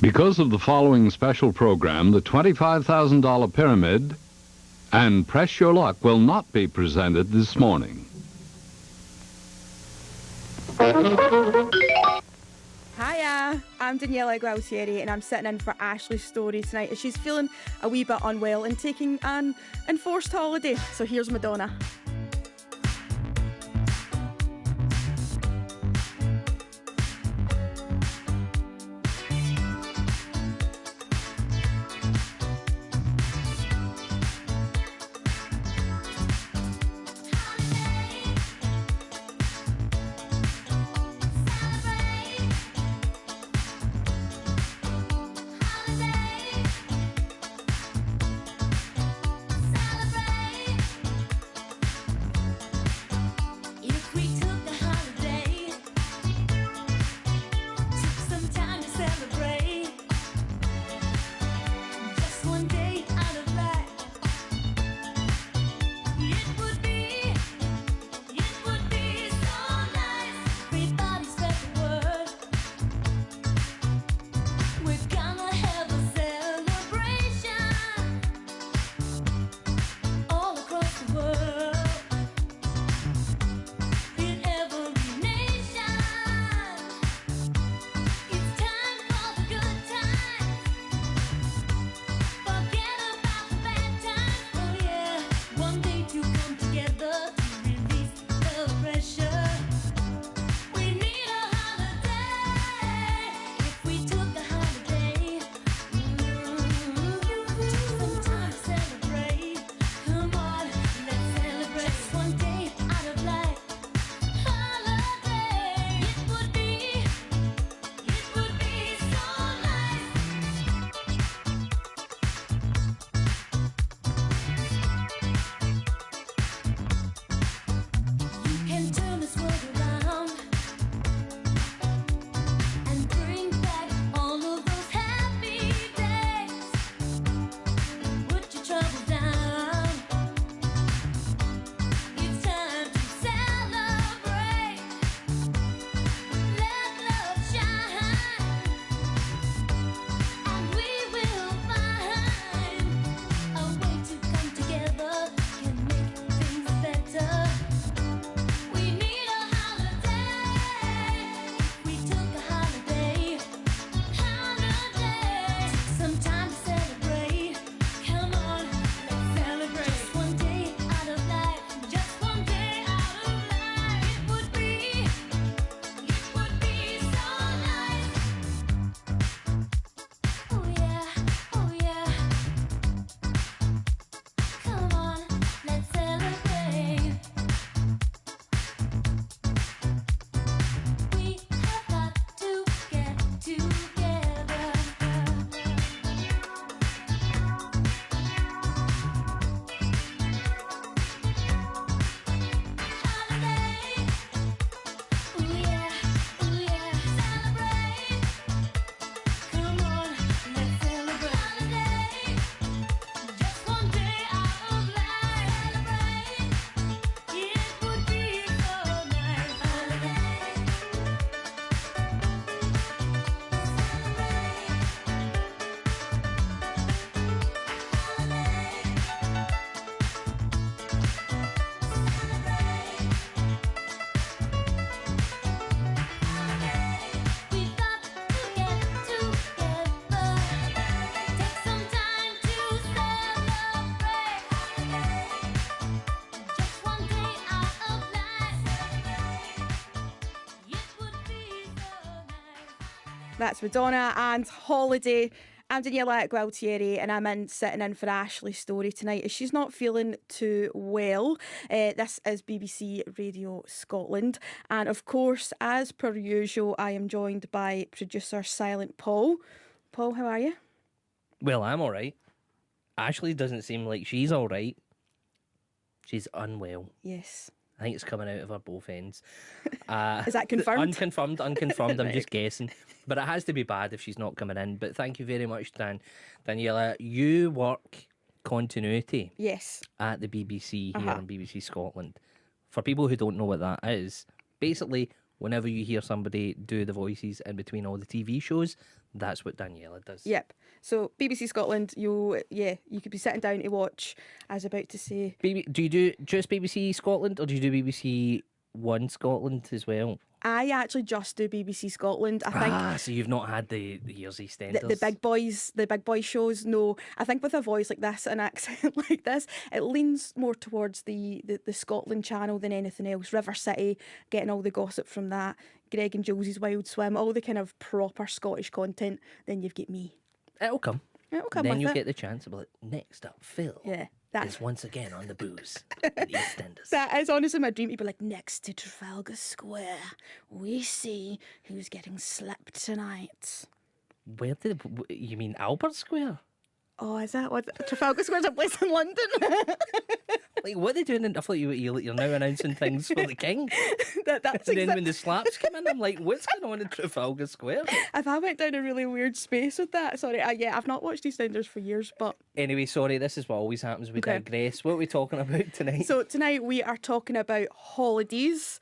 Because of the following special program, the $25,000 Pyramid and Press Your Luck will not be presented this morning. Hiya, I'm Daniela Gualtieri and I'm sitting in for Ashley Storrie tonight as she's feeling a wee bit unwell and taking an enforced holiday. So here's Madonna. That's Madonna and Holiday. I'm Daniela Gualtieri and I'm sitting in for Ashley Storrie tonight as she's not feeling too well. This is BBC Radio Scotland. And of course, as per usual, I am joined by producer Silent Paul. Paul, how are you? Well, I'm all right. Ashley doesn't seem like she's all right. She's unwell. Yes. I think it's coming out of her both ends. Is that confirmed? Unconfirmed. I'm Right. just guessing. But it has to be bad if she's not coming in. But thank you very much, Daniela. You work continuity Yes. at the BBC here in BBC Scotland. For people who don't know what that is, basically whenever you hear somebody do the voices in between all the TV shows, that's what Daniela does. Yep. So BBC Scotland, you could be sitting down to watch. I was about to say, Do you do just BBC Scotland, or do you do BBC One Scotland as well? I actually just do BBC Scotland. I think So you've not had the years EastEnders. the big boys shows. No, I think with a voice like this, an accent like this, it leans more towards the Scotland channel than anything else. River City, getting all the gossip from that. Greg and Jules's Wild Swim, all the kind of proper Scottish content. Then you've got me. It'll come. It'll come Then with you'll it. get the chance to be like, next up, Phil Yeah, is once again on the booze in EastEnders. that is honestly my dream, to be like, next to Trafalgar Square, we see who's getting slapped tonight. Where did you mean Albert Square? Oh, is that what Trafalgar Square's a place in London? Like, what are they doing? I thought you're now announcing things for the king. That's And then when the slaps come in, I'm like, what's going on in Trafalgar Square? If I went down a really weird space with that, sorry, I've not watched EastEnders for years, but Anyway, sorry, this is what always happens. We Okay. digress. What are we talking about tonight? so tonight we are talking about holidays.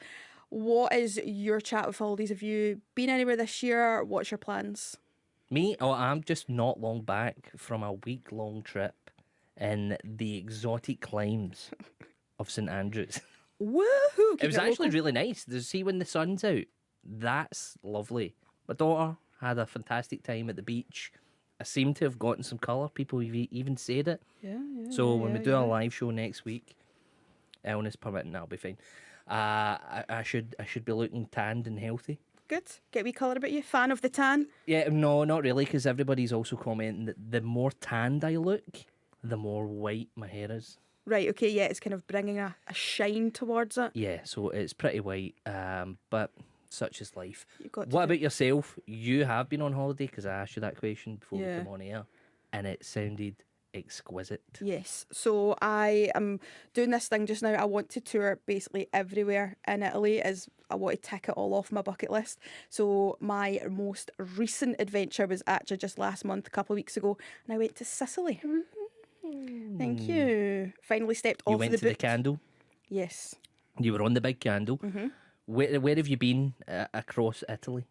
What is your chat with holidays? Have you been anywhere this year? What's your plans? Me? Oh, I'm just not long back from a week-long trip in the exotic climes of St Andrews. Woohoo! It was actually really nice. To see when the sun's out. That's lovely. My daughter had a fantastic time at the beach. I seem to have gotten some colour. People have even said it. Yeah. So when we do a live show next week, illness permitting, that'll be fine. I should be looking tanned and healthy. Good. Get a wee colour about you. Fan of the tan? Yeah, no, not really, because everybody's also commenting that the more tanned I look, the more white my hair is. Right, okay, yeah, it's kind of bringing a shine towards it. Yeah, so it's pretty white, but such is life. You've got to What about yourself? You have been on holiday, because I asked you that question before we Yeah. came on air, and it sounded exquisite. Yes. So I am doing this thing just now. I want to tour basically everywhere in Italy. I want to tick it all off my bucket list. So my most recent adventure was actually just last month, a couple of weeks ago, and I went to Sicily. Thank you. Finally stepped You off went the to the boot. candle. Yes. You were on the big candle. Mm-hmm. Where have you been across Italy?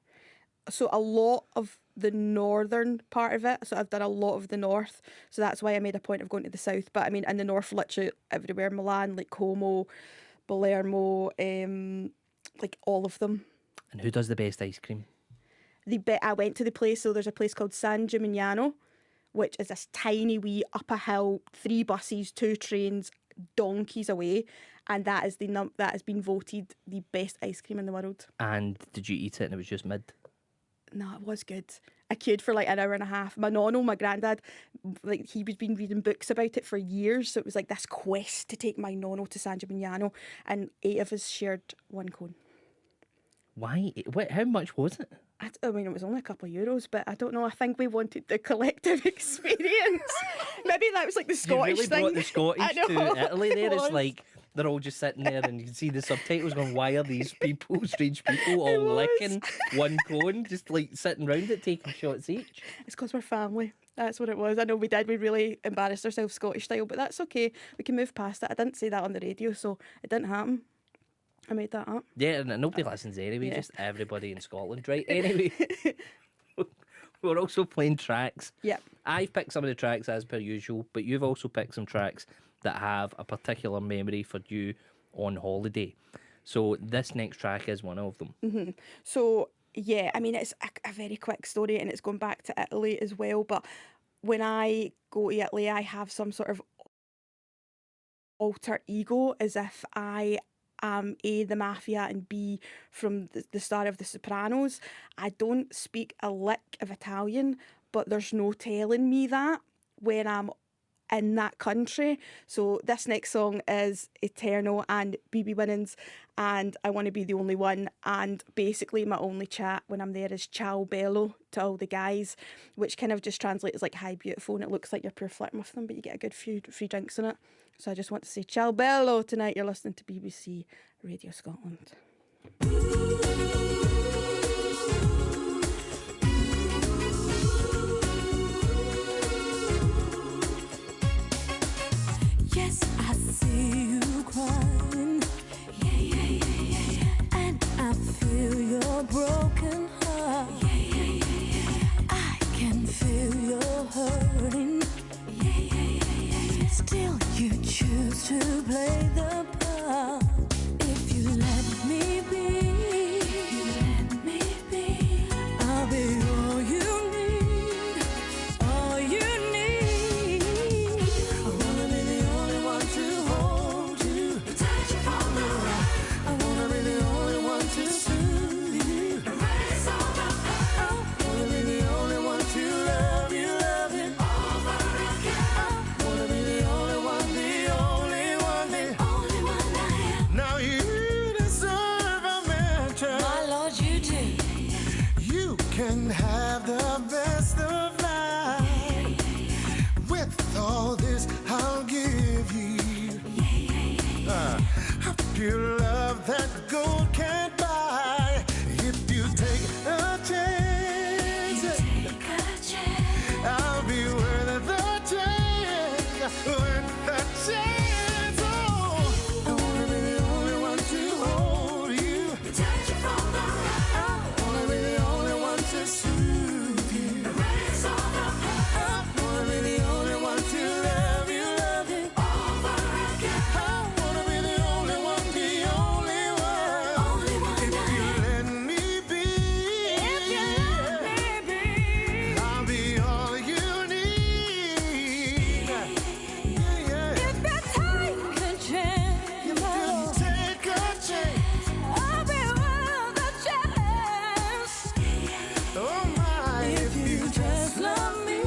So a lot of the northern part of it. So I've done a lot of the north. So that's why I made a point of going to the south. But I mean, in the north, literally everywhere. Milan, like Como, Palermo, like all of them. And who does the best ice cream? I went to the place. So there's a place called San Gimignano, which is this tiny wee up a hill, 3 buses, 2 trains, donkeys away, and that is that has been voted the best ice cream in the world. And did you eat it and it was just mid? No, it was good. I queued for like an hour and a half. My nonno, my granddad, like he was been reading books about it for years, so it was like this quest to take my nonno to San Gimignano, and 8 of us shared 1 cone. Why? How much was it? I mean, it was only a couple of euros, but I don't know. I think we wanted the collective experience. Maybe that was like the Scottish you really thing. brought the Scottish I know, to Italy there. it It's was. like they're all just sitting there and you can see the subtitles going, why are these people, strange people, It all was. licking 1 cone, just like sitting round it, taking shots each? It's because we're family. That's what it was. I know we did. We really embarrassed ourselves Scottish style, but that's okay. We can move past it. I didn't say that on the radio, so it didn't happen. I made that up. Yeah, and nobody listens anyway, Yeah. just everybody in Scotland, right? Anyway, we're also playing tracks. Yep. I've picked some of the tracks as per usual, but you've also picked some tracks that have a particular memory for you on holiday. So this next track is one of them. So, yeah, I mean, it's a very quick story and it's going back to Italy as well. But when I go to Italy, I have some sort of alter ego as if I am A, the mafia, and B, from the star of The Sopranos. I don't speak a lick of Italian, but there's no telling me that when I'm in that country. So this next song is Eterno and BB Winnings, and I Want to Be the Only One. And basically my only chat when I'm there is ciao bello to all the guys, which kind of just translates like hi beautiful, and it looks like you're pure flirting with them, but you get a good few free drinks in it. So I just want to say ciao bello tonight. You're listening to BBC Radio Scotland. Yes, I see you crying. Yeah. And I feel choose to play the part. If you let me be, I'll be all you need, all you need. I wanna be the only one to hold you, touch you from the right. I wanna be the only one to soothe you, erase all the pain. I wanna be the only one to love you over again. I wanna be the only one, the only one, the only one I am. Now you deserve a mansion. My Lord, you do. You can have the best of life. With all this, I'll give you a pure love that gold can't buy. If you take a chance, I'll be worth the chance, worth the chance. Oh, I wanna be the only one to hold you, touch you from the right. I wanna be the only one to soothe you, erase all the pain. I wanna be the only one to love you over again. I wanna be the only one, the only one. If you let me be, I'll be all you need. Yeah. If you take a chance, I'll be worth the chance. Oh my, if you just love me,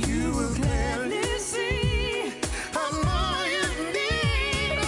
you will clearly see I'm all you need.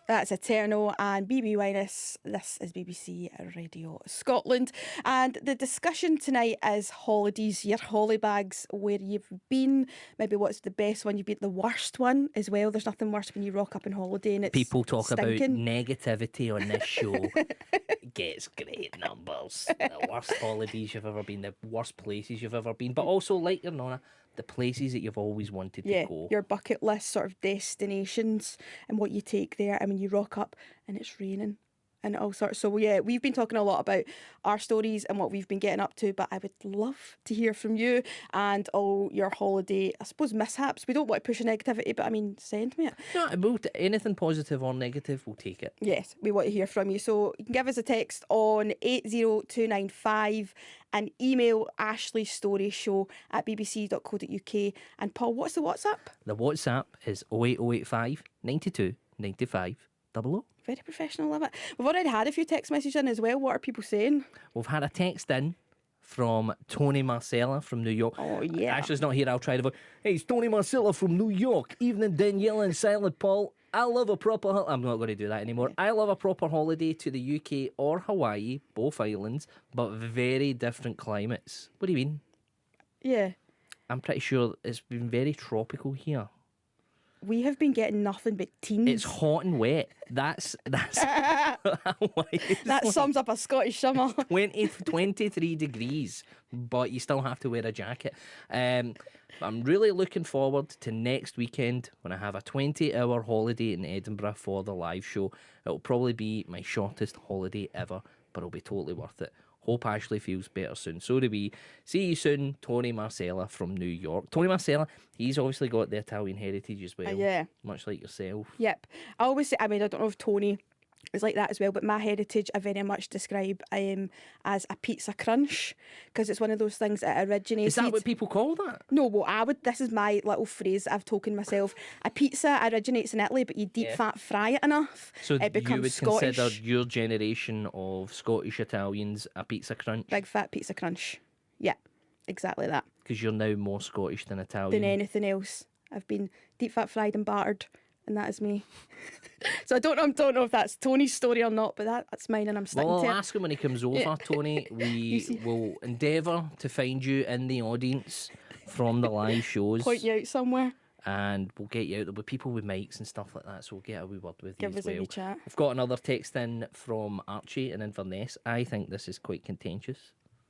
That's Eternal and BB Winus. This is BBC Radio Scotland. And the discussion tonight is holidays, your holly bags, where you've been, maybe what's the best one, you've been the worst one as well. There's nothing worse when you rock up on holiday and it's People talk stinking. about negativity on this show. Gets great numbers. The worst holidays you've ever been, the worst places you've ever been, but also, like your nonna, the places that you've always wanted to go. Your bucket list sort of destinations and what you take there. I mean, you rock up and it's raining and all sorts. So yeah, we've been talking a lot about our stories and what we've been getting up to, but I would love to hear from you and all your holiday, I suppose, mishaps. We don't want to push a negativity, but I mean, send me it. No, anything positive or negative, we'll take it. Yes, we want to hear from you. So you can give us a text on 80295 and email ashleystorieshow@bbc.co.uk. And Paul, what's the WhatsApp? The WhatsApp is 08085 92 95 00. Very professional, love it. We've already had a few text messages in as well. What are people saying? We've had a text in from Tony Marcella from New York. Oh, yeah. Ashley's not here, I'll try to vote. Hey, it's Tony Marcella from New York. Evening, Danielle and Silent Paul. I love a proper... I'm not going to do that anymore. I love a proper holiday to the UK or Hawaii, both islands, but very different climates. What do you mean? Yeah. I'm pretty sure it's been very tropical here. We have been getting nothing but teens. It's hot and wet. That's That sums up a Scottish summer. 23 degrees, but you still have to wear a jacket. I'm really looking forward to next weekend when I have a 20-hour holiday in Edinburgh for the live show. It'll probably be my shortest holiday ever, but it'll be totally worth it. Hope Ashley feels better soon. So do we. See you soon, Tony Marcella from New York. Tony Marcella, he's obviously got the Italian heritage as well. Yeah. Much like yourself. Yep. I always say, I mean, I don't know if Tony is like that as well, but my heritage I very much describe as a pizza crunch, because it's one of those things that originated. Is that what people call that? No, well, this is my little phrase I've token myself. A pizza originates in Italy, but you deep fat fry it enough, So it becomes you would Scottish. consider your generation of Scottish Italians a pizza crunch? Big fat pizza crunch. Yeah, exactly that. Because you're now more Scottish than Italian. Than anything else. I've been deep fat fried and battered, and that is me. So I don't know if that's Tony's story or not, but that's mine, and I'm sticking Well, to I'll it. ask him when he comes over, Tony. We will endeavour to find you in the audience from the live shows. Point you out somewhere. And we'll get you out. There'll be people with mics and stuff like that, so we'll get a wee word with Give you us as a well. wee chat. We've got another text in from Archie in Inverness. I think this is quite contentious.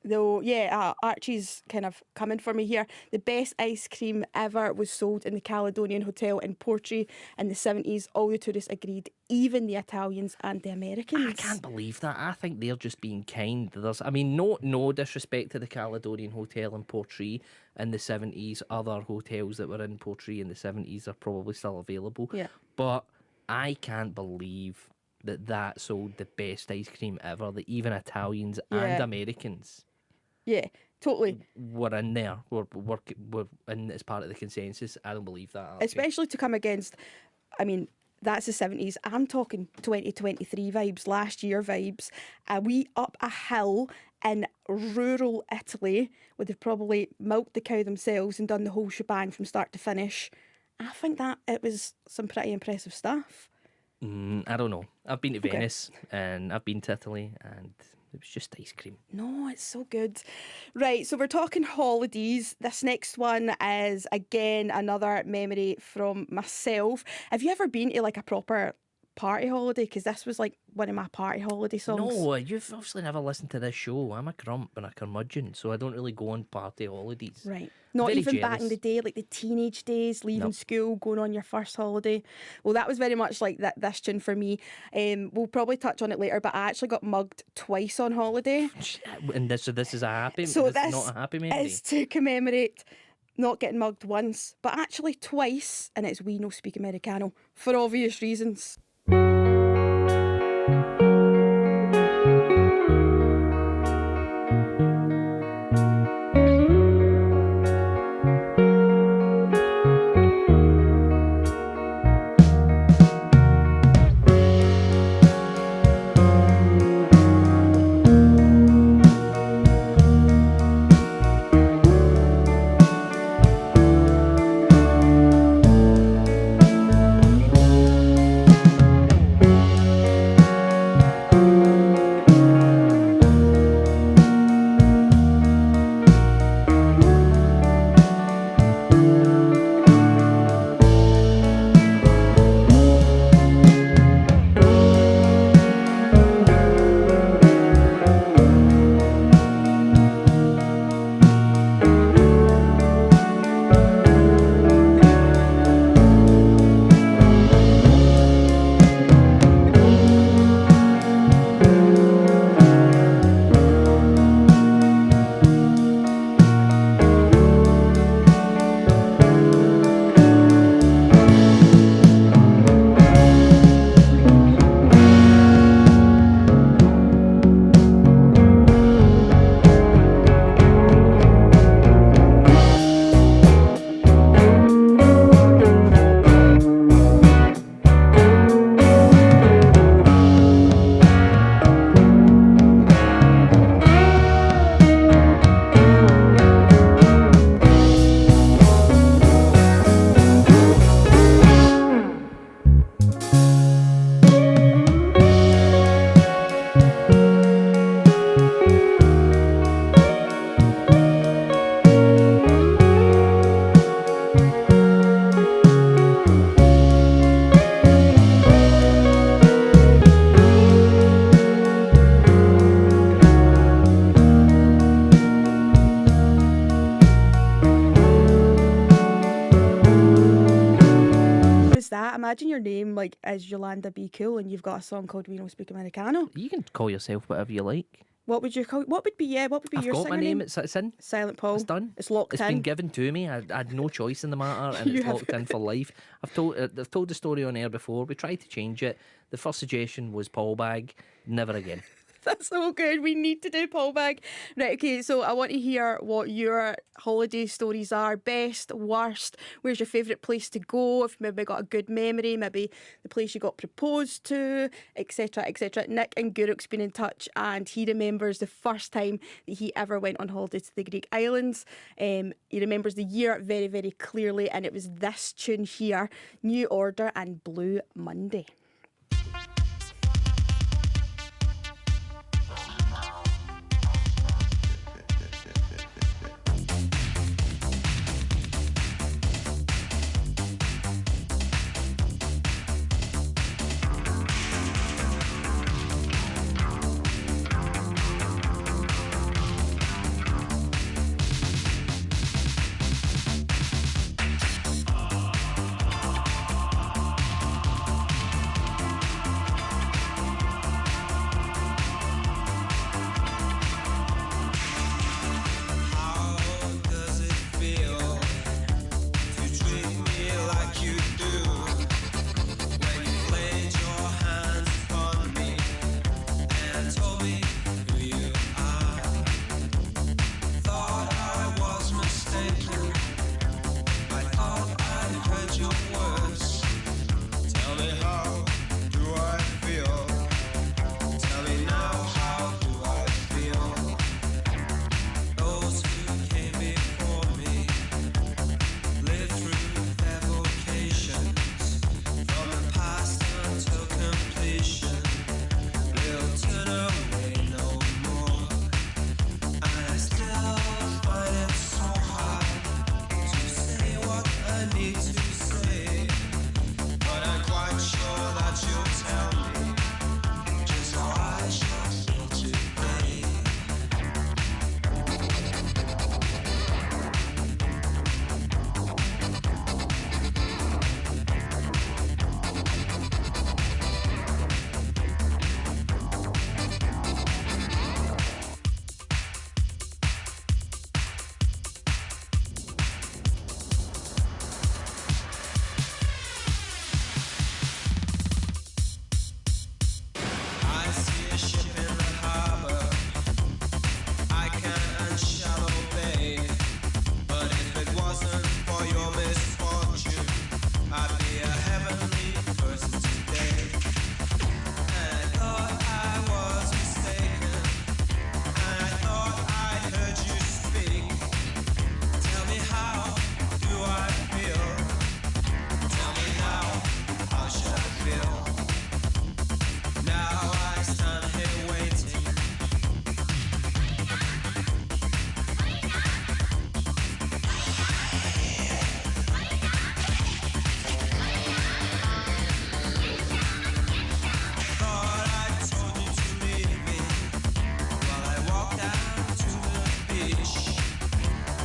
Though, yeah, Archie's kind of coming for me here. The best ice cream ever was sold in the Caledonian Hotel in Portree in the 70s. All the tourists agreed, even the Italians and the Americans. I can't believe that. I think they're just being kind. I mean, no disrespect to the Caledonian Hotel in Portree in the 70s. Other hotels that were in Portree in the 70s are probably still available. Yeah. But I can't believe that sold the best ice cream ever, that even Italians and Yeah. Americans Yeah, totally. were in there, were in as part of the consensus. I don't believe that. Archie. Especially to come against, I mean, that's the 70s. I'm talking 2023 vibes, last year vibes. We up a hill in rural Italy where they've probably milked the cow themselves and done the whole shebang from start to finish. I think that it was some pretty impressive stuff. I don't know. I've been to Venice and I've been to Italy, and it was just ice cream. No, it's so good. Right, so we're talking holidays. This next one is, again, another memory from myself. Have you ever been to like a proper party holiday? Because this was like one of my party holiday songs. No, you've obviously never listened to this show. I'm a grump and a curmudgeon, so I don't really go on party holidays. Right. Not Very even back in jealous. the day, like the teenage days, leaving school, going on your first holiday. Well, that was very much like this tune for me. We'll probably touch on it later, but I actually got mugged twice on holiday. And this is a happy. So this this is not a happy memory. is to commemorate not getting mugged once, but actually twice, and it's We No Speak Americano, for obvious reasons. Imagine your name like is Yolanda Be Cool and you've got a song called We Don't Speak Americano. You can call yourself whatever you like. What would you call? What would be I've your got singer my name. It's in. Silent Paul. It's done. It's locked It's in. been given to me. I had no choice in the matter, and You it's have- locked in for life. I've told the story on air before. We tried to change it. The first suggestion was Paul Bag. Never again. That's so good. We need to do Paul Bag. Right, okay, so I want to hear what your holiday stories are. Best, worst, where's your favourite place to go? If you maybe got a good memory, maybe the place you got proposed to, etc, etc. Nick in Guruk's been in touch and he remembers the first time that he ever went on holiday to the Greek islands. He remembers the year very, very clearly, and it was this tune here, New Order and Blue Monday. How does it feel to treat me like you do? When you laid your hands upon me and told me who you are. Thought I was mistaken. I thought I heard your words. Tell me, how do I feel? Tell me now, how do I feel? Those who came before me lived through their vocations, from the past until completion. Will turn away no more. And I still find it so hard to say what I need to say. But I'm quite sure that you'll tell me just how I should feel today. I see a ship in the harbor. I can unshallow bay. But if it wasn't for your misfortune, I'd be a heavenly person today. And I thought I was mistaken. And I thought I heard you speak. Tell me, how do I feel? Tell me now, how should I feel? Now I stand here waiting. Thought I told you to leave me while I walked out to the beach.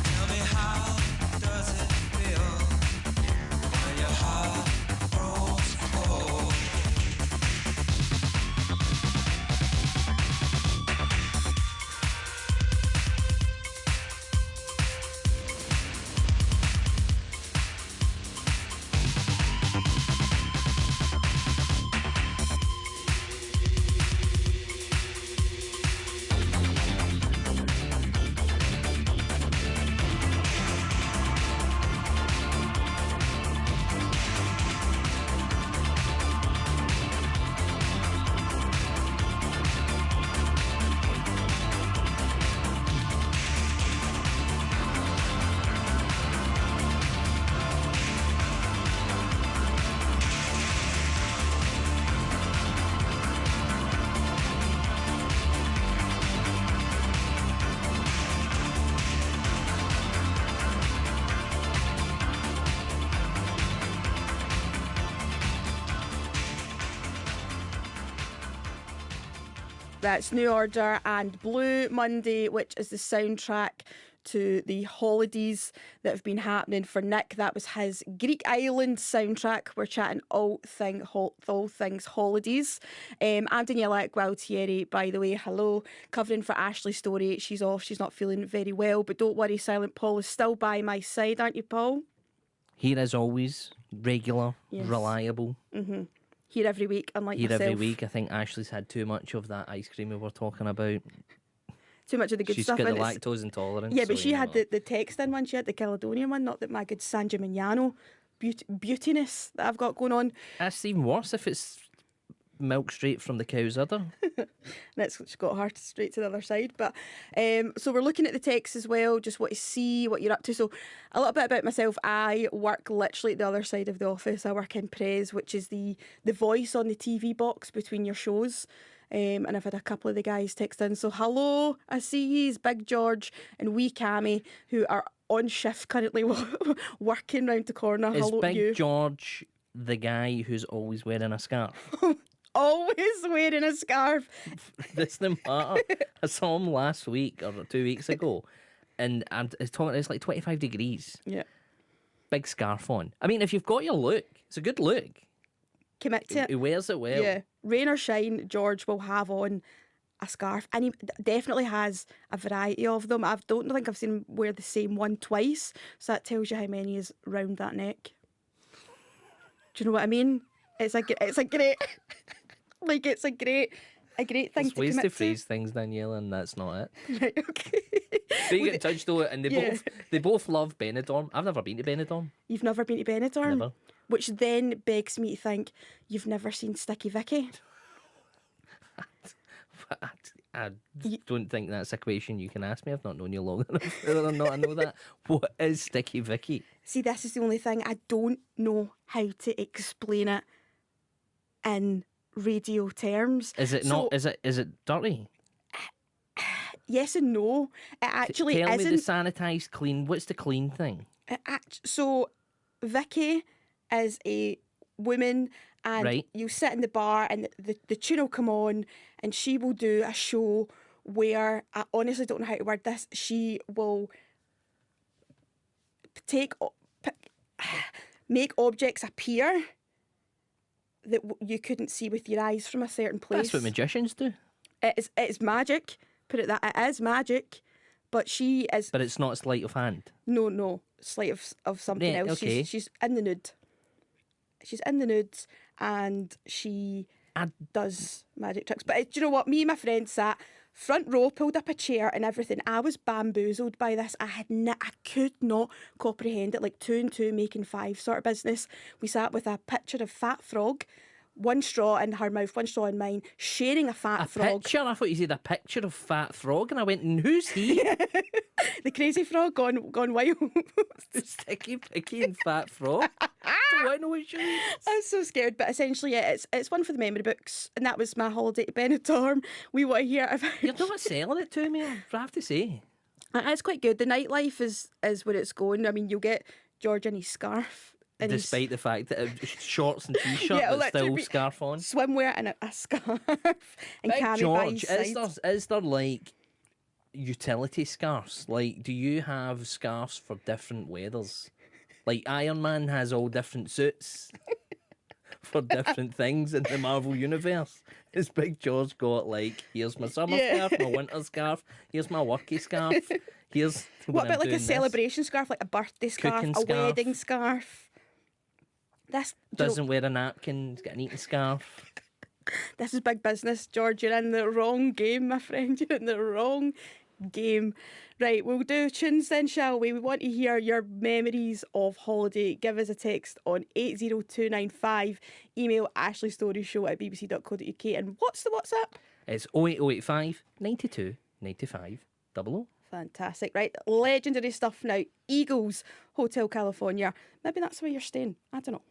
Tell me, how does it feel when your heart grows cold? That's New Order and Blue Monday, which is the soundtrack to the holidays that have been happening for Nick. That was his Greek island soundtrack. We're chatting all things holidays. I'm Daniela Gualtieri, by the way. Hello, covering for Ashley Storrie. She's off. She's not feeling very well, but don't worry, Silent Paul is still by my side, aren't you, Paul? Here as always, regular, Yes. reliable. Here every week, unlike Here myself. every week. I think Ashley's had too much of that ice cream we were talking about. Too much of the good She's stuff. got the and it's- lactose intolerance. Yeah, but so she you had know. the text in one. She had the Caledonian one, not that my good San Gimignano beautiness that I've got going on. That's even worse if it's milk straight from the cow's udder. That's got her straight to the other side. But so we're looking at the text as well, just what to see, what you're up to. So a little bit about myself. I work literally at the other side of the office. I work in Prez, which is the voice on the TV box between your shows. And I've had a couple of the guys text in. So hello, I see yous, Big George and wee Cammy, who are on shift currently working round the corner. Is Hello to Big you. George the guy who's always wearing a scarf? Always wearing a scarf. Doesn't matter. I saw him last week or 2 weeks ago, and it's like 25 degrees. Yeah. Big scarf on. I mean, if you've got your look, it's a good look. Commit to it. He wears it well. Yeah, rain or shine, George will have on a scarf, and he definitely has a variety of them. I don't think I've seen him wear the same one twice, so that tells you how many is round that neck. Do you know what I mean? It's a great, like it's a great thing There's to ways commit to phrase things, Daniela, and that's not it. Right, okay. But you get touched though, and Yeah. they both love Benidorm. I've never been to Benidorm. You've never been to Benidorm, Never. which then begs me to think you've never seen Sticky Vicky. I don't think that's a question you can ask me. I've not known you long enough whether or not I know that. What is Sticky Vicky? See, this is the only thing I don't know how to explain it in radio terms. Is it So, not? Is it dirty? Yes and no. It actually Tell me the isn't. sanitised clean. What's the clean thing? So Vicky is a woman, and Right. you sit in the bar, and the tune will come on, and she will do a show where I honestly don't know how to word this. She will make objects appear that you couldn't see with your eyes from a certain place. That's what magicians do. It's magic. Put it that it is magic, but she is But it's not sleight of hand. no sleight of something Right, else. okay. She's in the nude. She's in the nudes, and she does magic tricks. But do you know what? Me and my friend sat front row, pulled up a chair and everything. I was bamboozled by this. I could not comprehend it. Like 2 and 2 making 5 sort of business. We sat with a picture of Fat Frog, one straw in her mouth, one straw in mine, sharing a fat A frog. picture? I thought you said a picture of Fat Frog, and I went, and who's he? The crazy frog gone wild. Sticky Vicky and Fat Frog. Do I know what you mean? I'm so scared, but essentially it's one for the memory books, and that was my holiday to Benidorm. We want to hear about. You're not selling it to me, I have to say. It's quite good. The nightlife is where it's going. I mean, you'll get George in his scarf. And his Despite the fact that it's shorts and t-shirt, Yeah, it'll but still literally be scarf on. swimwear and a scarf, and Big Cammy by George, his side. is there like utility scarves? Like, do you have scarves for different weathers? Like Iron Man has all different suits for different things in the Marvel universe. Has Big George got like, here's my summer Yeah. scarf, my winter scarf, here's my worky scarf, here's What when I'm about like a doing this. celebration scarf, like a birthday scarf, Cooking a scarf. wedding scarf? This do you know, Doesn't wear a napkin, he's got an eating scarf. this is big business, George. You're in the wrong game, my friend. You're in the wrong game. Right, we'll do tunes then, shall we? We want to hear your memories of holiday. Give us a text on 80295. Email ashleystorieshow@bbc.co.uk. And what's the WhatsApp? It's 08085 92 95 00. Fantastic. Right, legendary stuff now. Eagles, Hotel California. Maybe that's where you're staying. I don't know.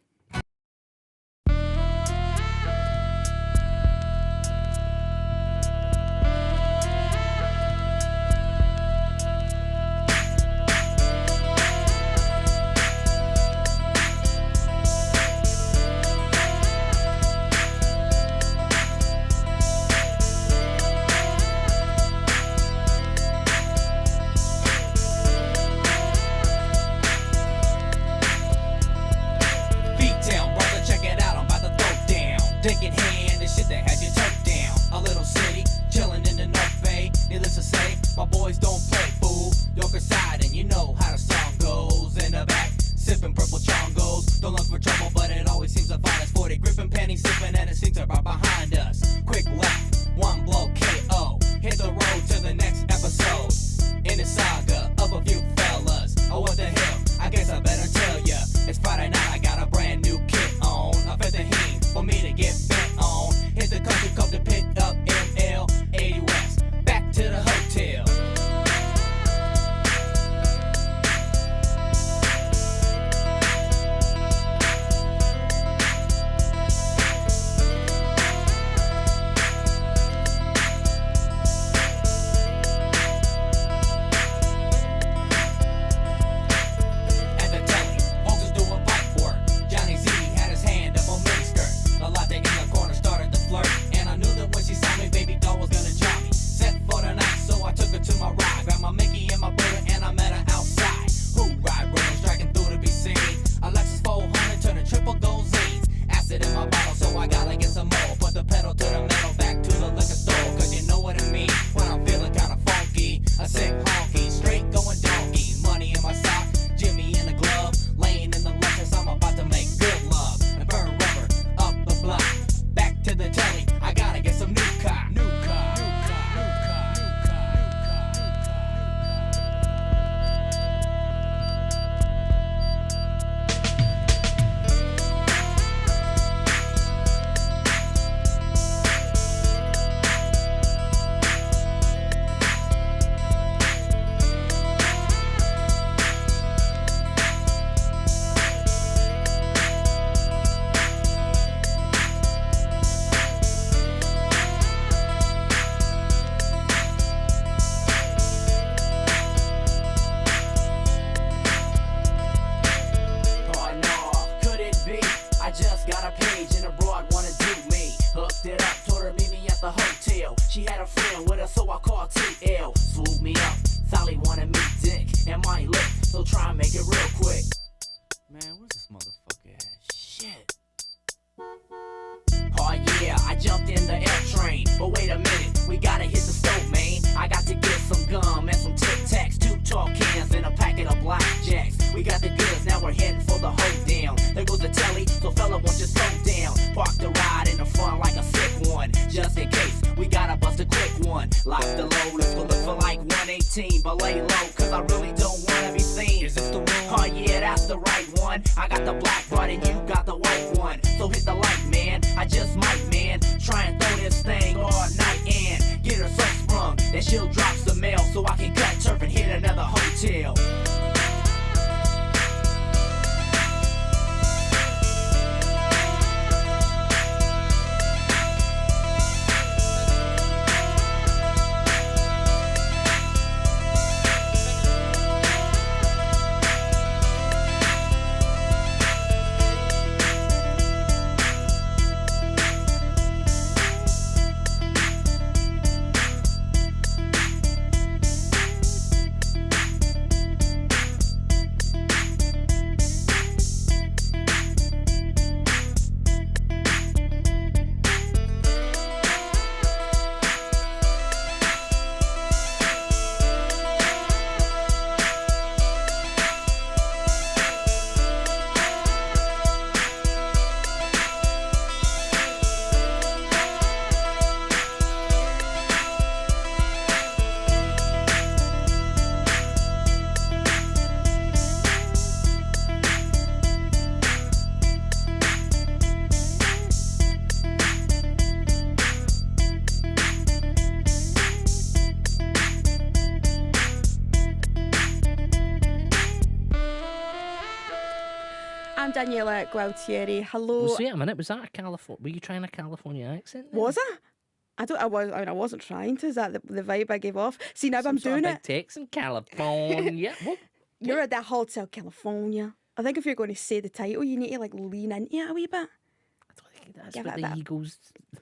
Dick in hand, the shit that had you turned down. A little city, chillin' in the North Bay. Needless to say, my boys don't play, fool. Yorker side, and you know how the song goes. In the back, sippin' purple chongos. Don't look for trouble, but it always seems to find us. 40 gripping, panties sippin', and it seems to right behind us. Quick left, one blow KO. Hit the road to the next episode. In the saga of a few fellas. Oh, what the hell? I guess I better tell ya. It's Friday night, I got a brand new kit on. I felt the heat for me to get bent on. Hit the country club to pick up ML 80 West. Back to the hotel. At the telly, folks was doing pipe work. Johnny Z had his hand up on miniskirt. A latte in the corner started to flirt, and I knew that when she saw me, baby doll was gonna drop me. Set for the night, so I took her to my ride. Grabbed my Mickey and my Buddha, and I met her outside. Who ride rolling, striking through to be seen? A Lexus 400 turning triple gold Z's. Acid in my bottle, so I gotta get some more. Put the pedal to the metal, back to the liquor store, 'cause you know what I mean when I'm feeling kinda funky. A sick honky, straight going donkey. Money in my sock, Jimmy in the glove, laying in the Lexus. I'm about to make good love and burn rubber up the block. Back to the telly, I gotta get some new car. New car. Oh no, could it be? I just got a page and abroad wanna do me. Hooked it up, told her meet me at the hotel. She had a friend with her, so I called TL. Swooped me up, Sally wanted me dick and my lip, so try and make it real quick. Man, where's this motherfucker at? Shit. Oh yeah, I jumped in the L train. But wait a minute, we gotta hit the stove, man. I got to get some gum and some Tic Tacs, 2 tall cans and a packet of blackjacks. We got the goods, now we're heading for the hoedown. There goes the telly, so fella won't you slow down. Park the ride in the front like a sick one, just in case we gotta bust a quick one. Lock the load, let's go look for like 118, but lay low, 'cause I really don't wanna be seen. Is this the one? Oh yeah, that's the right one. I got the black one and you got the white one. So hit the light, man. I just might, man. Try and throw this thing all night and get her so sprung that she'll drop some mail so I can cut turf and hit another hotel. I'm Daniela Gualtieri. Hello. Well, wait a minute, was that a California? Were you trying a California accent? Then? Was I? I wasn't trying to. Is that the vibe I gave off? See, now I'm doing Big it. Texan, California. What? You're at that Hotel California. I think if you're going to say the title, you need to like lean into it a wee bit. I don't think that's Give what it the a bit. Eagles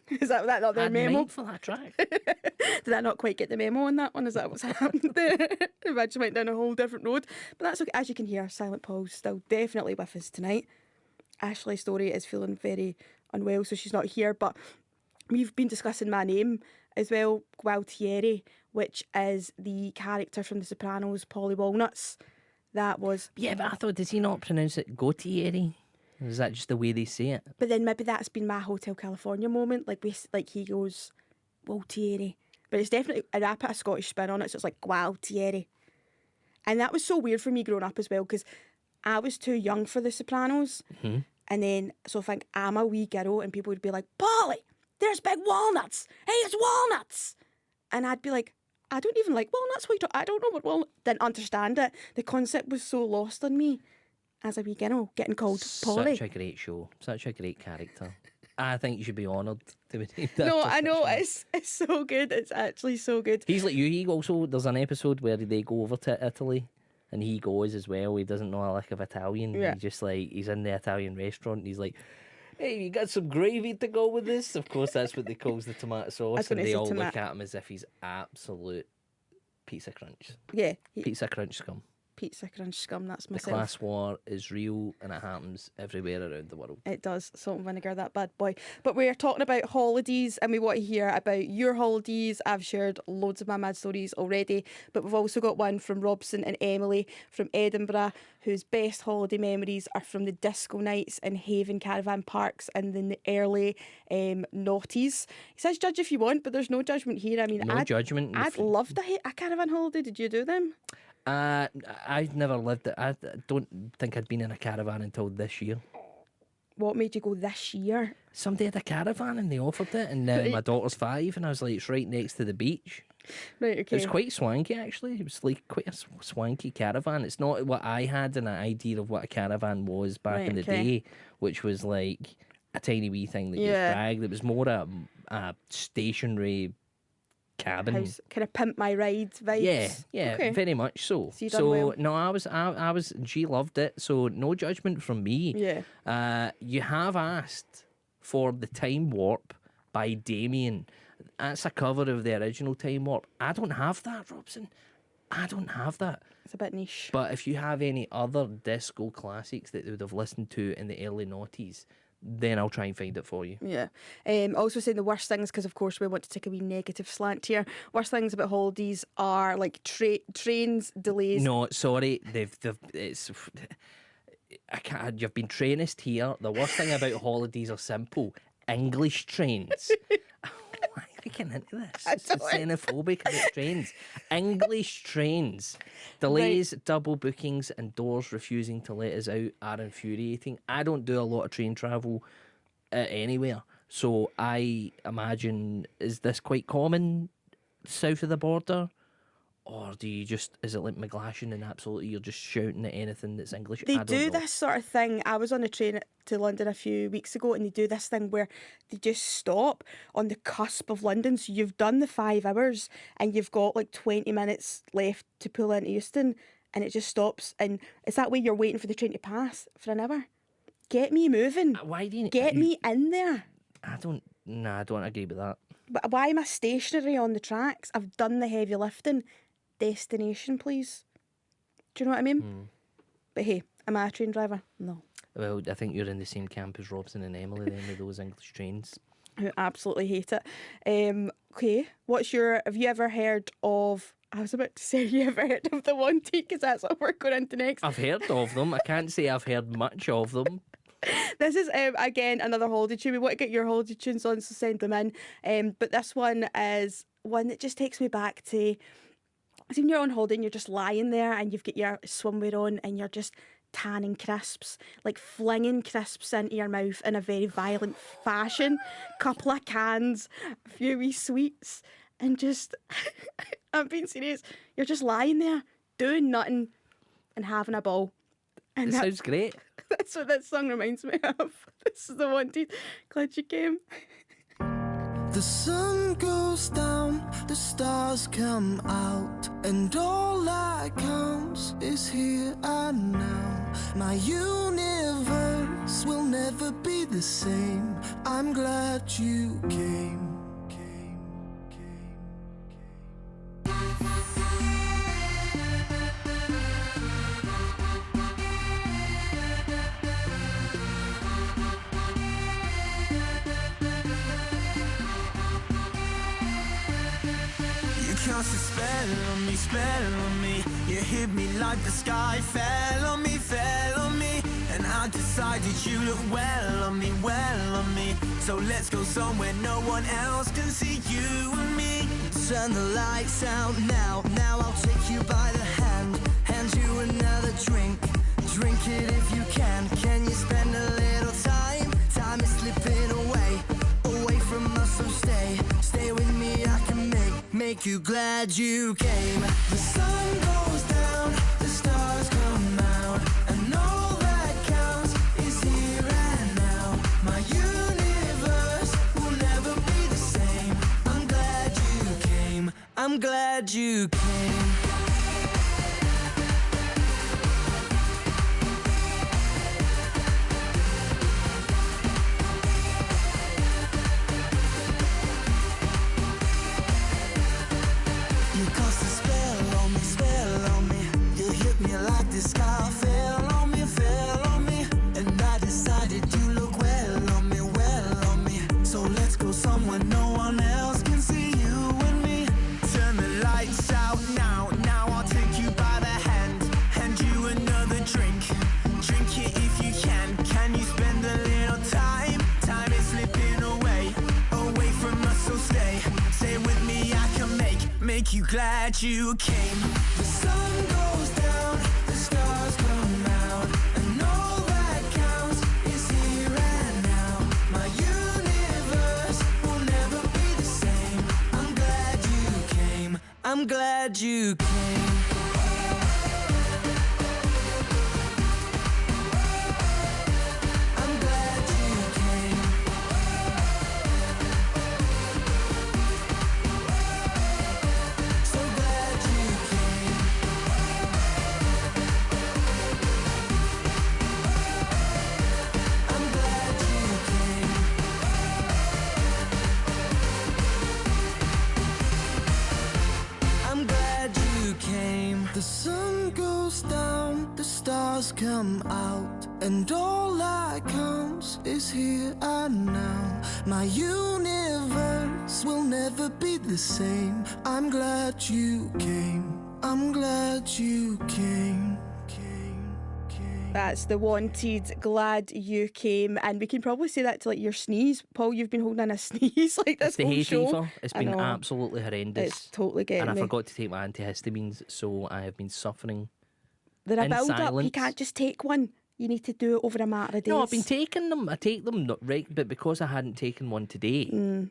Is that not their had memo? meant for that track. Did I not quite get the memo on that one? Is that what's happened there? I just went down a whole different road. But that's okay. As you can hear, Silent Paul's still definitely with us tonight. Ashley Storrie is feeling very unwell, so she's not here. But we've been discussing my name as well, Gualtieri, which is the character from The Sopranos, Polly Walnuts. That was... Yeah, but I thought, does he not pronounce it Gautieri? Or is that just the way they say it? But then maybe that's been my Hotel California moment. Like he goes, Gualtieri. But it's definitely... And I put a Scottish spin on it, so it's like Gualtieri. And that was so weird for me growing up as well, because I was too young for The Sopranos. Mm-hmm. And then, so I think I'm a wee girl, and people would be like, Polly, there's big walnuts. Hey, it's walnuts. And I'd be like, I don't even like walnuts. I don't know what walnuts... Didn't understand it. The concept was so lost on me as a wee girl, getting called Polly. Such a great show. Such a great character. I think you should be honoured to be named No, after I know, such a- it's so good. It's actually so good. He's like you. He also, there's an episode where they go over to Italy and he goes as well. He doesn't know a lick of Italian. Yeah. He's just like, he's in the Italian restaurant and he's like, hey, you got some gravy to go with this? Of course, that's what they calls the tomato sauce. gonna And they say all look tomato. at him as if he's absolute pizza crunch. Yeah, Pizza crunch scum. pizza crunch scum, that's The myself. class war is real and it happens everywhere around the world. It does. Salt and vinegar, that bad boy. But we're talking about holidays and we want to hear about your holidays. I've shared loads of my mad stories already, but we've also got one from Robson and Emily from Edinburgh, whose best holiday memories are from the disco nights in Haven Caravan Parks and in the early noughties. He says judge if you want, but there's no judgment here. I mean, No judgment. I'd loved a caravan holiday. Did you do them? I've never lived it. I don't think I'd been in a caravan until this year. What made you go this year? Somebody had a caravan and they offered it, and my daughter's 5, and I was like, it's right next to the beach. Right, okay. It's quite swanky, actually. It was like quite a swanky caravan. It's not what I had an idea of what a caravan was back Right, in the okay. day, which was like a tiny wee thing that you Yeah. dragged. It was more a stationary cabin. House, kind of pimp my ride vibes. Yeah, Okay. very much so. So you done well. No, I was. She loved it, so no judgment from me. Yeah. You have asked for the Time Warp by Damien. That's a cover of the original Time Warp. I don't have that, Robson. I don't have that. It's a bit niche. But if you have any other disco classics that they would have listened to in the early noughties, then I'll try and find it for you. Yeah. Also saying the worst things, because of course we want to take a wee negative slant here. Worst things about holidays are like trains, delays. No, sorry, it's. I can't. You've been trainist here. The worst thing about holidays are simple. English trains. Why are we getting into this? It's xenophobic about trains. English trains. Delays, double bookings, and doors refusing to let us out are infuriating. I don't do a lot of train travel anywhere, so I imagine, is this quite common south of the border? Or do you just, is it like McGlashan and absolutely you're just shouting at anything that's English? They I don't do know. this sort of thing. I was on a train to London a few weeks ago and they do this thing where they just stop on the cusp of London. So you've done the 5 hours and you've got like 20 minutes left to pull into Euston and it just stops. And it's that way you're waiting for the train to pass for an hour. Get me moving. Why do you Get me in there. I don't agree with that. But why am I stationary on the tracks? I've done the heavy lifting. Destination, please. Do you know what I mean? But hey, am I a train driver? No. Well, I think you're in the same camp as Robson and Emily then with those English trains. I absolutely hate it. Okay, have you ever heard of, I was about to say, have you ever heard of The Wanted? Because that's what we're going into next. I've heard of them. I can't say I've heard much of them. This is, again, another holiday tune. We want to get your holiday tunes on, so send them in. But this one is one that just takes me back to, so when you're on holiday and you're just lying there and you've got your swimwear on and you're just tanning crisps, like flinging crisps into your mouth in a very violent fashion, couple of cans, a few wee sweets, and just, I'm being serious, you're just lying there doing nothing and having a ball. And It sounds great. that's what that song reminds me of. This is The Wanted. Glad you came. The sun goes down, the stars come out, and all that counts is here and now. My universe will never be the same. I'm glad you came. cast a spell on me. You hit me like the sky fell on me, and I decided you look well on me, So let's go somewhere no one else can see you and me. Turn the lights out now, I'll take you by the hand you another drink, drink it if you can. Can you spend a little time? Time is slipping away from us, so stay with me. I can make you glad you came. The sun goes down, the stars come out, and all that counts is here and now. My universe will never be the same. I'm glad you came. I'm glad you came. The sky fell on me, and I decided you look well on me, So let's go somewhere no one else can see you and me. Turn the lights out now, I'll take you by the hand you another drink, drink it if you can. Can you spend a little time? Time is slipping away from us, so stay with me. I can make you glad you came. The sun goes down, stars come out, and all that counts is here and now. My universe will never be the same. I'm glad you came. I'm glad you came. I'm glad you came. So glad you came. I'm glad you came. I'm glad you came. The sun goes down, the stars come out, and all that counts is here and now. My universe will never be the same. I'm glad you came. I'm glad you came. That's The Wanted, Glad You Came. And we can probably say that to like your sneeze. Paul, you've been holding in a sneeze like this The whole hay show. fever, it's I been know. absolutely horrendous. It's totally getting and I me. forgot to take my antihistamines, so I have been suffering. They're a in build up. You silence. can't just take one. You need to do it over a matter of days. No, I've been taking them. I take them not right, but because I hadn't taken one today,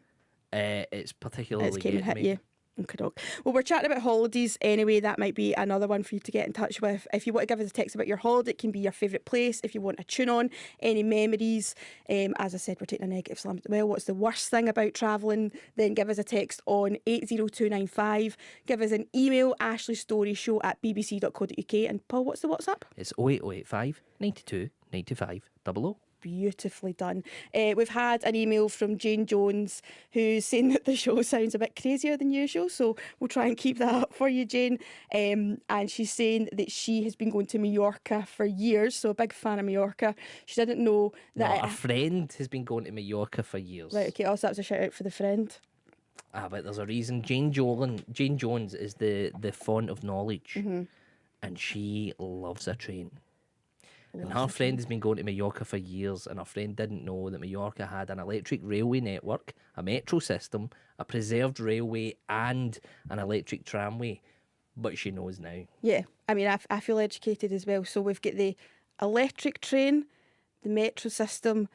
it's particularly It's came and getting hit me. you. Okay, dog. Well, we're chatting about holidays anyway. That might be another one for you to get in touch with. If you want to give us a text about your holiday, it can be your favourite place. If you want a tune on, any memories. As I said, we're taking a negative slam. Well, what's the worst thing about travelling? Then give us a text on 80295. Give us an email, ashleystorieshow@bbc.co.uk. And Paul, what's the WhatsApp? It's 08085 92 95 00. Beautifully done. We've had an email from Jane Jones who's saying that the show sounds a bit crazier than usual, so we'll try and keep that up for you, Jane. And she's saying that she has been going to Mallorca for years, so a big fan of Mallorca. She didn't know that... No, a friend has been going to Mallorca for years. Right, okay, also that was a shout out for the friend. But there's a reason. Jane Jones is the font of knowledge, Mm-hmm. and she loves a train. And her friend has been going to Mallorca for years, and her friend didn't know that Mallorca had an electric railway network, a metro system, a preserved railway, and an electric tramway. But she knows now. Yeah, I mean, I feel educated as well. So we've got the electric train, the metro system,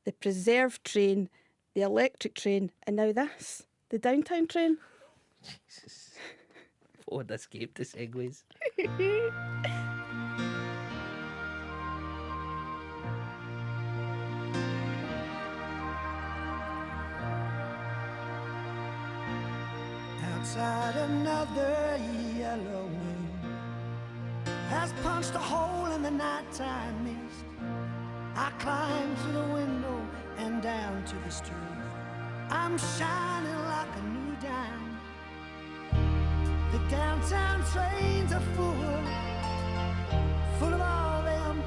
the preserved train, the electric train, and now this, the downtown train. Jesus. Forward escape the segues. Outside another yellow moon has punched a hole in the nighttime mist. I climb through the window and down to the street. I'm shining like a new dime. The downtown trains are full of all them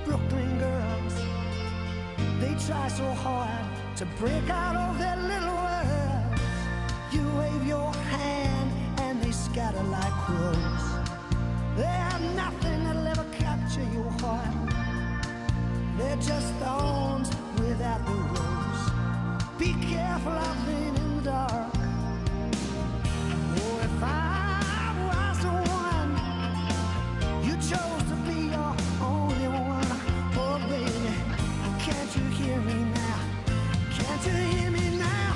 Brooklyn girls. They try so hard to break out of their little world. You wave your hand and they scatter like crows. They have nothing that'll ever capture your heart. They're just thorns without the rose. Be careful out there in the dark. Oh, if I was the one you chose to be your only one. Oh, baby, can't you hear me now? Can't you hear me now?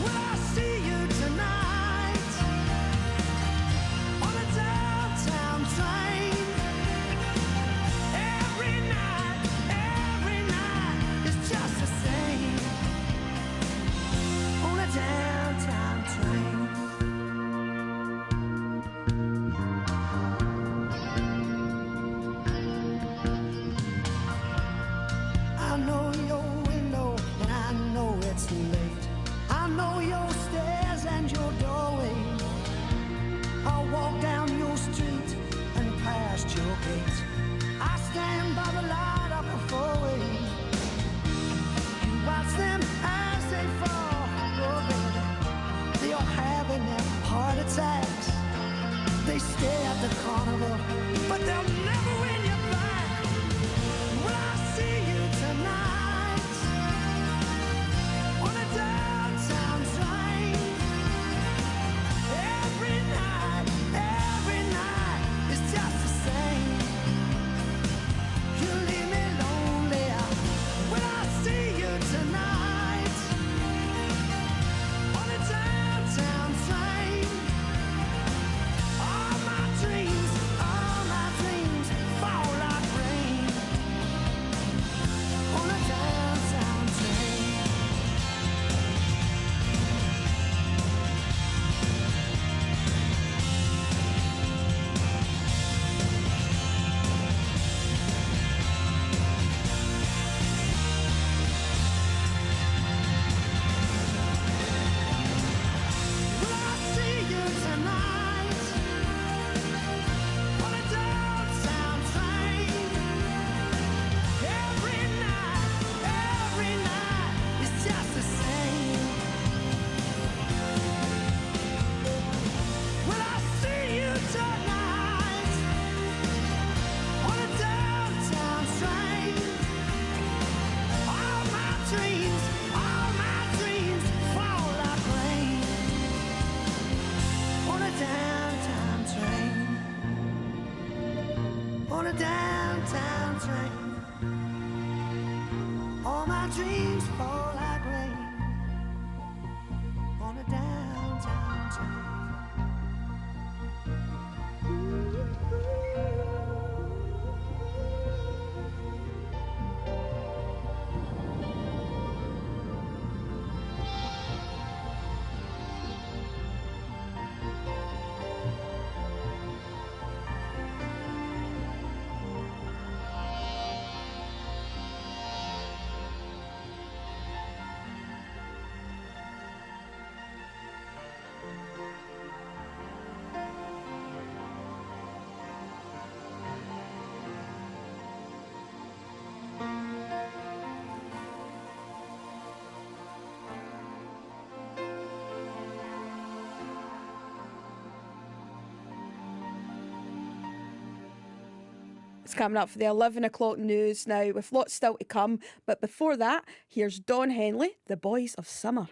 Will I see you tonight on a downtown train? Every night is just the same on a downtown train. I know your window and I know it's late. I know your stairs and your doorway. I'll walk down your street and past your gate. I stand by the light of the four-way. You watch them as they fall. Oh, baby, they are having their heart attacks. They stay at the carnival, but they'll never win you back. Will I see you tonight on a downtown train? Every night is just the same. You leave me lonely. Will I see you tonight on a downtown train? All my dreams fall like rain on a downtown train. Will I see you tonight on a downtown train? Every night is just the same. Will I see you tonight on a downtown train? All my dreams fall like rain on a downtown train. On a downtown train. All my dreams fall like rain on a downtown train. It's coming up for the 11 o'clock news now, with lots still to come. But before that, here's Don Henley, The Boys of Summer.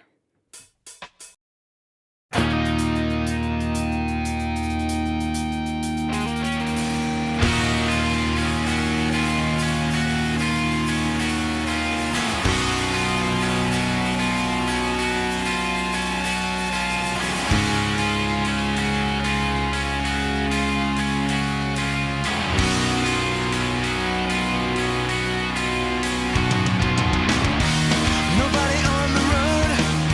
Nobody on the road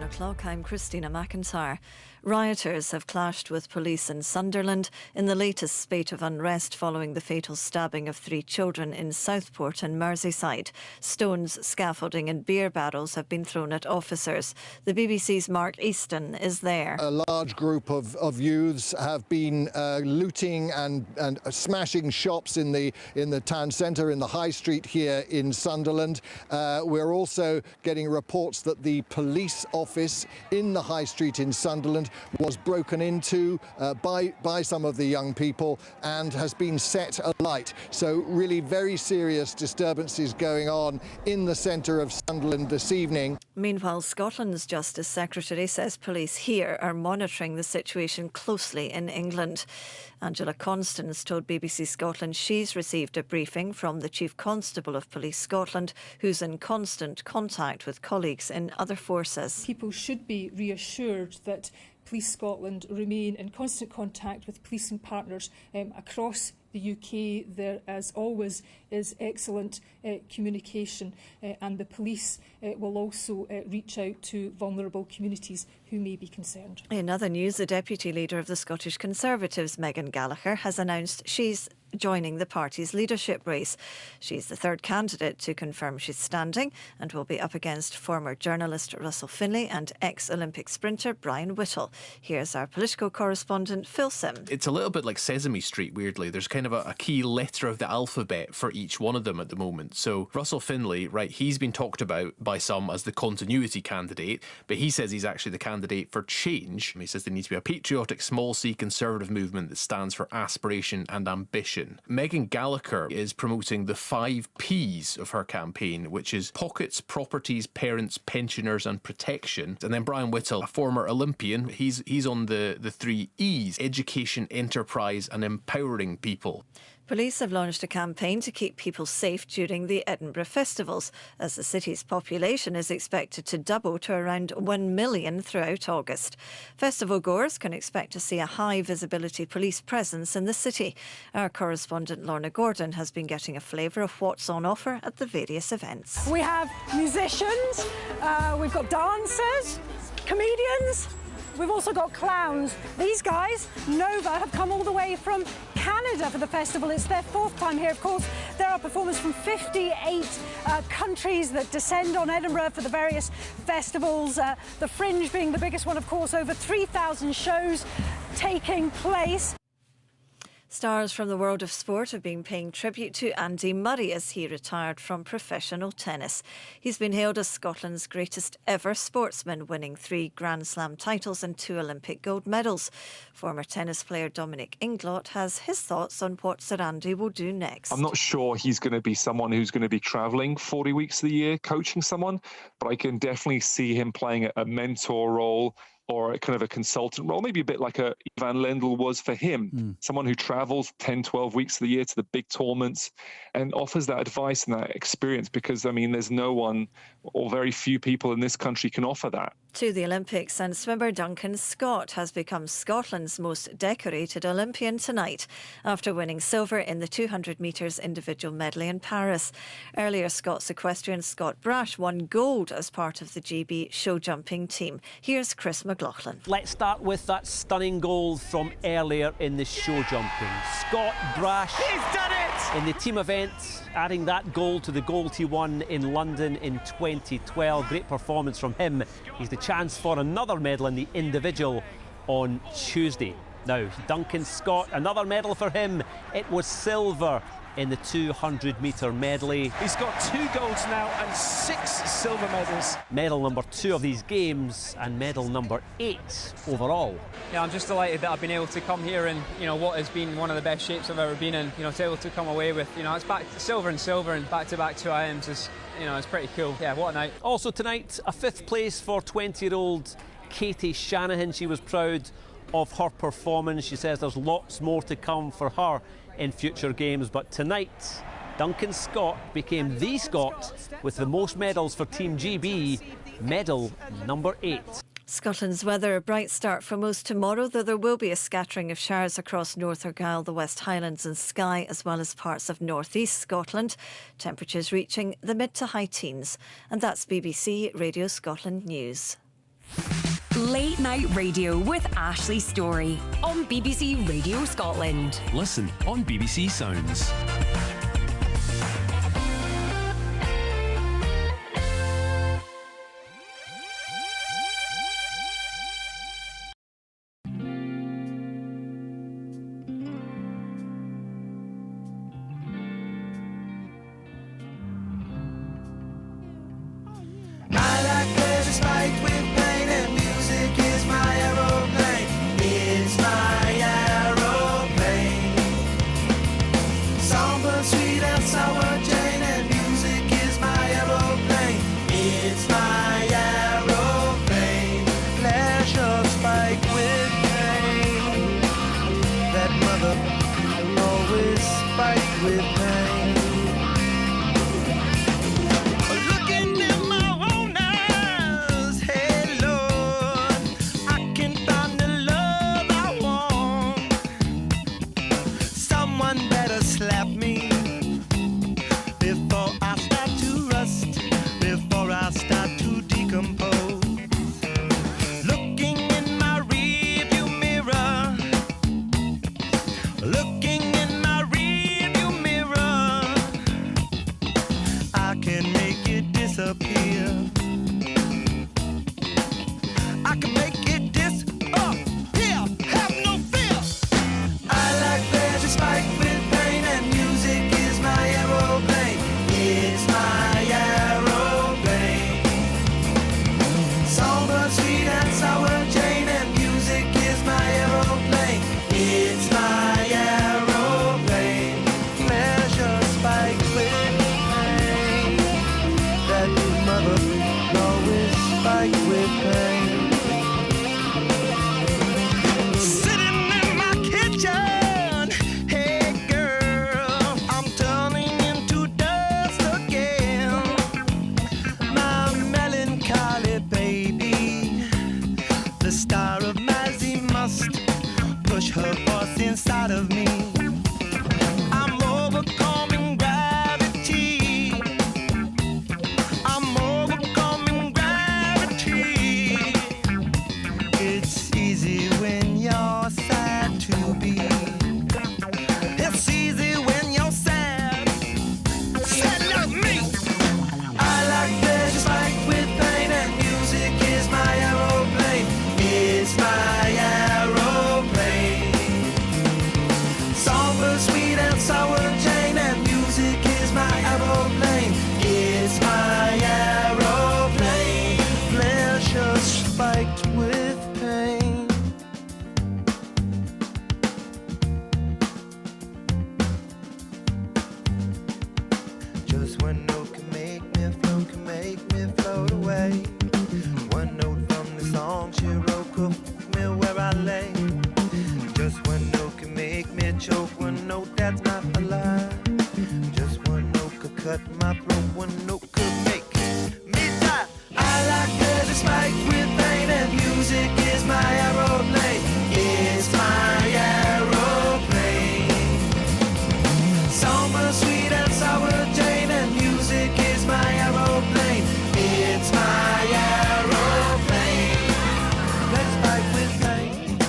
o'clock, I'm Christina McIntyre. Rioters have clashed with police in Sunderland in the latest spate of unrest following the fatal stabbing of 3 children in Southport and Merseyside. Stones, scaffolding and beer barrels have been thrown at officers. The BBC's Mark Easton is there. A large group of youths have been looting and smashing shops in the town centre, in the high street here in Sunderland. We're also getting reports that the police office in the high street in Sunderland was broken into by some of the young people and has been set alight. So really very serious disturbances going on in the centre of Sunderland this evening. Meanwhile, Scotland's Justice Secretary says police here are monitoring the situation closely in England. Angela Constance told BBC Scotland she's received a briefing from the Chief Constable of Police Scotland, who's in constant contact with colleagues in other forces. People should be reassured that Police Scotland remain in constant contact with policing partners across the UK. There, as always, is excellent communication, and the police will also reach out to vulnerable communities who may be concerned. In other news, the Deputy Leader of the Scottish Conservatives, Megan Gallagher, has announced she's joining the party's leadership race. She's the third candidate to confirm she's standing and will be up against former journalist Russell Finlay and ex-Olympic sprinter Brian Whittle. Here's our political correspondent Phil Sim. It's a little bit like Sesame Street, weirdly. There's kind of a key letter of the alphabet for each one of them at the moment. So Russell Finlay, right, he's been talked about by some as the continuity candidate, but he says he's actually the candidate for change. He says there needs to be a patriotic small C conservative movement that stands for aspiration and ambition. Megan Gallagher is promoting the 5 Ps of her campaign, which is pockets, properties, parents, pensioners and protection. And then Brian Whittle, a former Olympian, he's on the 3 Es, education, enterprise and empowering people. Police have launched a campaign to keep people safe during the Edinburgh festivals, as the city's population is expected to double to around 1 million throughout August. Festival goers can expect to see a high visibility police presence in the city. Our correspondent Lorna Gordon has been getting a flavour of what's on offer at the various events. We have musicians, we've got dancers, comedians, we've also got clowns. These guys, Nova, have come all the way from Canada for the festival. It's their 4th time here. Of course, there are performers from 58 countries that descend on Edinburgh for the various festivals. The Fringe being the biggest one, of course, over 3,000 shows taking place. Stars from the world of sport have been paying tribute to Andy Murray as he retired from professional tennis. He's been hailed as Scotland's greatest ever sportsman, winning 3 Grand Slam titles and 2 Olympic gold medals. Former tennis player Dominic Inglot has his thoughts on what Sir Andy will do next. I'm not sure he's going to be someone who's going to be travelling 40 weeks of the year coaching someone, but I can definitely see him playing a mentor role or a kind of a consultant role, maybe a bit like a Ivan Lendl was for him, someone who travels 10, 12 weeks of the year to the big tournaments and offers that advice and that experience, because, I mean, there's no one or very few people in this country can offer that. To the Olympics, and swimmer Duncan Scott has become Scotland's most decorated Olympian tonight after winning silver in the 200 metres individual medley in Paris. Earlier, Scots equestrian Scott Brash won gold as part of the GB show jumping team. Here's Chris McLaughlin. Let's start with that stunning goal from earlier in the show jumping. Scott Brash, he's done it! In the team event, adding that goal to the gold he won in London in 2012. Great performance from him. He's the chance for another medal in the individual on Tuesday. Now, Duncan Scott, another medal for him. It was silver in the 200-metre medley. He's got 2 golds now and 6 silver medals. Medal number 2 of these games and medal number 8 overall. Yeah, I'm just delighted that I've been able to come here in, what has been one of the best shapes I've ever been in. To be able to come away with, it's back silver and back-to-back 2 IMs is, it's pretty cool. Yeah, what a night. Also tonight, a 5th place for 20-year-old Katie Shanahan. She was proud of her performance. She says there's lots more to come for her in future games, but tonight Duncan Scott became the Scot with the most medals for Team GB, medal number 8. Scotland's weather, a bright start for most tomorrow, though there will be a scattering of showers across North Argyll, the West Highlands and Skye, as well as parts of North East Scotland. Temperatures reaching the mid to high teens. And that's BBC Radio Scotland News. Late Night Radio with Ashley Storrie on BBC Radio Scotland. Listen on BBC Sounds. I like pleasure spiked with pain, and music is my aeroplane. It's my aeroplane. Songbird sweet and sour Jane, and music is my aeroplane. It's my aeroplane. Pleasure spiked with pain. That mother always spiked with pain. Looking in my own eyes, hey Lord, I can find the love I want. Someone better slap me before I start to rust, before I start to decompose. Looking in my rearview mirror, looking in my rearview mirror, I can make it disappear. I can make it disappear. Have no fear. I like pleasure spiked with pain, and music is my aeroplane. It's my aeroplane. Songbird sweet and sour Jane, and music is my aeroplane. It's my aeroplane. Pleasure spiked with pain. That mother always spiked with pain. Sitting in my kitchen, hey girl, I'm turning into dust again. My melancholy baby, the star of Mazzy must push her voice inside of me. I'm overcoming gravity. I'm overcoming gravity. It's easy when you're sad to be. It's easy when you're sad. Sad like me. I like pleasure spiked with pain, and music is my aeroplane. It's my aeroplane. Songbird sweet and sour Jane, and music is my aeroplane. It's my aeroplane. Pleasure spiked with pain. Just one note can make me float away. One note from the song she wrote could put me where I lay. Just one note can make me choke. One note that's not a lie. Just one note could cut my throat. One note could make me die. I like pleasure spiked with pain, and music is my aeroplane. It's my aeroplane. Songbird sweet and sour Jane, and music is my aeroplane. It's my aeroplane. Let's spike with pain.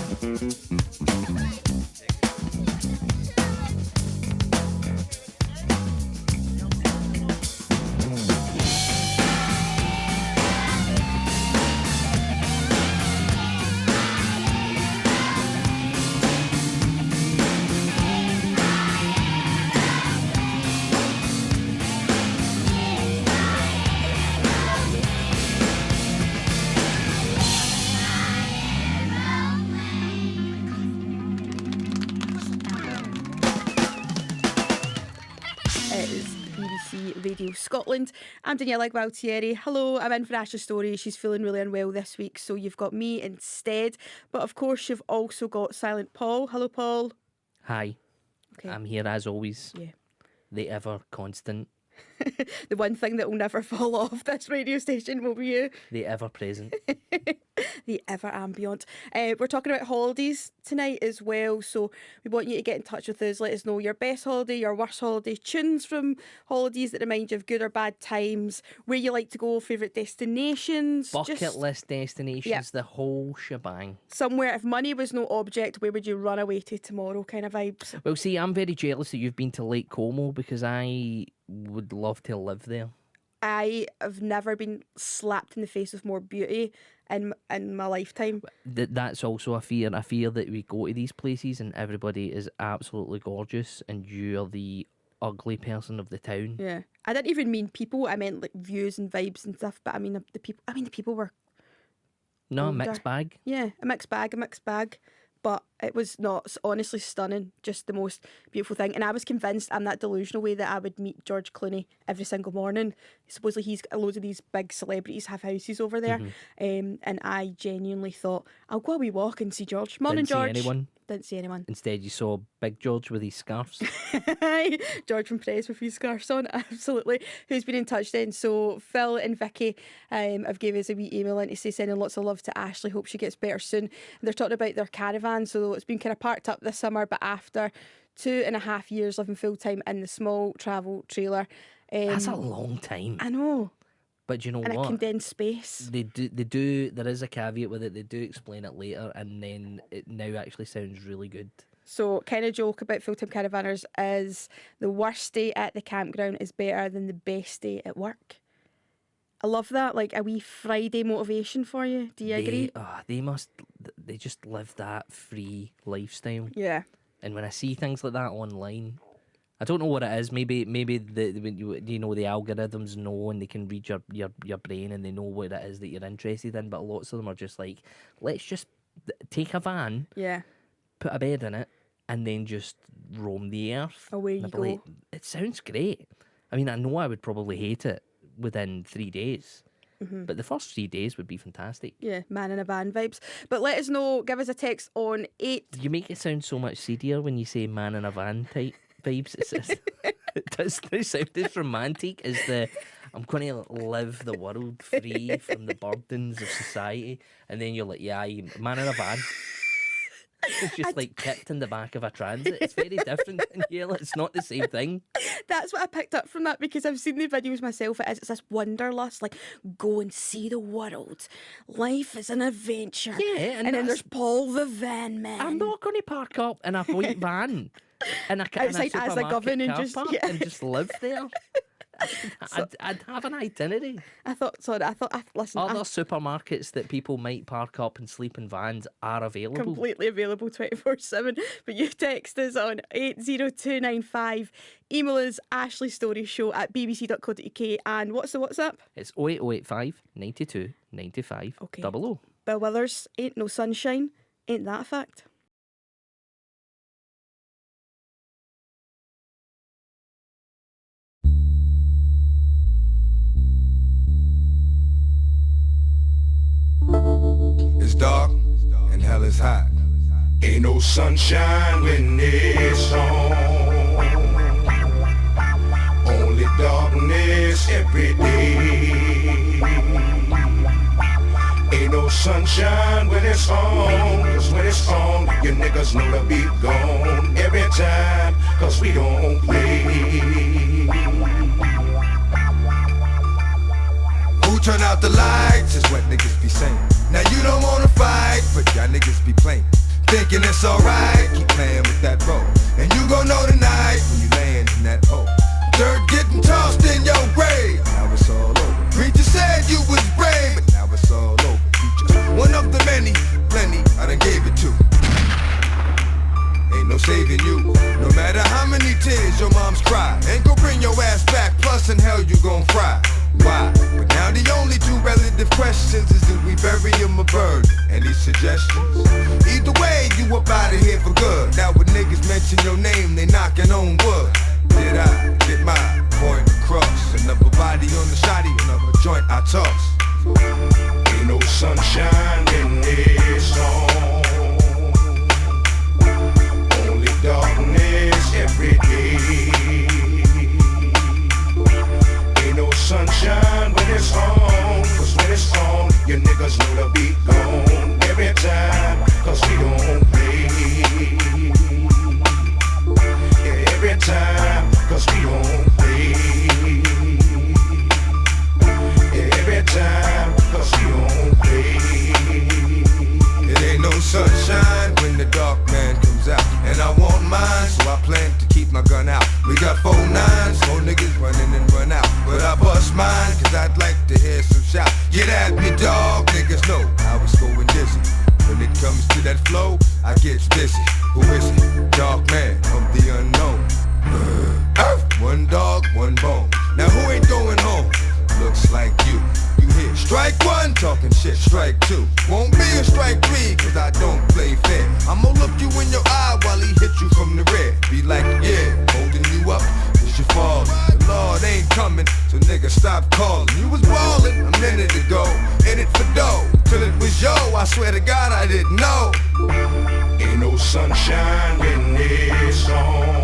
It is BBC Radio Scotland. I'm Daniela Gualtieri. Hello, I'm in for Ashley Storrie. She's feeling really unwell this week, so you've got me instead. But of course, you've also got Silent Paul. Hello, Paul. Hi. Okay. I'm here as always. Yeah. The ever constant The one thing that will never fall off this radio station will be you. The ever present. The ever ambient. We're talking about holidays tonight as well, so we want you to get in touch with us. Let us know your best holiday, your worst holiday, tunes from holidays that remind you of good or bad times, where you like to go, favourite destinations. Bucket list destinations, the whole shebang. Somewhere, if money was no object, where would you run away to tomorrow kind of vibes? Well, see, I'm very jealous that you've been to Lake Como because I would love to live there. I have never been slapped in the face with more beauty in my lifetime. That's also a fear. I fear that we go to these places and everybody is absolutely gorgeous and you're the ugly person of the town. Yeah. I didn't even mean people, I meant like views and vibes and stuff, but I mean the people were No, older. mixed bag. Yeah, a mixed bag. But it was not honestly stunning, just the most beautiful thing. And I was convinced in that delusional way that I would meet George Clooney every single morning. Supposedly he's got loads of these big celebrities have houses over there. And I genuinely thought, I'll go a wee walk and see George. Morning, Didn't see George. anyone. Didn't see anyone. Instead, you saw Big George with his scarves. George from Prez with his scarves on, absolutely. Who's been in touch then? So Phil and Vicky have gave us a wee email in to say sending lots of love to Ashley. Hope she gets better soon. And they're talking about their caravan. So it's been kind of parked up this summer, but after 2.5 years living full time in the small travel trailer. That's a long time. I know. But you know in what? a condensed space. They do. There is a caveat with it. They do explain it later, and then it now actually sounds really good. So, kind of joke about full-time caravanners is the worst day at the campground is better than the best day at work. I love that, like a wee Friday motivation for you. Do you agree? They just live that free lifestyle. Yeah. And when I see things like that online, I don't know what it is. Maybe the algorithms know and they can read your brain and they know what it is that you're interested in. But lots of them are just like, let's just take a van, put a bed in it, and then just roam the earth. Away you go. It sounds great. I mean, I know I would probably hate it within 3 days. But the first 3 days would be fantastic. Yeah, man in a van vibes. But let us know, give us a text on 8. You make it sound so much seedier when you say man in a van type vibes. It does sound as romantic as I'm going to live the world free from the burdens of society. And then you're like, yeah, man in a van. It's just like kicked in the back of a transit. It's very different, Daniela. It's not the same thing. That's what I picked up from that because I've seen the videos myself. It's this wanderlust, like go and see the world. Life is an adventure. Yeah, and then there's Paul the van man. I'm not going to park up in a white van in a outside as a govern and and just live there. I'd have an itinerary. Listen. Other supermarkets that people might park up and sleep in vans are available. Completely available 24/7. But you text us on 80295. Email us ashleystorieshow@bbc.co.uk. And what's the WhatsApp? It's 08085 92 95 00. Bill Withers, ain't no sunshine. Ain't that a fact? It's dark and hell is hot. Ain't no sunshine when it's on. Only darkness every day. Ain't no sunshine when it's on. Cause when it's on, you niggas know the beat gone. Every time, cause we don't play. Who turn out the lights is what niggas be saying. Now you don't wanna fight, but y'all niggas be playing. Thinking it's alright, keep playing with that role. And you gon' know tonight when you land in that hole. Dirt getting tossed in your grave. Now it's all over. Preacher said you was brave, but now it's all over. You just one of the many, plenty I done gave it to. Ain't no saving you. No matter how many tears your moms cry. Ain't gon' bring your ass back, plus in hell you gon' fry. Why? But now the only two relative questions is do we bury him or burn? Any suggestions? Either way, you up out of here for good. Now when niggas mention your name, they knocking on wood. Did I get my point across? Another body on the shotty, another joint I toss. Ain't no sunshine in this song. Only darkness every day. We got 4 9s, more niggas running and run out. But I bust mine, cause I'd like to hear some shout. Get at me, dog, niggas know I was going dizzy. When it comes to that flow, I get busy. Who is it? Dark man of the unknown. One dog, one bone. Now who ain't going home? Looks like you. You hear strike 1, talking shit, strike 2. Won't be a strike 3, cause I don't play fair. I'ma look you in your eye while he hit you from the rear. Be like, yeah, holding you up, cause you falling. The Lord ain't coming, so nigga stop calling. You was ballin' a minute ago, in it for dough. Till it was yo, I swear to God I didn't know. Ain't no sunshine when it's on.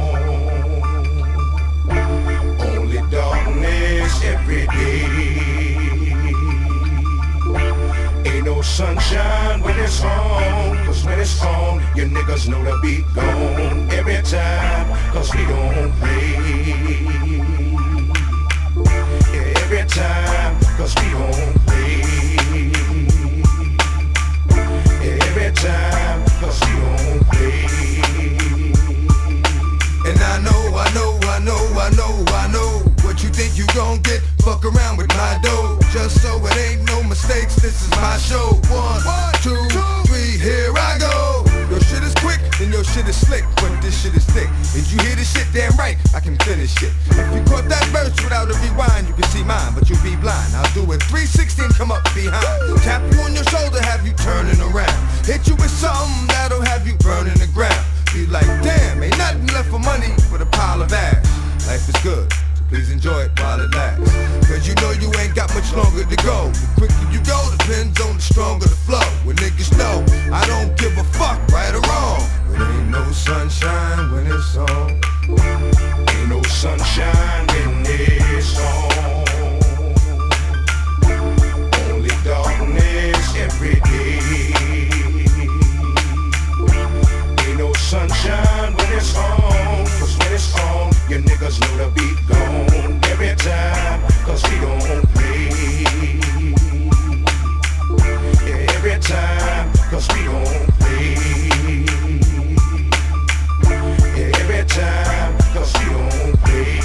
Only darkness every day. Ain't no sunshine when it's on. Cause when it's on, your niggas know the beat gone. Every time, cause we don't play. Yeah, every time, cause we don't play. Yeah, every time, cause we don't play. And I know what you think you gon' get. Fuck around with my dough. Just so it ain't no mistakes, this is my show. 1, 2, 3, here I go. Your shit is quick, and your shit is slick, but this shit is thick. Did you hear this shit? Damn right, I can finish it. If you caught that verse without a rewind, you can see mine, but you'll be blind. I'll do it 360 and come up behind. Tap you on your shoulder, have you turning around. Hit you with something that'll have you burning the ground. Be like, damn, ain't nothing left for money but a pile of ash. Life is good, so please enjoy it while it lasts. Cause you know you ain't got much longer to go. The quicker you go, depends on the stronger the flow. When niggas know, I don't give a fuck, right or wrong. But ain't no sunshine when it's on. Ain't no sunshine when it's on. Only darkness every day. Ain't no sunshine when it's on. Cause when it's on, your niggas know the beat gone. Every time, cause we don't play. Yeah, every time, cause we don't play. Yeah, every time, cause we don't play.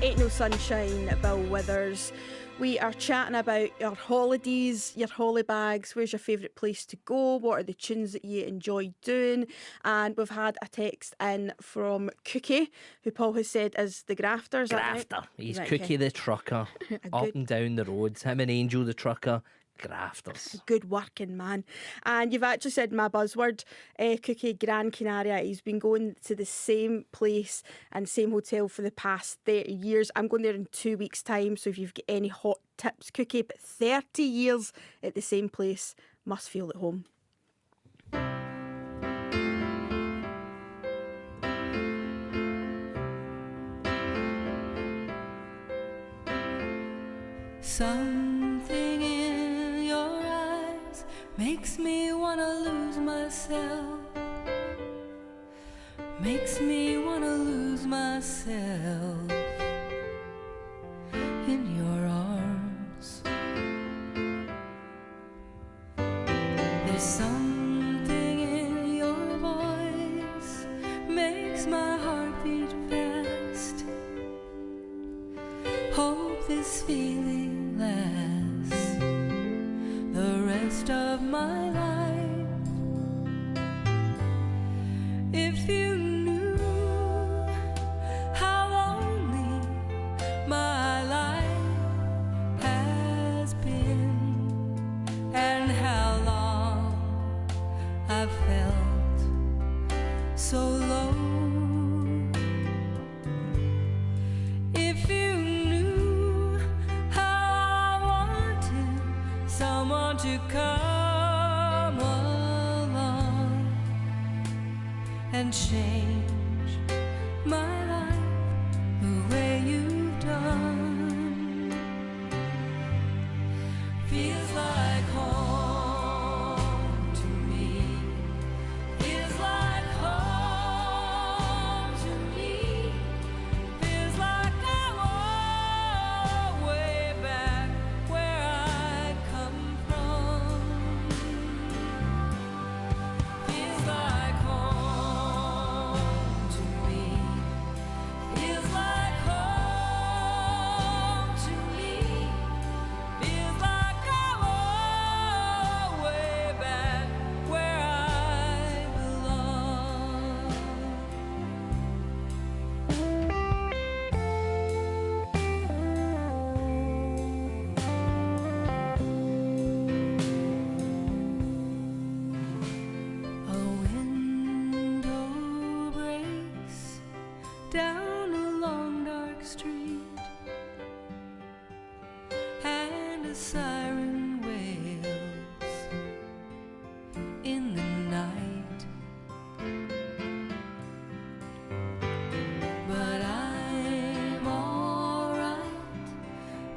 Ain't No Sunshine, Bill Withers. We are chatting about your holidays, your holly bags. Where's your favourite place to go? What are the tunes that you enjoy doing? And we've had a text in from Cookie, who Paul has said is the grafter. Is that right? Grafter. He's Right, Cookie okay. the trucker. Up and down the roads. Him and Angel the trucker. Grafters. Good working man. And you've actually said my buzzword, Cookie, Gran Canaria. He's been going to the same place and same hotel for the past 30 years. I'm going there in 2 weeks' time, so if you've got any hot tips, Cookie, but 30 years at the same place, must feel at home. Something in your eyes makes me wanna lose myself. Makes me wanna lose myself in your arms. There's something in your voice makes my heart beat fast. Hope this feeling lasts the rest of my life. If you knew how lonely my life has been and how long I've felt so low. If you knew how I wanted someone to come can change my life the way you've done. Feels like home to me. Feels like home to me. Feels like I'm all way back where I come from. Feels like home to me. Feels like home to me. Feels like I'm all way back where I belong. A window breaks down a long dark street, and a siren wails in the night. But I'm alright,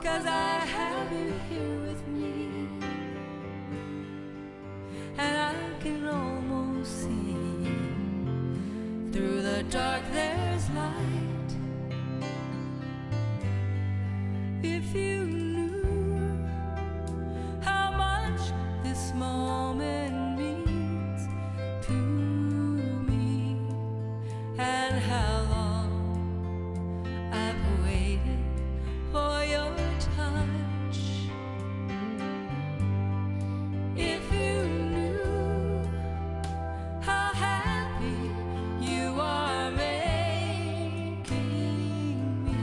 'cause I have you here with me. And I can almost see through the dark there's light. If you knew how much this moment means to me, and how long I've waited for your touch. If you knew how happy you are making me,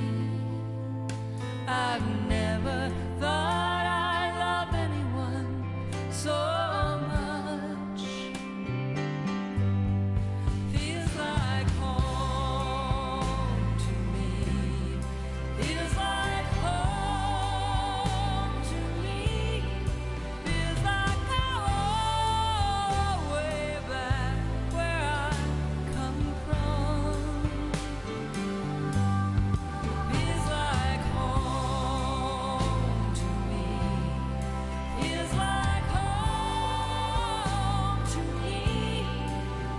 I've never thought I love anyone so much. Feels like home to me. Feels like home to me. Feels like I'm all way back where I come from. Feels like home to me. Feels like home to me.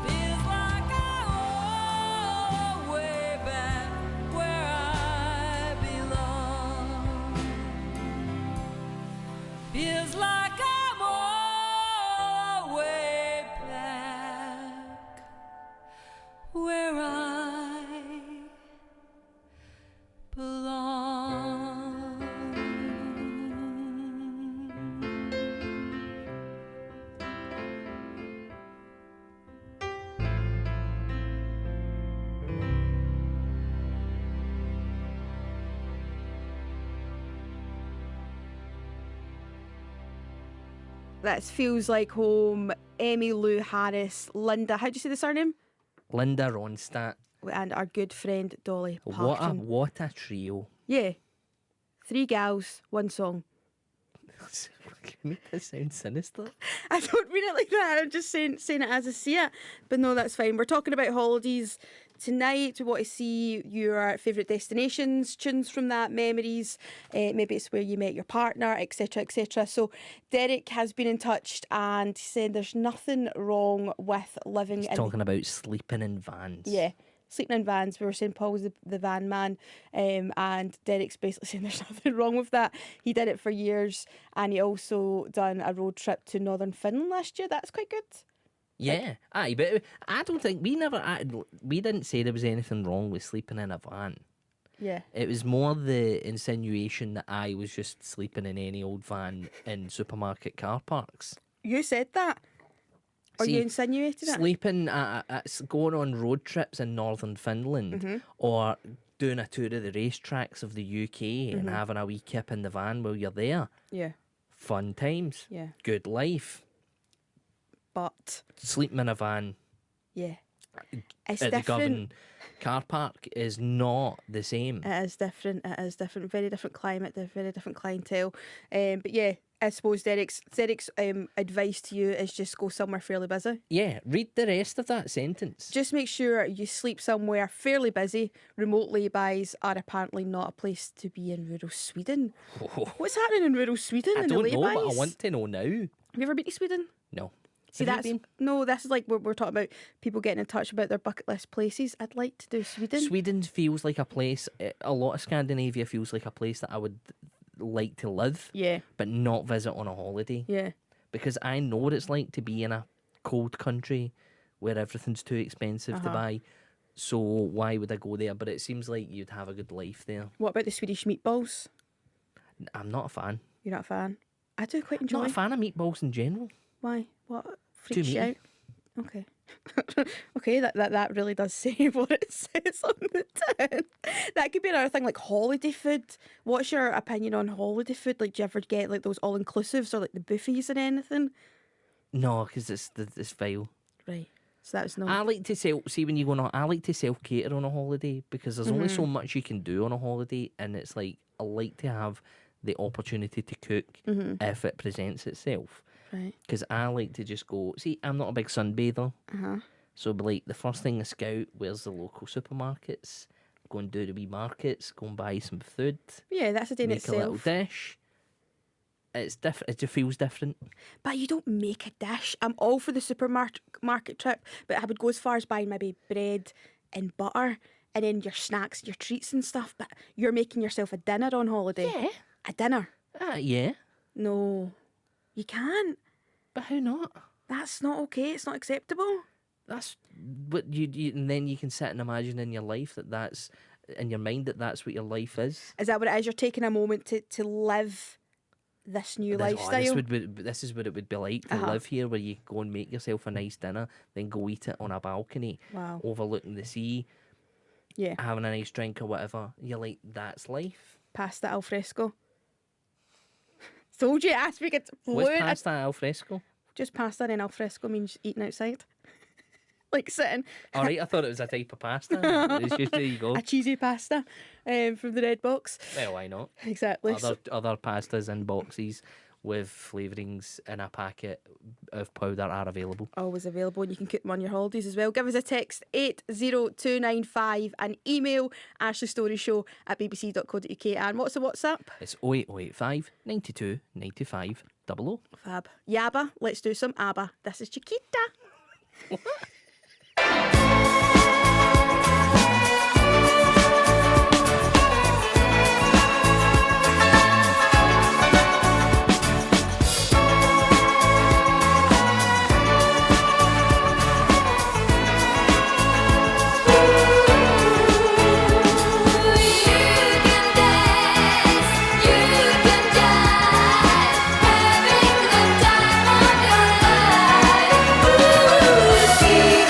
Feels like I'm all way back where I belong. Feels like I'm all way back where I belong. That feels like home. Emmy Lou Harris, Linda, how'd you say the surname? Linda Ronstadt. And our good friend Dolly Parton. What a trio. Yeah. 3 gals, 1 song. You make that sound sinister. I don't mean it like that. I'm just saying it as I see it. But no, that's fine. We're talking about holidays tonight. We want to see your favourite destinations, tunes from that, memories. Maybe it's where you met your partner, etc., etc. So Derek has been in touch and said there's nothing wrong with living in... Talking about sleeping in vans. Yeah. Sleeping in vans. We were saying Paul was the van man, and Derek's basically saying there's nothing wrong with that. He did it for years, and he also done a road trip to northern Finland last year. That's quite good. Yeah, aye, but I don't think we didn't say there was anything wrong with sleeping in a van. Yeah. It was more the insinuation that I was just sleeping in any old van in supermarket car parks. You said that. Or See, you insinuated it? Sleeping going on road trips in northern Finland, or doing a tour of the racetracks of the UK and having a wee kip in the van while you're there. Yeah. Fun times. Yeah. Good life. But sleeping in a van. Yeah. It's at the different. Govan car park is not the same. It is different. It is different. Very different climate, very different clientele. But yeah, I suppose Derek's advice to you is just go somewhere fairly busy. Yeah, read the rest of that sentence. Just make sure you sleep somewhere fairly busy. Remote laybys are apparently not a place to be in rural Sweden. What's happening in rural Sweden I in don't the know, laybys? but I want to know now. Have you ever been to Sweden? No. See, Have you that's no. This is like we're talking about people getting in touch about their bucket list places. I'd like to do Sweden. Sweden feels like a place. A lot of Scandinavia feels like a place that I would like to live. Yeah. But not visit on a holiday. Yeah. Because I know what it's like to be in a cold country where everything's too expensive to Uh-huh. buy. So why would I go there? But it seems like you'd have a good life there. What about the Swedish meatballs? I'm not a fan. You're not a fan. I do quite enjoy. Not a fan of meatballs in general. Why? What freaks you meaty. out? Okay. Okay, that really does say what it says on the tin. That could be another thing, like holiday food. What's your opinion on holiday food? Like, do you ever get like those all inclusives or like the buffets and anything? No, because it's vile. Right. So that was no. I like to when you go on. I like to self cater on a holiday because there's only so much you can do on a holiday, and it's like I like to have the opportunity to cook if it presents itself. Right. Because I like to just go. See, I'm not a big sunbather, so but like the first thing I scout, where's the local supermarkets? Go and do the wee markets. Go and buy some food. Yeah, that's a day in Make a little itself. dish. It's different. It just feels different. But you don't make a dish. I'm all for the supermarket trip, but I would go as far as buying maybe bread and butter and then your snacks, your treats and stuff. But you're making yourself a dinner on holiday. Yeah. A dinner. Yeah. No, you can't. But how not? That's not okay. It's not acceptable. That's what you and then you can sit and imagine in your life that's in your mind that's what your life is. Is that what it is? You're taking a moment to live this new lifestyle. This is what it would be like to live here, where you go and make yourself a nice dinner, then go eat it on a balcony, overlooking the sea, having a nice drink or whatever. You're like, that's life. Pasta al fresco. Told you, I speak it What's fluent. pasta al fresco? Just pasta and al fresco means eating outside. Like sitting. All right, I thought it was a type of pasta. It's just, there you go. A cheesy pasta from the red box. Well, why not? Exactly. Other pastas in boxes with flavourings in a packet of powder are available. Always available, and you can cook them on your holidays as well. Give us a text 80295 and email ashleystorieshow@bbc.co.uk. And what's the WhatsApp? It's 08085 92 95 00. Fab. Yabba, let's do some ABBA. This is Chiquita. See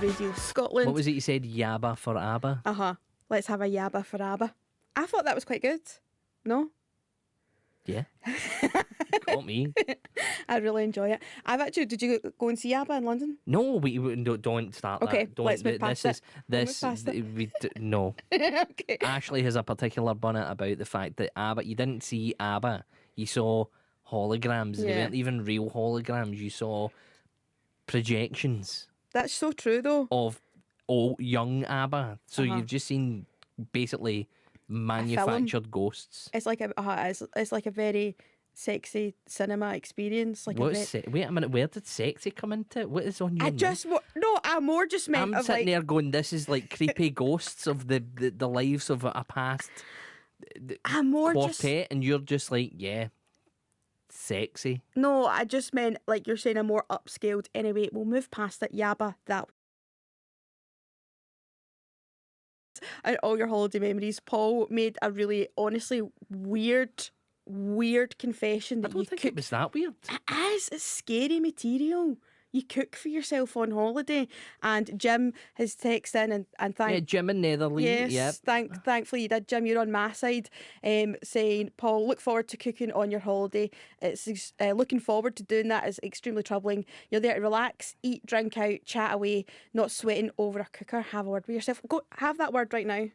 Radio Scotland. What was it you said? Yabba for ABBA? Let's have a yabba for ABBA. I thought that was quite good. No? Yeah. Got me. I really enjoy it. Did you go and see ABBA in London? No, we don't start that. Okay, Don't, let's move past it. No. Okay. Ashley has a particular bonnet about the fact that ABBA, you didn't see ABBA, you saw holograms. They Yeah. weren't even real holograms. You saw projections That's so true, though. of old young ABBA. So Uh-huh. you've just seen basically manufactured ghosts. It's like it's like a very sexy cinema experience. Like Wait a minute, where did sexy come into it? What is on your I more just meant I'm of sitting like there going, this is like creepy ghosts of the lives of a past I'm more quartet, and you're just like, yeah, sexy. No, I just meant like you're saying a more upscaled. Anyway, we'll move past it. Yabba, that. And all your holiday memories. Paul made a really, honestly, weird confession that I don't think it was that weird. It is. It's scary material. You cook for yourself on holiday. And Jim has texted in and thank... Yeah, Jim in Netherlands. Yes, Yep. thankfully you did, Jim. You're on my side, saying, Paul, look forward to cooking on your holiday. It's looking forward to doing that is extremely troubling. You're there to relax, eat, drink out, chat away, not sweating over a cooker. Have a word with yourself. Go have that word right now.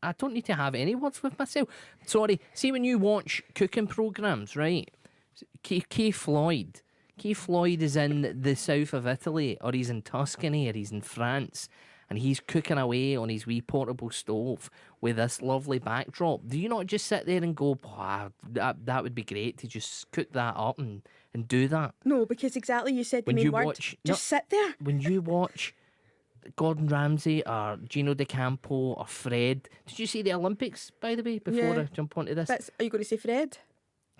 I don't need to have any words with myself. Sorry, see when you watch cooking programmes, right? Keith Floyd is in the south of Italy, or he's in Tuscany, or he's in France, and he's cooking away on his wee portable stove with this lovely backdrop. Do you not just sit there and go, wow, that would be great to just cook that up and do that? No, because exactly you said the When main you word. watch- Just no. sit there. When you watch Gordon Ramsay or Gino D'Acampo or Fred, did you see the Olympics, by the way, before Yeah. I jump onto this? Are you going to say Fred?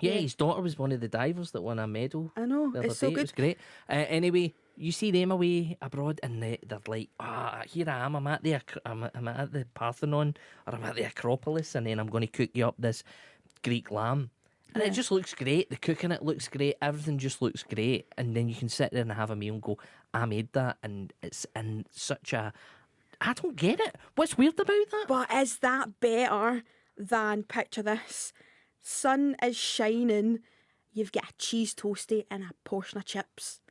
Yeah, his daughter was one of the divers that won a medal. I know, the other it's so day. It was good. great. Anyway, you see them away abroad, and they're like, here I am. I'm at the Parthenon, or I'm at the Acropolis, and then I'm going to cook you up this Greek lamb. And it just looks great. The cooking it looks great. Everything just looks great. And then you can sit there and have a meal and go, I made that, and it's in such a... I don't get it. What's weird about that? But is that better than, picture this, sun is shining, you've got a cheese toastie and a portion of chips?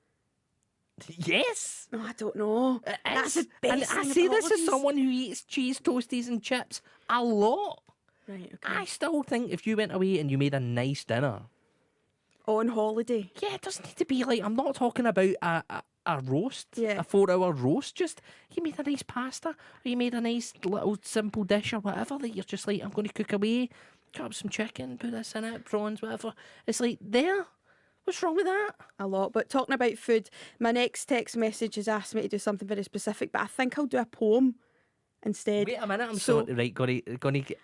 Yes. No, I don't know. That's the best And I thing say about this as holidays. someone who eats cheese toasties and chips a lot. Right, okay. I still think if you went away and you made a nice dinner on holiday, yeah, it doesn't need to be like, I'm not talking about a roast, Yeah. a 4-hour roast. Just you made a nice pasta, or you made a nice little simple dish or whatever that you're just like, I'm going to cook away, cut up some chicken, put this in it, prawns, whatever. It's like there. What's wrong with that? A lot. But talking about food, my next text message has asked me to do something very specific, but I think I'll do a poem instead. Wait a minute, I'm sorry. Right, gonna.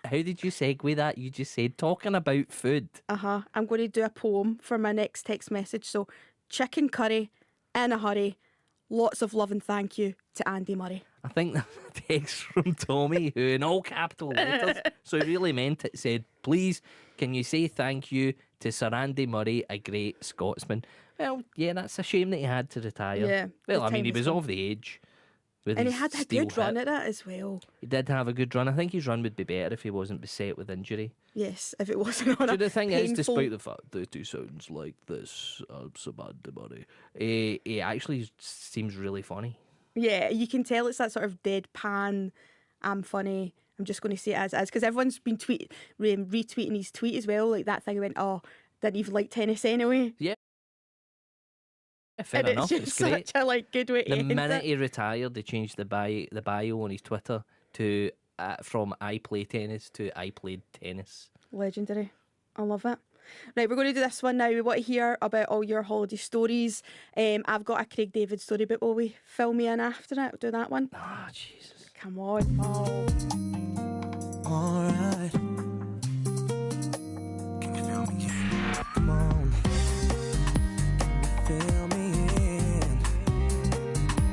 How did you segue that? You just said talking about food. I'm going to do a poem for my next text message. So, chicken curry, in a hurry, lots of love and thank you to Andy Murray. I think that's a text from Tommy, who in all capital letters, so he really meant it, said, please, can you say thank you to Sir Andy Murray, a great Scotsman? Well, yeah, that's a shame that he had to retire. Yeah, Well, the I mean, time he was was gone. of the age. With And he his had a steel good run hip. at it as well. He did have a good run. I think his run would be better if he wasn't beset with injury. Yes, if it wasn't on So a the thing is, painful... despite the fact that he sounds like this, Sir Andy Murray, he actually seems really funny. Yeah, you can tell it's that sort of deadpan, I'm funny, I'm just going to say it as is, because everyone's been retweeting his tweet as well, like that thing he went, oh, didn't even like tennis anyway. Yeah. Fair And enough, it's it's just great. such a like good way to The end minute it. he retired, they changed the bio on his Twitter to from I play tennis to I played tennis. Legendary. I love it. Right, we're going to do this one now. We want to hear about all your holiday stories. I've got a Craig David story, but will we fill me in after it? We'll do that one. Oh, Jesus. Come on, Paul. Alright. Can you feel me? Yeah. Come on. Can you feel me in?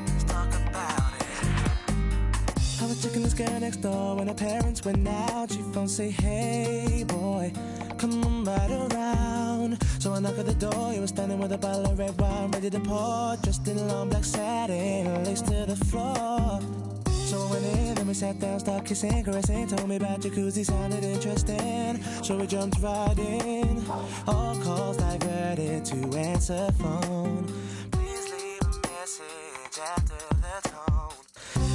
Let's talk about it. I was checking this girl next door when her parents went out. She phone say, hey boy, come on right around. So I knock at the door, you were standing with a bottle of red wine ready to pour, dressed in long black satin, laced to the floor. So I went in and we sat down, started kissing, caressing, told me about jacuzzi, sounded interesting. So we jumped right in, all calls diverted to answer phone. Please leave a message after the tone.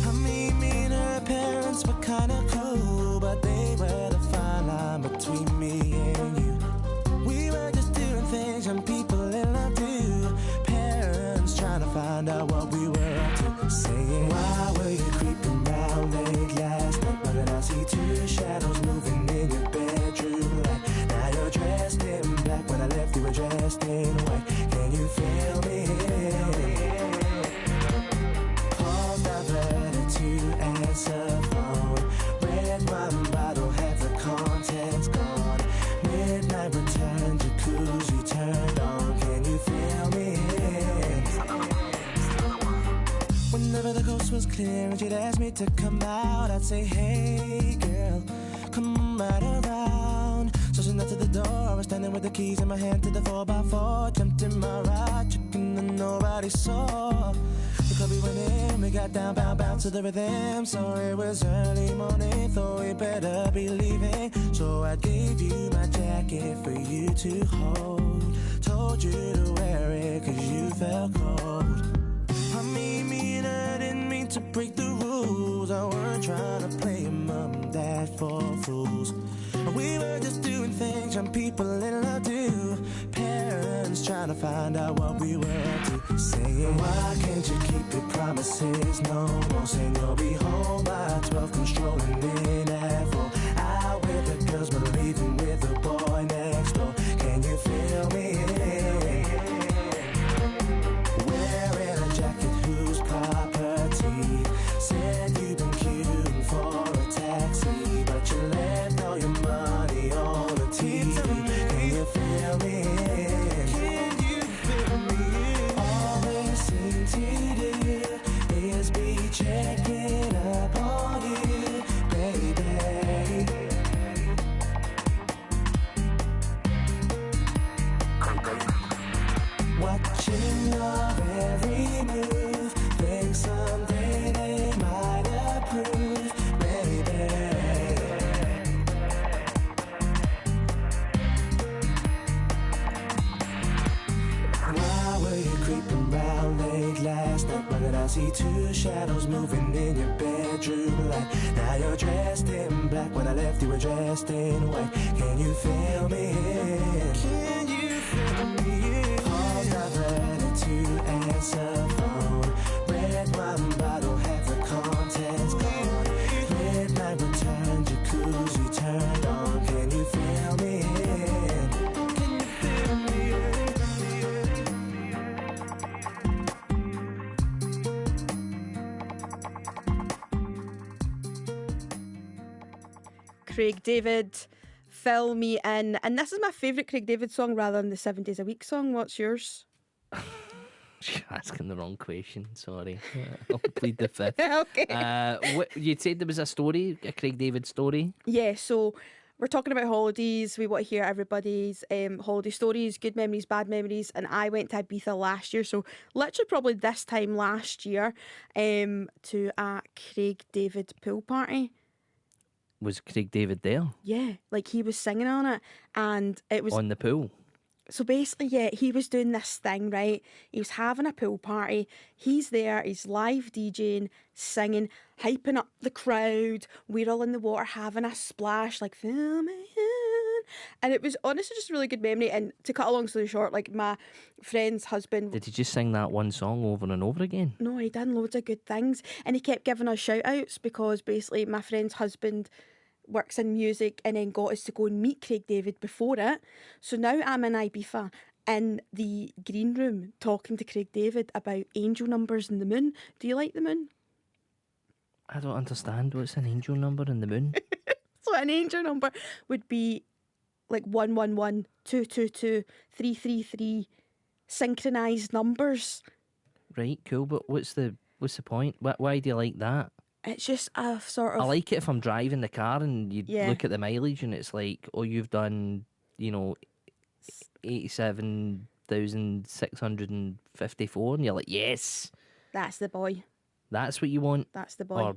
I mean, me and her parents were kinda cool, but they were the fine line between me and you. We were just doing things young people in love do. Parents trying to find out what we were up to. Saying, why were you creeping round late last night? But then I see two shadows moving in your bedroom light. Now you're dressed in black. When I left you were dressed in white. Can you feel me? Calls diverted to answer phone. Red wine bottle, have the contents gone. Midnight return, jacuzzi turned on. Can you feel me? Whenever the coast was clear and she'd ask me to come out, I'd say, hey girl, come right around. So she knocked at the door, I was standing with the keys in my hand to the 4x4. Jumped in my ride, chicken and nobody saw. The club we went in, we got down, bound to the rhythm. So it was early morning, thought we better be leaving. So I gave you my jacket for you to hold. Told you to wear it cause you felt cold. I mean, me and I didn't mean to break the rules. I weren't trying to play mom and dad for fools. We were just doing things young people in love do. Parents trying to find out what we were up to. Saying, why can't you keep your promises no more? Saying you'll be home by 12, controlling in at 4. Out with the girls but leaving with the boy next door. Can you feel me? Property. Said you've been queuing for a taxi, but you left all your money on the TV. Can you feel me? Can you feel me? All they seem to do is be checking up on you, baby. Watching your every move. Think someday they might approve, baby. Why were you creeping round late last night? Why did I see two shadows moving in your bedroom light? Now you're dressed in black. When I left you were dressed in white. Can you feel me? Can you feel me? Calls diverted to answer phone. Red wine bottle, have the contents gone. Midnight return, jacuzzi turned on. Can you feel me? Can you feel me? Craig David, Fill Me In. And this is my favourite Craig David song rather than the 7 Days a Week song. What's yours? You're asking the wrong question, sorry. I'll plead the fifth. Okay. You said there was a story, a Craig David story? Yeah, so we're talking about holidays. We want to hear everybody's holiday stories, good memories, bad memories. And I went to Ibiza last year, so literally probably this time last year, to a Craig David pool party. Was Craig David there? Yeah, like he was singing on it, and it was on the pool. So basically, yeah, he was doing this thing, right? He was having a pool party. He's there, he's live DJing, singing, hyping up the crowd. We're all in the water having a splash, like, fill me in. And it was honestly just a really good memory. And to cut a long story short, like my friend's husband... Did he just sing that one song over and over again? No, he done loads of good things. And he kept giving us shout outs because basically my friend's husband works in music and then got us to go and meet Craig David before it. So now I'm in Ibiza in the green room talking to Craig David about angel numbers and the moon. Do you like the moon? I don't understand. What's an angel number in the moon? So an angel number would be like 111, 222, 333 synchronised numbers. Right, cool. But what's the point? Why do you like that? It's just a sort of... I like it if I'm driving the car and you Yeah. look at the mileage and it's like, oh, you've done, 87,654, and you're like, yes, That's the boy. that's what you want. That's the boy. Or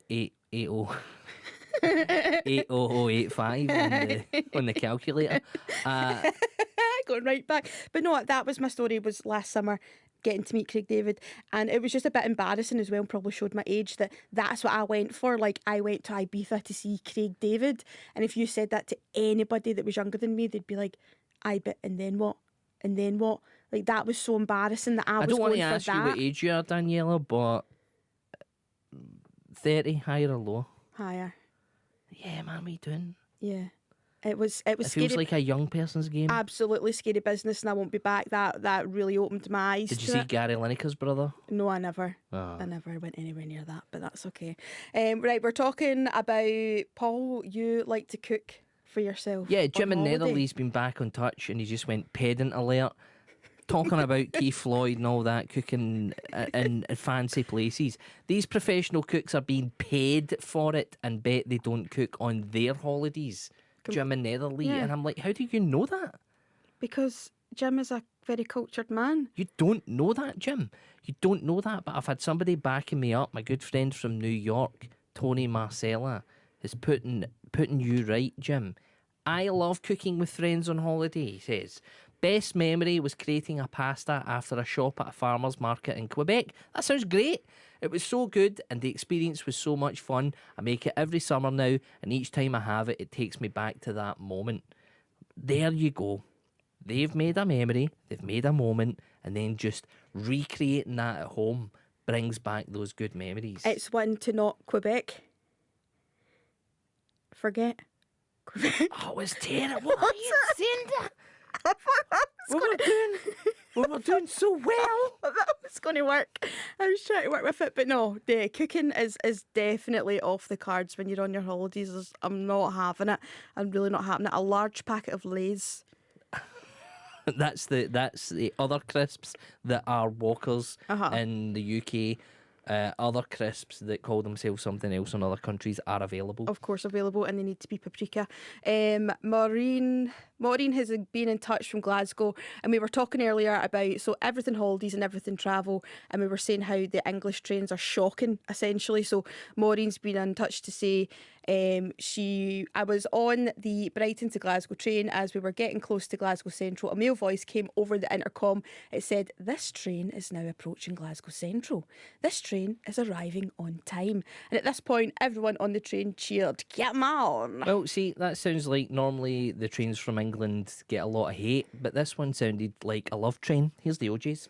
80085 on the calculator. Going right back. But no, that was my story, was last summer, getting to meet Craig David. And it was just a bit embarrassing as well, and probably showed my age, that's what I went for. Like, I went to Ibiza to see Craig David. And if you said that to anybody that was younger than me, they'd be like, aye, but and then what? And then what? Like, that was so embarrassing that I was don't want going to for ask that. you what age you are, Daniela, but 30, higher or lower? Higher. Yeah, man, what are you doing? Yeah. It was It scary. feels like a young person's game. Absolutely scary business, and I won't be back. That really opened my eyes. Did you to see it. Gary Lineker's brother? No, I never. Oh. I never went anywhere near that, but that's okay. Right, we're talking about, Paul, you like to cook for yourself. Yeah, Jim on in holiday. Netherley's been back on touch, and he just went pedant alert, talking about Keith Floyd and all that, cooking in fancy places. These professional cooks are being paid for it, and bet they don't cook on their holidays. Jim in Netherley, Yeah. and I'm like, how do you know that? Because Jim is a very cultured man. You don't know that, Jim. You don't know that, but I've had somebody backing me up. My good friend from New York, Tony Marcella, is putting you right, Jim. I love cooking with friends on holiday, he says. Best memory was creating a pasta after a shop at a farmer's market in Quebec. That sounds great. It was so good and the experience was so much fun. I make it every summer now, and each time I have it, it takes me back to that moment. There you go. They've made a memory, they've made a moment, and then just recreating that at home brings back those good memories. It's one to not Quebec. Forget Quebec. Oh, it was terrible. Why are you saying that? We were doing so well. That was going to work. I was trying to work with it, but no, the cooking is definitely off the cards when you're on your holidays. I'm not having it. I'm really not having it. A large packet of Lay's. That's the other crisps that are Walkers in the UK. Other crisps that call themselves something else in other countries are available. Of course, available, and they need to be paprika. Maureen has been in touch from Glasgow, and we were talking earlier about everything holidays and everything travel, and we were saying how the English trains are shocking, essentially. So Maureen's been in touch to say I was on the Brighton to Glasgow train. As we were getting close to Glasgow Central, a male voice came over the intercom. It said, "This train is now approaching Glasgow Central. This train is arriving on time." And at this point, everyone on the train cheered, "Get 'em on!" Well, see, that sounds like normally the trains from England get a lot of hate, but this one sounded like a love train. Here's the OJs.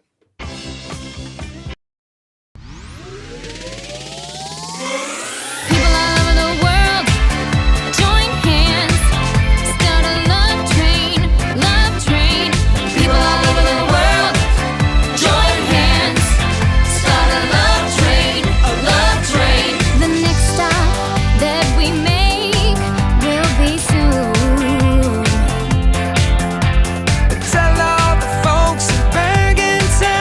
Tell all the folks in Bergen Town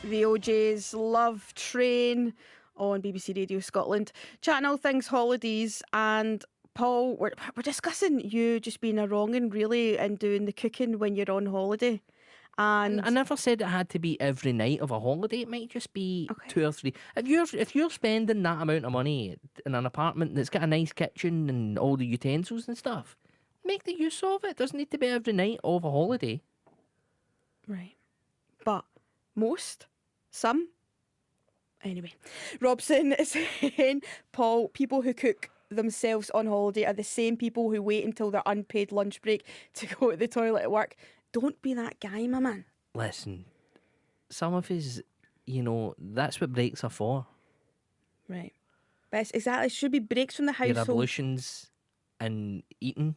The OJ's Love Train on BBC Radio Scotland. Chatting all things holidays, and Paul, we're discussing you just being a wrongin' really and doing the cooking when you're on holiday. And I never said it had to be every night of a holiday. It might just be 2 or 3. If you're spending that amount of money in an apartment that's got a nice kitchen and all the utensils and stuff, make the use of it. It doesn't need to be every night of a holiday. Right. But some. Anyway, Robson is saying, Paul, people who cook themselves on holiday are the same people who wait until their unpaid lunch break to go to the toilet at work. Don't be that guy, my man. Listen, some of us, that's what breaks are for. Right. But exactly, it should be breaks from the Your household. ablutions and eating.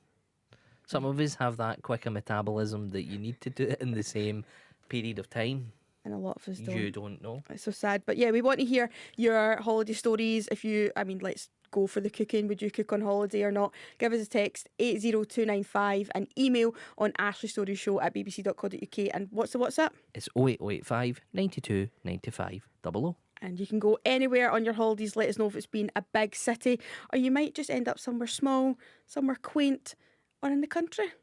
Some of us have that quicker metabolism that you need to do it in the same period of time. And a lot of us don't. You don't know. It's so sad. But yeah, we want to hear your holiday stories. Let's go for the cooking. Would you cook on holiday or not? Give us a text 80295 and email on ashleystorieshow@bbc.co.uk. And what's the WhatsApp? It's 08085 92 95 00. And you can go anywhere on your holidays. Let us know if it's been a big city, or you might just end up somewhere small, somewhere quaint, or in the country.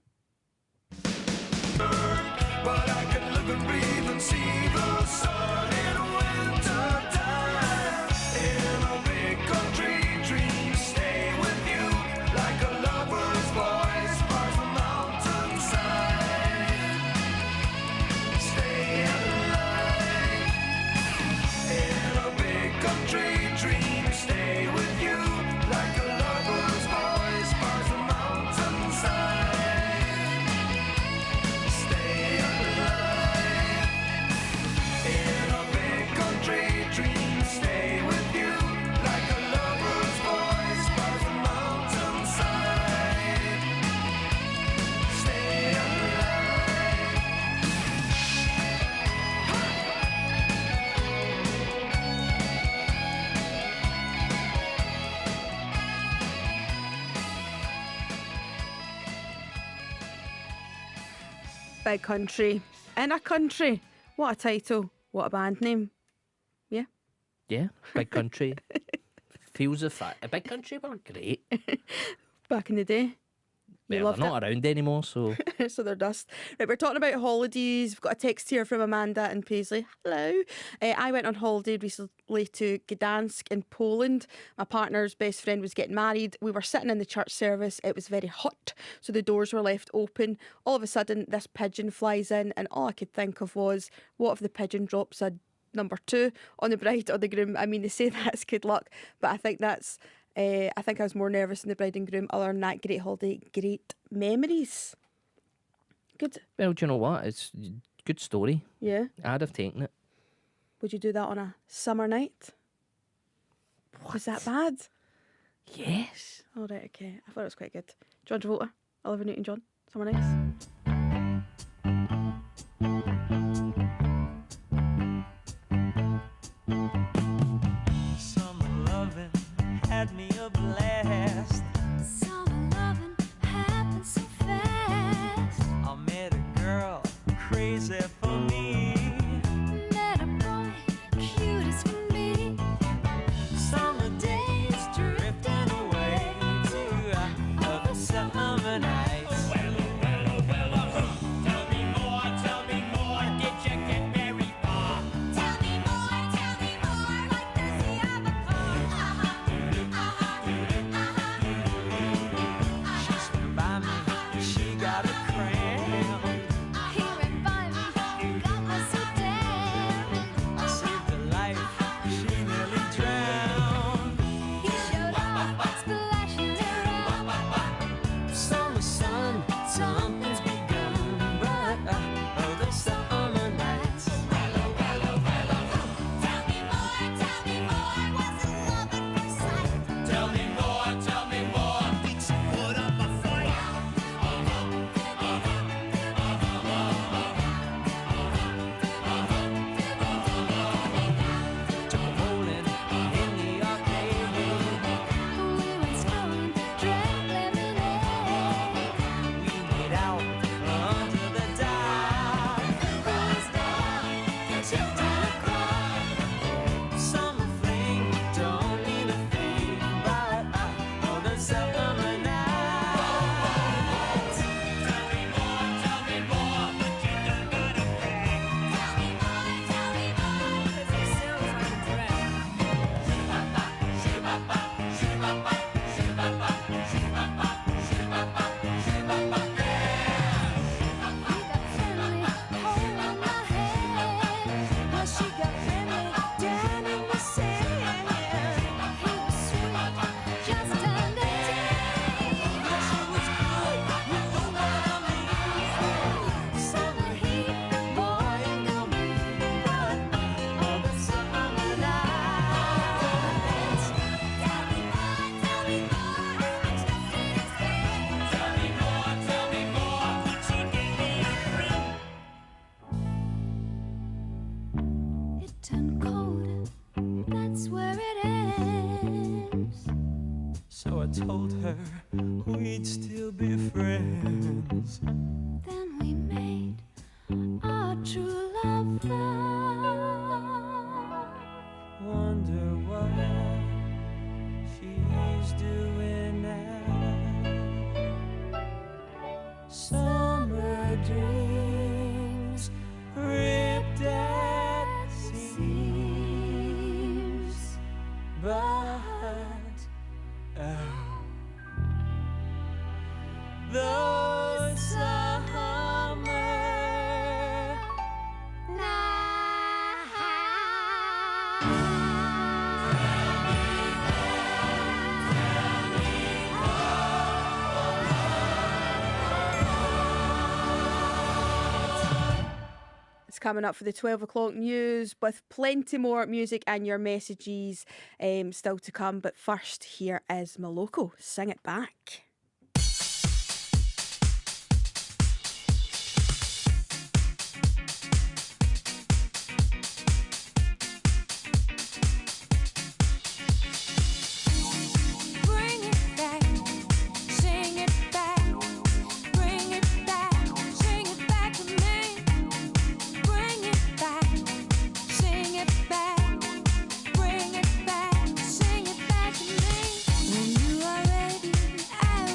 But I can live and breathe and see the sun in winter time. In a big country, dreams stay with you like a lover's voice bars the mountainside. Stay alive. In a big country, dreams stay with you like a lover's voice bars the mountainside. Stay alive. In a big country, dreams stay with you like a lover's voice bars the mountainside. Stay alive. Big country. In a country. What a title. What a band name. Yeah. Yeah, big country. Feels a big country were great. Back in the day. You Well, loved they're not around anymore, so so they're dust. Right, we're talking about holidays. We've got a text here from Amanda in Paisley. Hello. I went on holiday recently to Gdansk in Poland. My partner's best friend was getting married. We were sitting in the church service. It was very hot, so the doors were left open. All of a sudden, this pigeon flies in, and all I could think of was, what if the pigeon drops a number 2 on the bride or the groom? I mean, they say that's good luck, but I think that's... I think I was more nervous than the bride and groom. Other than that, great holiday, great memories. Good. well, do you know what? It's a good story. Yeah. I'd have taken it. Would you do that on a summer night? Was that bad? Yes. Oh, right, okay. I thought it was quite good. John Travolta, Olivia Newton-John, summer nights. Summer loving had me a blast. Summer loving happened so fast. I met a girl crazy for me. Met a boy cute as can be. Summer days drifting away to other summer nights. Tell me more, did you get very far? Tell me more, like the sea of a She swam by me, she got a cramp. He ran by me, told her we'd still be friends. Then we made our true love vow. Wonder what she's doing now. Summer dreams ripped at seams, but those summer It's coming up for the 12 o'clock news with plenty more music and your messages still to come. But first, here is Moloko. Sing It Back. Bring it back, sing it back, bring it back, sing it back to me. Bring it back, sing it back, bring it back, sing it back to me. When you are ready, I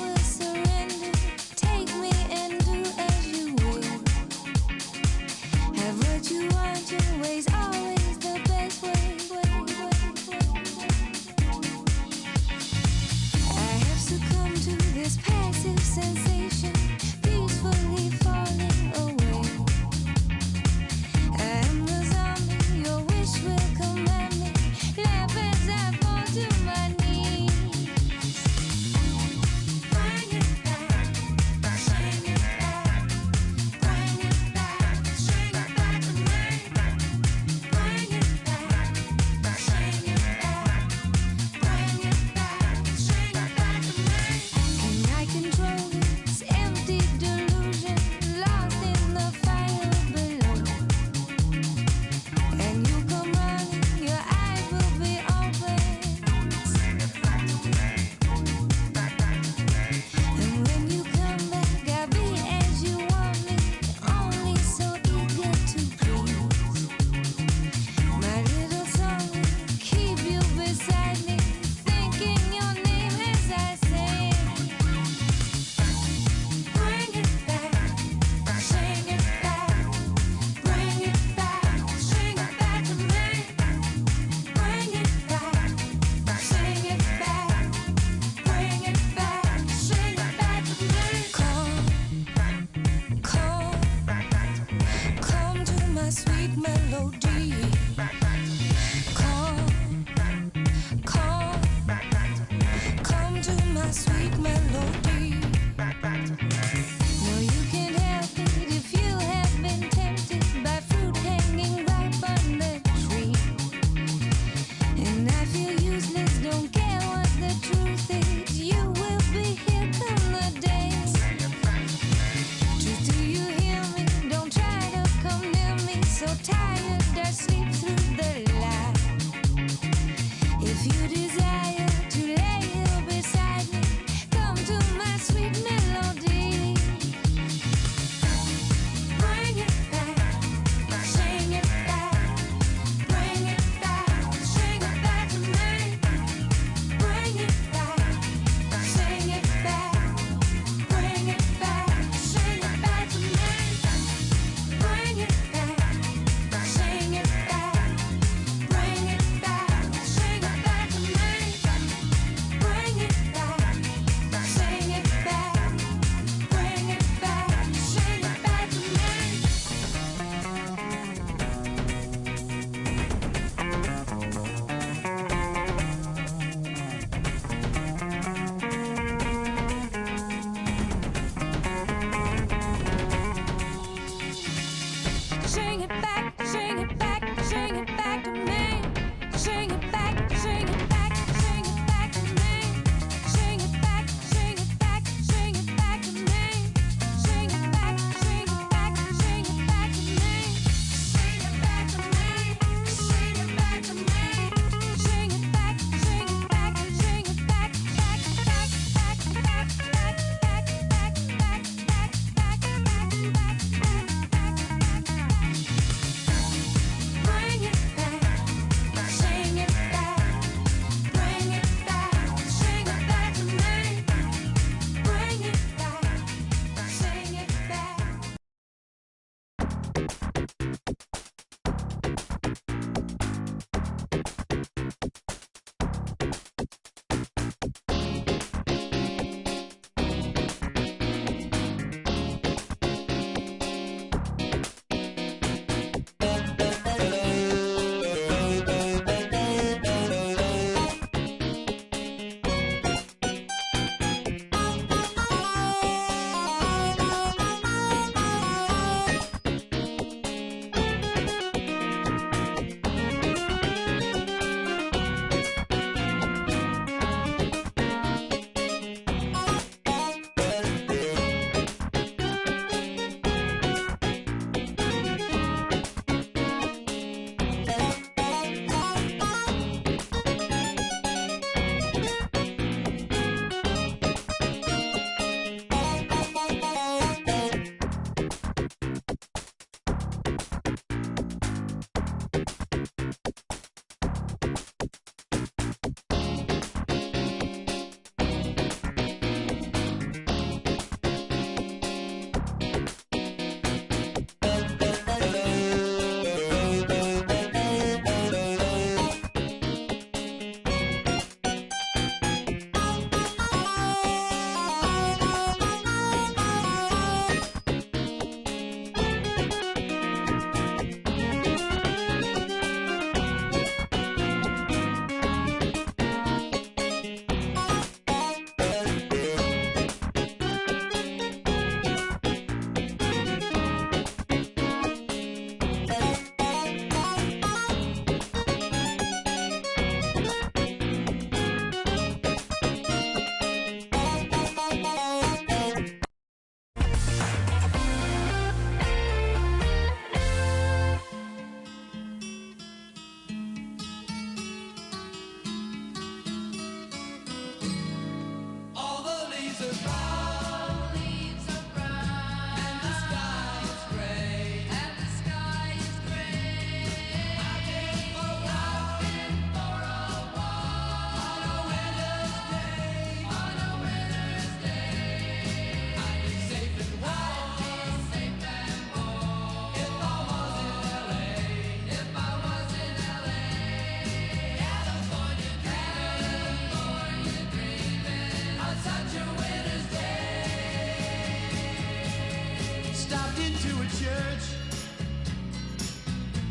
church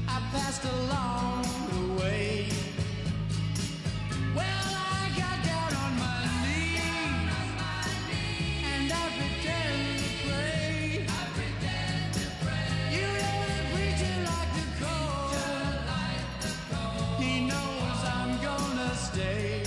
I passed along the way. Well, I got down on my knees and I pretend to pray. You know the preacher like the cold. He knows I'm gonna stay.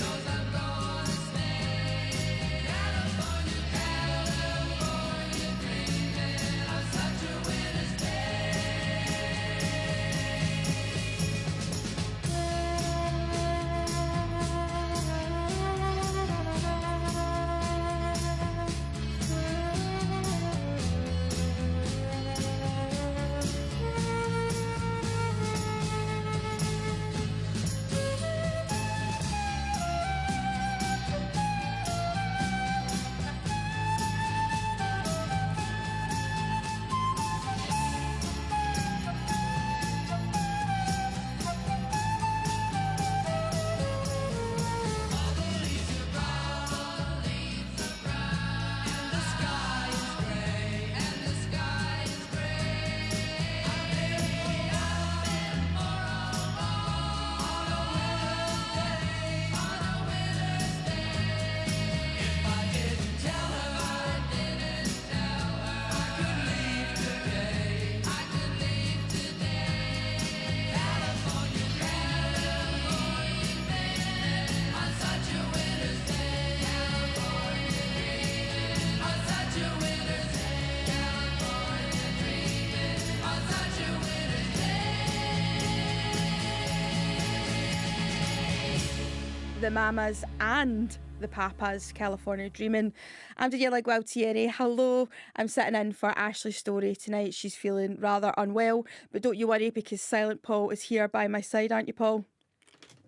The Mamas and the Papas, California Dreamin'. I'm Daniela Gualtieri. Hello, I'm sitting in for Ashley Storrie tonight. She's feeling rather unwell, but don't you worry because Silent Paul is here by my side, aren't you, Paul?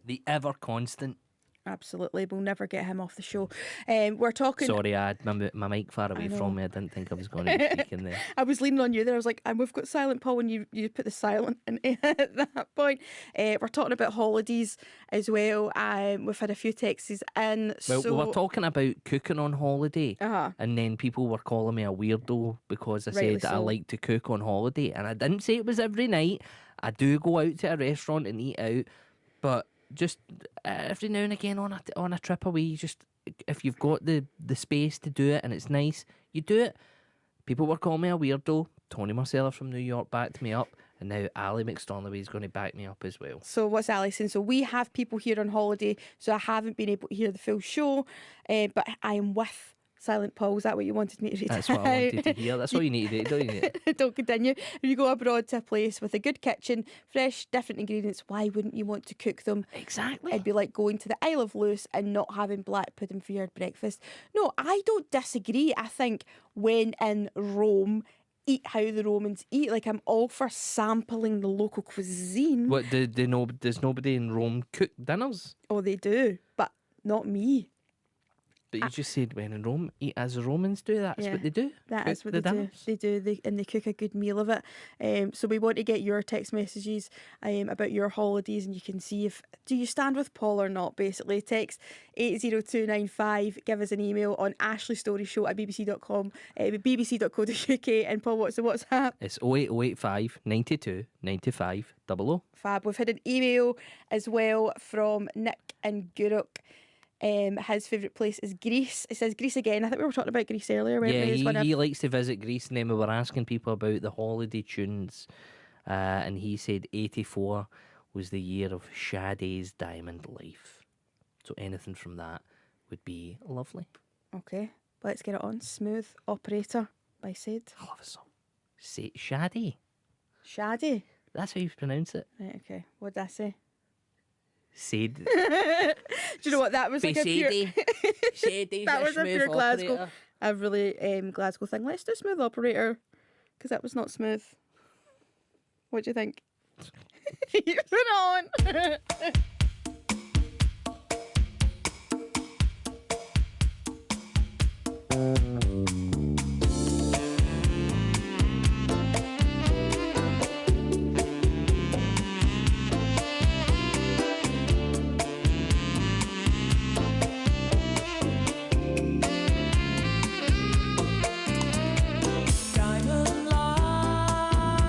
The ever constant. Absolutely, we'll never get him off the show. We're talking. Sorry, I had my mic far away from me. I didn't think I was going to be speaking there. I was leaning on you there. I was like, and we've got Silent Paul, and you put the silent in at that point. We're talking about holidays as well. We've had a few texts in. Well, so... we were talking about cooking on holiday, and then people were calling me a weirdo because I Rightly said that I so. like to cook on holiday, and I didn't say it was every night. I do go out to a restaurant and eat out, but just every now and again on a trip away, you just, if you've got the space to do it and it's nice, you do it. People were calling me a weirdo. Tony Marcella from New York backed me up, and now Ali McStornoway is going to back me up as well. So what's Ali saying? So we have people here on holiday, so I haven't been able to hear the full show, but I am with Silent Paul. Is that what you wanted me to read? That's what I wanted to hear. That's all you need to do, don't you? Don't continue. If you go abroad to a place with a good kitchen, fresh, different ingredients, why wouldn't you want to cook them? Exactly. It'd be like going to the Isle of Lewis and not having black pudding for your breakfast. No, I don't disagree. I think when in Rome, eat how the Romans eat. Like, I'm all for sampling the local cuisine. What, does nobody in Rome cook dinners? Oh, they do, but not me. But you just said when in Rome, eat as the Romans do. That's what they do. That Cook is what the they do. dinners. They do, and they cook a good meal of it. So we want to get your text messages about your holidays, and you can see if do you stand with Paul or not. Basically, text 80295. Give us an email on ashleystorieshow@bbc.com, bbc.co.uk. And Paul, what's the WhatsApp? It's 08085 92 95 00. Fab. We've had an email as well from Nick and Guruk. His favourite place is Greece. It says Greece again. I think we were talking about Greece earlier. Weren't Yeah, we? he likes to visit Greece, and then we were asking people about the holiday tunes, and he said 84 was the year of Sade's Diamond Life. So anything from that would be lovely. Okay, let's get it on. Smooth Operator by Sade. I love a song. Say Sade. Shadi? That's how you pronounce it. Right, okay. What did I say? Sade. Do you know what? That was like a pure... Sade's that was a pure Glasgow. operator. A really Glasgow thing. Let's do Smooth Operator, because that was not smooth. What do you think? Put it on. Diamond light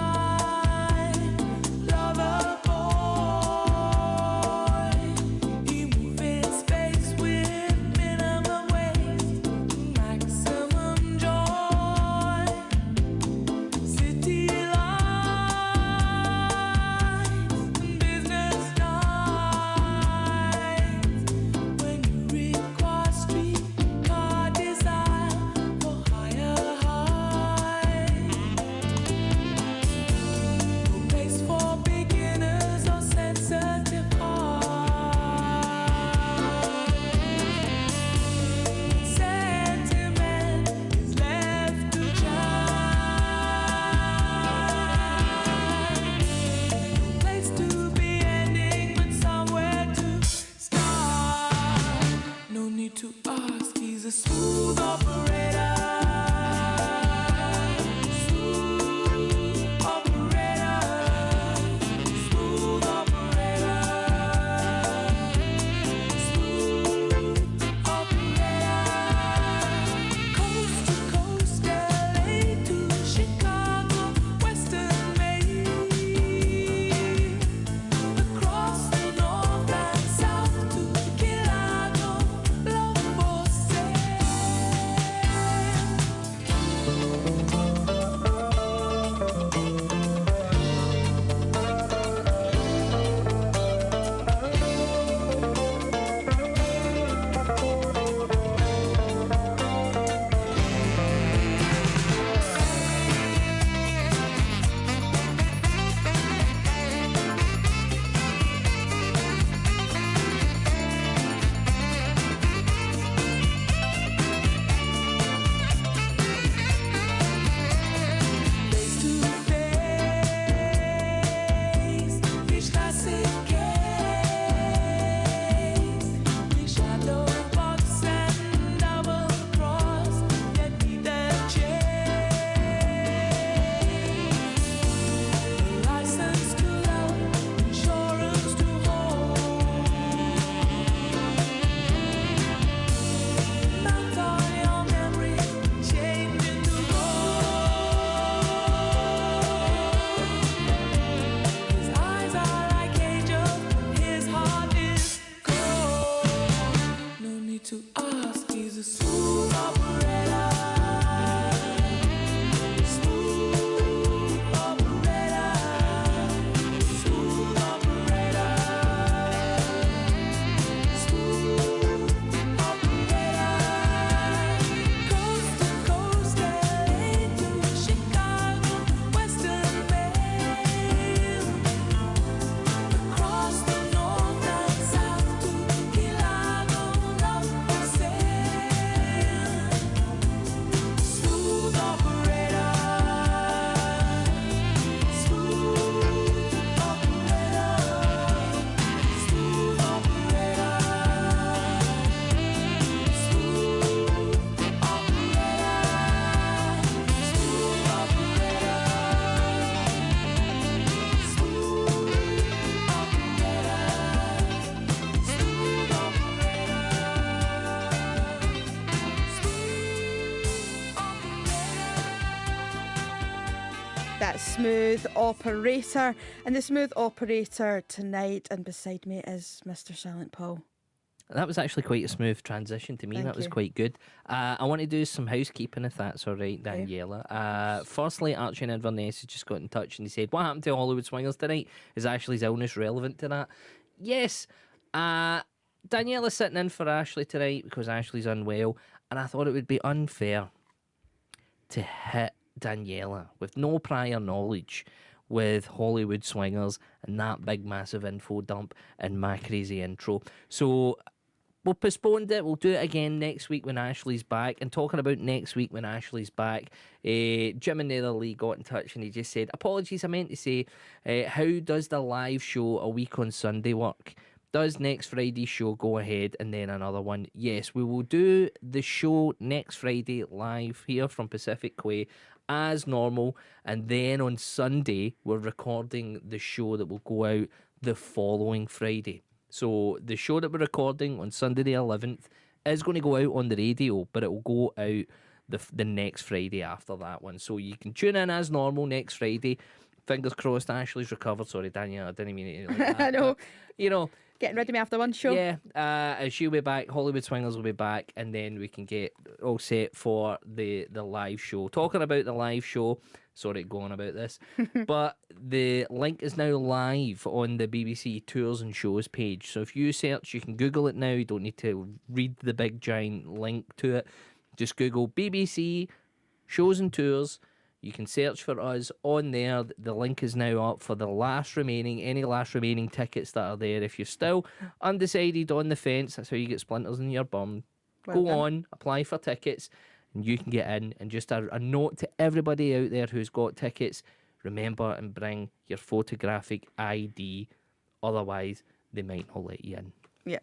That's Smooth Operator. And the Smooth Operator tonight, and beside me is Mr. Silent Paul. That was actually quite a smooth transition to me. Thank That was you. quite good. I want to do some housekeeping, if that's all right, Daniela. Firstly, Archie in Inverness has just got in touch and he said, what happened to Hollywood Swingers tonight? Is Ashley's illness relevant to that? Yes. Daniela's sitting in for Ashley tonight because Ashley's unwell, and I thought it would be unfair to hit Daniela with no prior knowledge with Hollywood Swingers and that big massive info dump and my crazy intro. So we'll postpone it. We'll do it again next week when Ashley's back. And talking about next week when Ashley's back, Jim in Netherley got in touch and he just said, apologies, I meant to say, how does the live show a week on Sunday work? Does next Friday's show go ahead and then another one? Yes, we will do the show next Friday live here from Pacific Quay as normal, and then on Sunday we're recording the show that will go out the following Friday. So the show that we're recording on Sunday the 11th is going to go out on the radio, but it will go out the next Friday after that one. So you can tune in as normal next Friday. Fingers crossed Ashley's recovered. Sorry, Daniel, I didn't mean it like that. I know. But, you know, getting rid of me after one show. Yeah, she'll be back. Hollywood Swingers will be back, and then we can get all set for the live show. Talking about the live show, sorry, going about this, but the link is now live on the BBC Tours and Shows page. So if you search, you can Google it now. You don't need to read the big giant link to it. Just Google BBC Shows and Tours. You can search for us on there. The link is now up for the any last remaining tickets that are there. If you're still undecided on the fence, that's how you get splinters in your bum. Well Go done. on, apply for tickets, and you can get in. And just a note to everybody out there who's got tickets, remember and bring your photographic ID. Otherwise, they might not let you in. Yeah.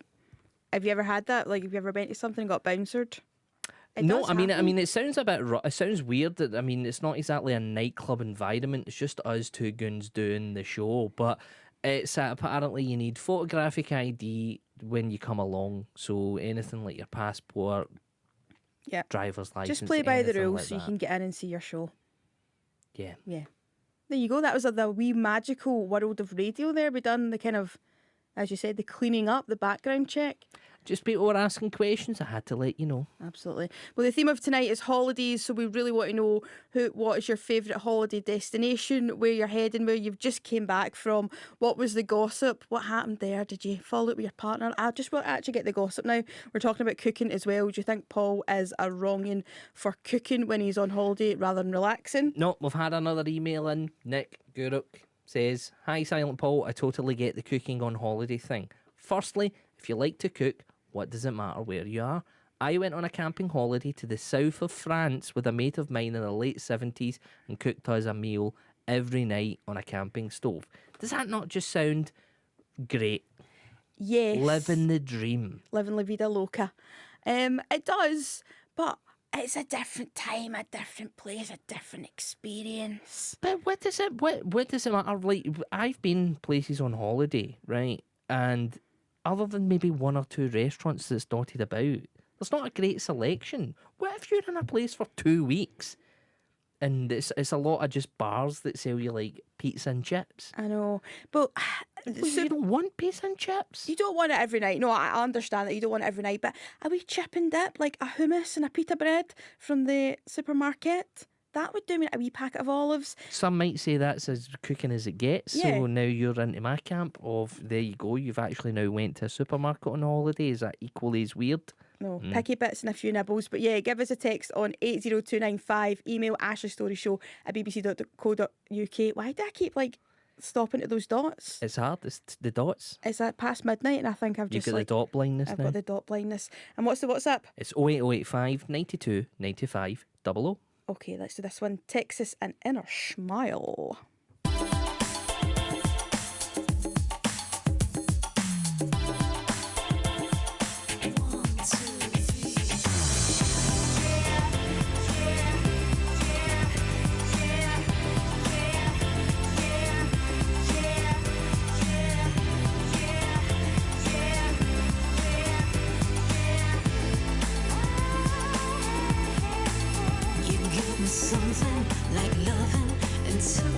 Have you ever had that? Like, have you ever been to something and got bounced? It No, does I mean, happen. it sounds a bit. It sounds weird that it's not exactly a nightclub environment. It's just us two goons doing the show. But it's apparently you need photographic ID when you come along. So anything like your passport, Yeah. driver's license. Just play by the anything rules like so you that. can get in and see your show. Yeah. Yeah. There you go. That was the wee magical world of radio there. We done the kind of, as you said, the cleaning up, the background check. Just people were asking questions. I had to let you know. Absolutely. Well, the theme of tonight is holidays, so we really want to know what is your favourite holiday destination, where you're heading, where you've just came back from. What was the gossip? What happened there? Did you follow it with your partner? I just want to actually get the gossip now. We're talking about cooking as well. Do you think Paul is a wronging for cooking when he's on holiday rather than relaxing? No, we've had another email in. Nick Guruk says, "Hi, Silent Paul. I totally get the cooking on holiday thing. Firstly, if you like to cook, what does it matter where you are? I went on a camping holiday to the south of France with a mate of mine in the late 70s and cooked us a meal every night on a camping stove. Does that not just sound great? Yes. Living the dream. Living La Vida Loca. It does, but it's a different time, a different place, a different experience. But what does it matter? Like, I've been places on holiday, right? And other than maybe one or two restaurants that's dotted about, there's not a great selection. What if you're in a place for 2 weeks and it's a lot of just bars that sell you like pizza and chips? I know, but you don't want pizza and chips. You don't want it every night. No, I understand that you don't want it every night, but a wee chip and dip, like a hummus and a pita bread from the supermarket, that would do me. A wee packet of olives. Some might say that's as cooking as it gets. Yeah. So now you're into my camp of, there you go, you've actually now went to a supermarket on holiday. Is that equally as weird? No, picky bits and a few nibbles. But yeah, give us a text on 80295. Email ashleystoryshow@bbc.co.uk. Why do I keep stopping at those dots? It's hard. It's the dots. It's at past midnight and I think I've You've just got the dot blindness I've now. got the dot blindness. And what's the WhatsApp? It's 08085 92 95 00. Okay, let's do this one. Texas and Inner Smile. You give me something like loving until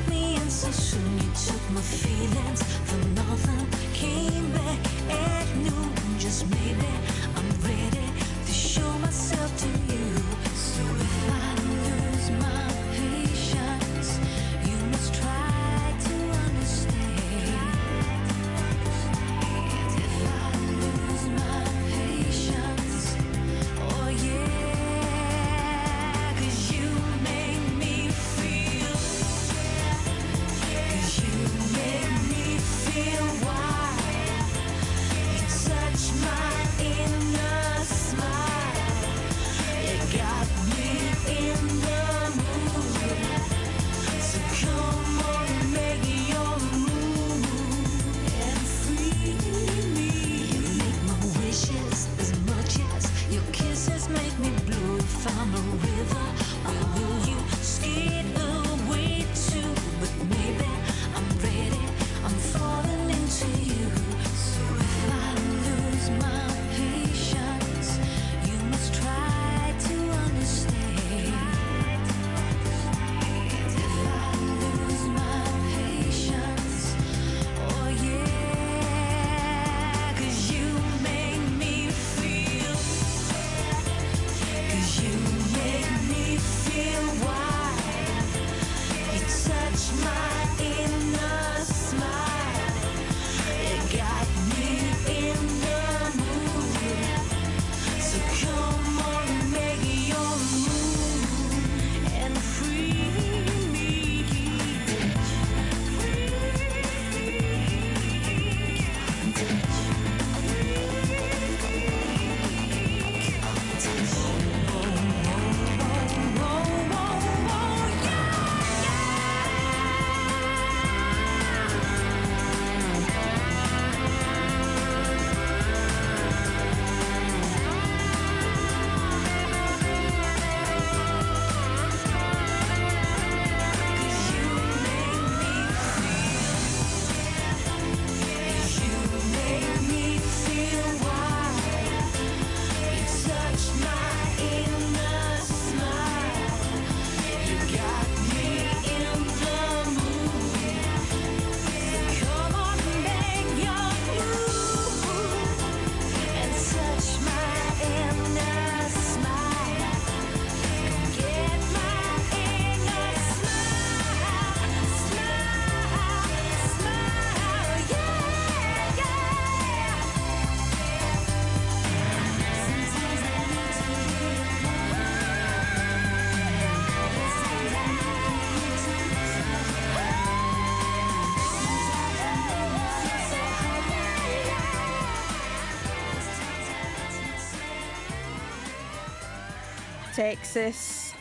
Texas.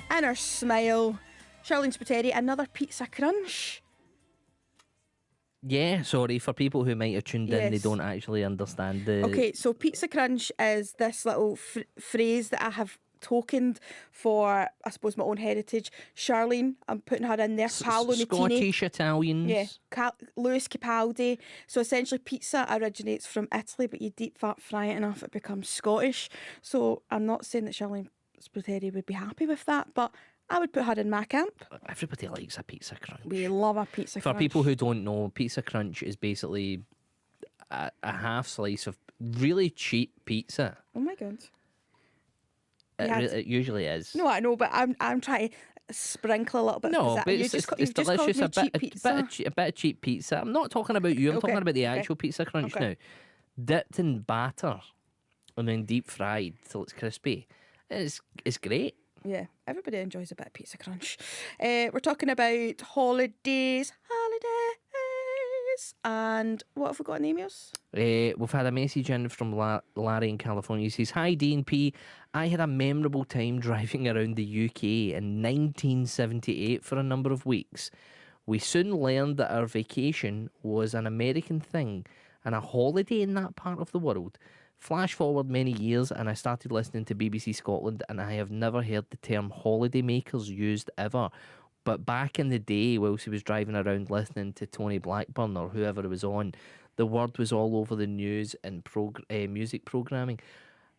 And her smile. Charlene Spiteri, another pizza crunch. Yeah, sorry, for people who might have tuned in, they Yes. don't actually understand the... Okay, so pizza crunch is this little phrase that I have tokened for, I suppose, my own heritage. Charlene, I'm putting her in there. Paolo Nutini. Scottish Italians. Yeah, Louis Capaldi. So essentially, pizza originates from Italy, but you deep fry it enough, it becomes Scottish. So I'm not saying that Charlene Spiteri would be happy with that, but I would put her in my camp. Everybody likes a pizza crunch. We love a pizza For crunch. people who don't know, pizza crunch is basically a half slice of really cheap pizza. Oh my God. It usually is. No, I know, but I'm trying to sprinkle a little bit. No, of but you've it's called delicious. me A cheap bit pizza. of cheap pizza. I'm not talking about you. I'm Okay, talking about the okay. actual pizza crunch Okay. now. Dipped in batter and then deep fried till it's crispy. It's great. Yeah, everybody enjoys a bit of pizza crunch. We're talking about holidays, and what have we got in emails? We've had a message in from Larry in California. He says, "Hi D&P, I had a memorable time driving around the UK in 1978 for a number of weeks. We soon learned that our vacation was an American thing and a holiday in that part of the world. Flash forward many years and I started listening to BBC Scotland, and I have never heard the term holiday makers used ever. But back in the day, whilst he was driving around listening to Tony Blackburn or whoever was on, the word was all over the news and music programming,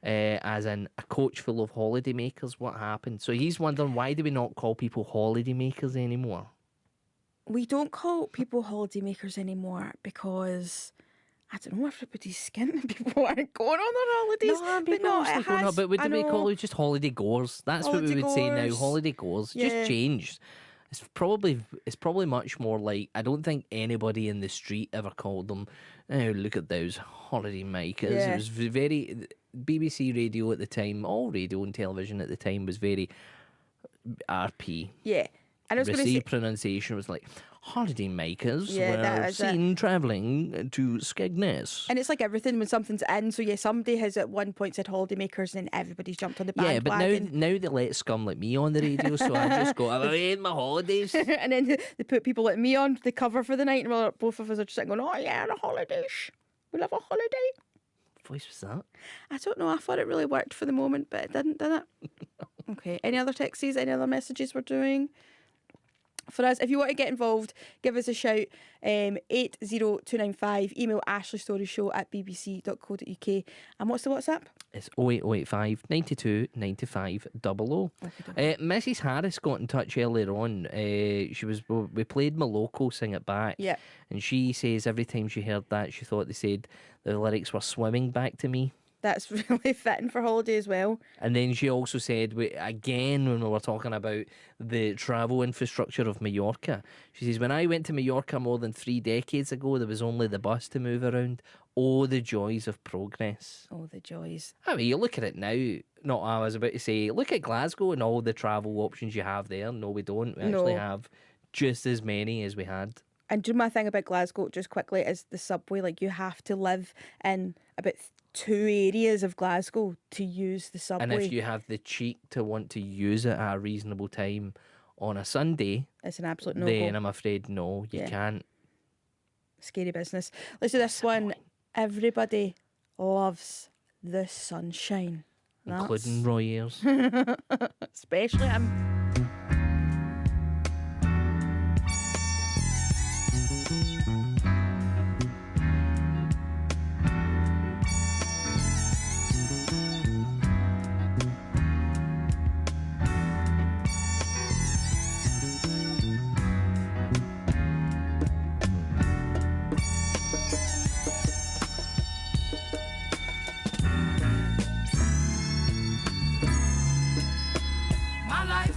as in a coach full of holiday makers. What happened?" So he's wondering, why do we not call people holiday makers anymore? We don't call people holiday makers anymore because, I don't know, everybody's skin. People aren't going on their holidays. No, but no, it going on, has, but would I we call know. it just holiday goers? That's what we Holiday would say now. goers. Holiday goers. Yeah. Just changed. It's probably much more like, I don't think anybody in the street ever called them, "Oh, look at those holiday makers." Yeah. It was very BBC radio at the time. All radio and television at the time was very RP. Yeah. And I was going to say, Received pronunciation was like, holiday makers Yeah, that were was it. seen travelling to Skegness. and it's like everything when something's in. So yeah, somebody has at one point said holiday makers, and then everybody's jumped on the Yeah, but bandwagon. now they let scum like me on the radio, so I just go, "I'm away in my holidays." And then they put people like me on the cover for the night, and both of us are just sitting going, "Oh yeah, the holidays. We love a holiday." What voice was that? I don't know. I thought it really worked for the moment, but it didn't, did it? Okay. Any other texts? Any other messages we're doing? For us, if you want to get involved, give us a shout. 80295. Email ashleystoryshow@bbc.co.uk. And what's the WhatsApp? It's 08085 92 95 00. Mrs. Harris got in touch earlier on. We played Moloko, Sing It Back. Yeah. And she says every time she heard that, she thought they said the lyrics were swimming back to me. That's really fitting for holiday as well. And then she also said, again, when we were talking about the travel infrastructure of Mallorca, she says, "When I went to Mallorca more than 3 decades ago, there was only the bus to move around. Oh, the joys of progress." Oh, the joys. I mean, you look at it now. No, I was about to say, look at Glasgow and all the travel options you have there. No, we don't. We actually No. have just as many as we had. And do my thing about Glasgow, just quickly, is the subway. Like, you have to live in about 2 areas of Glasgow to use the subway. And if you have the cheek to want to use it at a reasonable time on a Sunday, it's an absolute no-go. then I'm afraid, no, you Yeah. can't. Scary business. Let's do this one. Everybody loves the sunshine. Including Roy Ayers. Especially him. My life,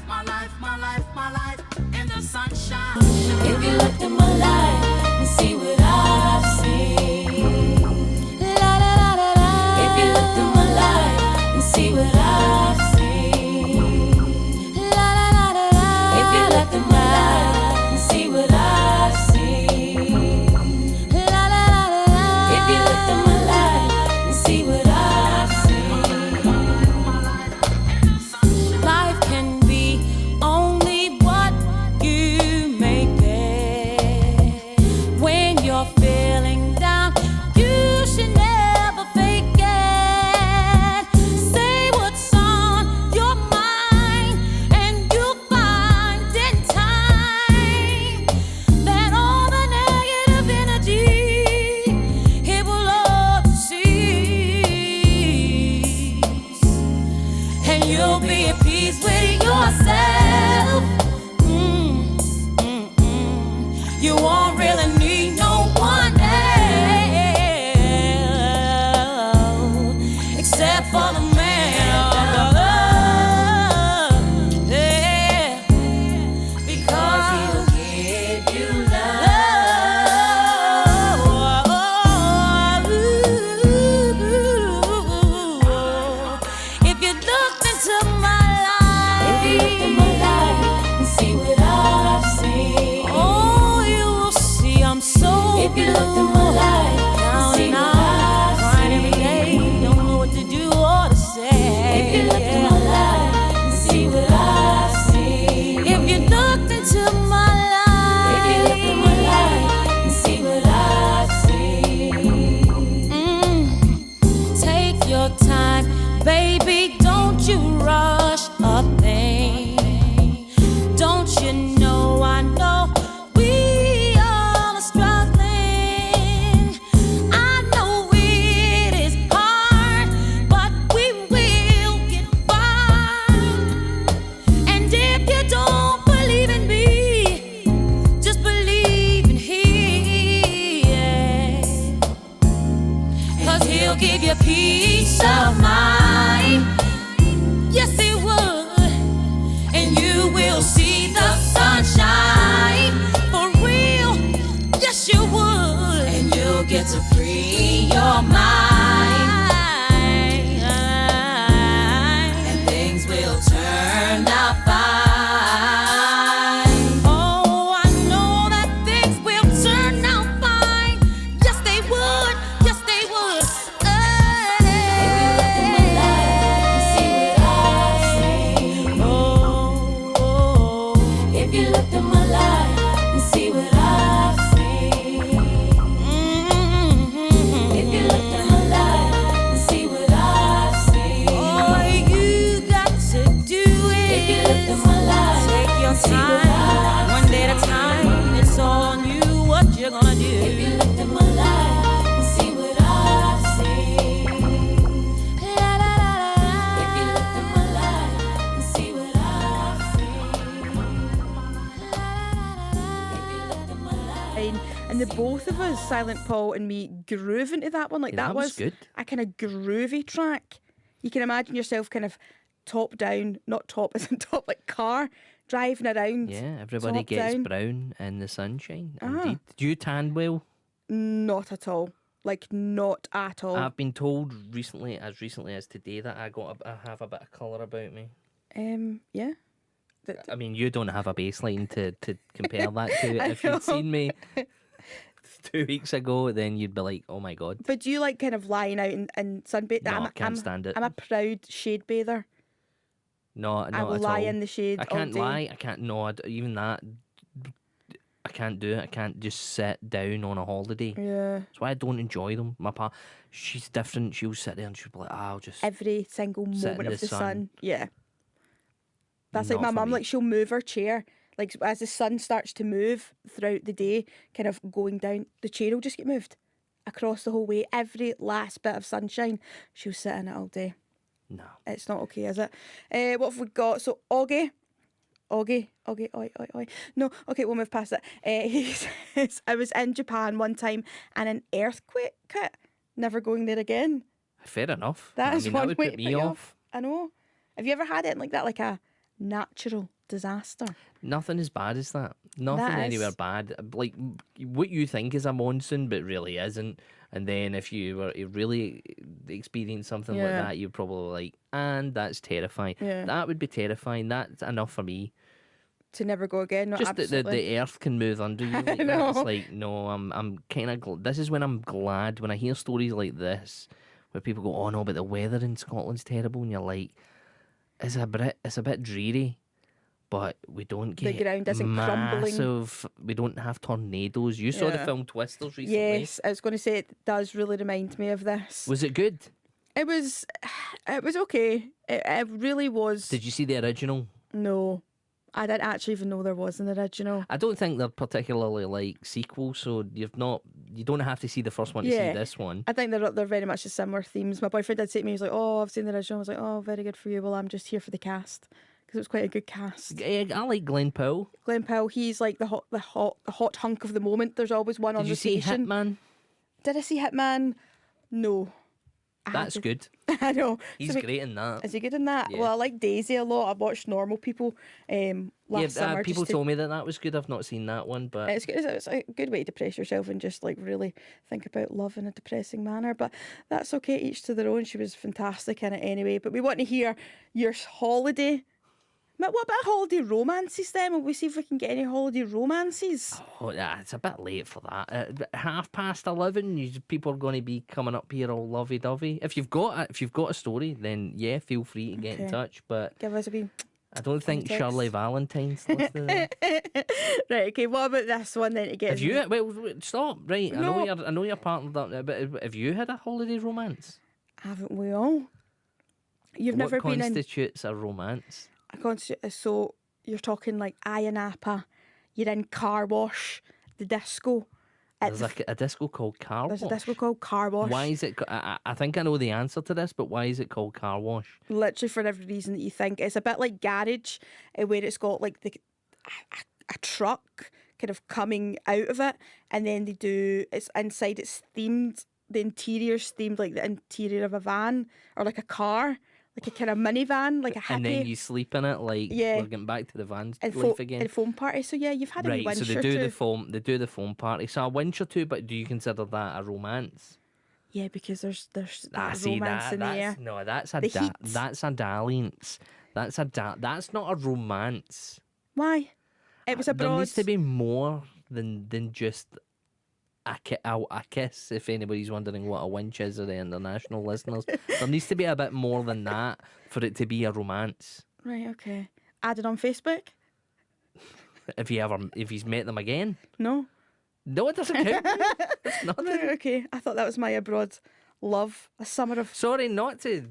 looked into my life, if you looked in my life and see what I see, take your time, baby, don't you rush a thing. Don't you know I know we all are struggling. I know it is hard, but we will get far. And if you don't believe in me, just believe in Him. 'Cause He'll give you peace of mind. Yes, He would. And you will see the sunshine for real. Yes, you would. And you'll get to free your mind. And things will turn out fine. Oh, I know that things will turn out fine. Yes, they would. Yes, they would. If you looked in my life and see what I see, if you looked in my life and see what I see, all you got to do is, if you looked in my life, take your time, one day at a time. It's on you what you're gonna do. If you looked in my life and see what I see, la la la la. If you looked in my life and see what I see. And the both of us, Silent Paul and me, grooving to that one. Like Yeah, that was good. a kind of groovy track. You can imagine yourself kind of top down, not top as in top, like car, driving around. Yeah, everybody top gets down. brown in the sunshine. Ah. Indeed. Do you tan well? Not at all. Like not at all. I've been told recently as today, that I have a bit of colour about me. Yeah. I mean, you don't have a baseline to compare that to. I If know. you'd seen me 2 weeks ago, then you'd be like, oh my God. But do you like kind of lying out and sunbathe? No, I can't stand it. I'm a proud shade bather. No, not I will at lie all. in the shade I can't all day. lie. I can't. No, even that. I can't do it. I can't just sit down on a holiday. Yeah. That's why I don't enjoy them. My pa, she's different. She'll sit there and she'll be like, I'll just. Every single Sit in moment the of the sun. sun. Yeah. That's like Not my for mum, me. like she'll move her chair. Like as the sun starts to move throughout the day, kind of going down, the chair will just get moved across the whole way. Every last bit of sunshine, she'll sit in it all day. No. It's not okay, is it? What have we got? So Augie. Oi. No, okay, we'll move past it. He says, I was in Japan one time and an earthquake hit. Never going there again. Fair enough. That I is mean, one that would way put to me put you off. I know. Have you ever had it like that, like a natural disaster? Nothing as bad as that. Nothing That anywhere is- bad. Like what you think is a monsoon, but really isn't. And then if you were to really experience something like Yeah. that, you're probably like, and that's terrifying. Yeah. That would be terrifying. That's enough for me. To never go again. No, Just that absolutely. the earth can move under you. Like I know. That's like, no, I'm kind of. This is when I'm glad when I hear stories like this, where people go, oh no, but the weather in Scotland's terrible, and you're like, it's a bit dreary. But we don't The get ground isn't crumbling. massive. We don't have tornadoes. You saw the Yeah. film Twisters recently. Yes, I was going to say it does really remind me of this. Was it good? It was okay. It really was. Did you see the original? No, I didn't actually even know there was an original. I don't think they're particularly like sequels, so you don't have to see the first one to see this one. I think they're very much the similar themes. My boyfriend did say to me, he was like, "Oh, I've seen the original." I was like, "Oh, very good for you." Well, I'm just here for the cast because it was quite a good cast. I like Glenn Powell. Glenn Powell, he's like the hot hunk of the moment. There's always one on Did you see rotation. Hitman? Did I see Hitman? No. I had That's to- good. I know. He's So great in that. Is he good in that? Yeah. Well, I like Daisy a lot. I watched Normal People last summer. People just to- told me that was good. I've not seen that one, but It's good. It's a good way to depress yourself and just like really think about love in a depressing manner. But that's okay. Each to their own. She was fantastic in it anyway. But we want to hear your holiday. What about holiday romances then? Will we see if we can get any holiday romances? oh, yeah, it's a bit late for that. 11:30, people are going to be coming up here all lovey-dovey. If you've got a story, then yeah, feel free to get in Okay. touch. But Give us a wee I don't think Context. Shirley Valentine's listed there. Right, okay, what about this one then to get Have you? Wait, stop. Right, No. I know you're partnered up there, but have you had a holiday romance? Haven't we all? You've never What been in constitutes a romance? so you're talking like Ayia Napa, you're in Car Wash, the disco. There's a disco called Car Wash. There's a disco called Car Wash. Why is it? I think I know the answer to this, but why is it called Car Wash? Literally for every reason that you think. It's a bit like garage, where it's got like a truck kind of coming out of it, and then it's inside. It's themed. The interior's themed like the interior of a van or like a car, like a kind of minivan, like a hippie. And then you sleep in it, like Yeah. we're getting back to the van and life again. and foam party. So yeah, you've had a wee Right, so winch they or do two. the foam party. So a winch or two, but do you consider that a romance? Yeah, because there's that See, romance in the air. no, that's The heat. that's a dalliance. That's not a romance. Why? It was a There broad. needs to be more than just a kiss. If anybody's wondering what a winch is, or the international listeners, there needs to be a bit more than that for it to be a romance. Right, okay. Added on Facebook? If he's met them again, No. no, it doesn't count. It's nothing. Right, okay. I thought that was my abroad love. A summer of. Sorry, not to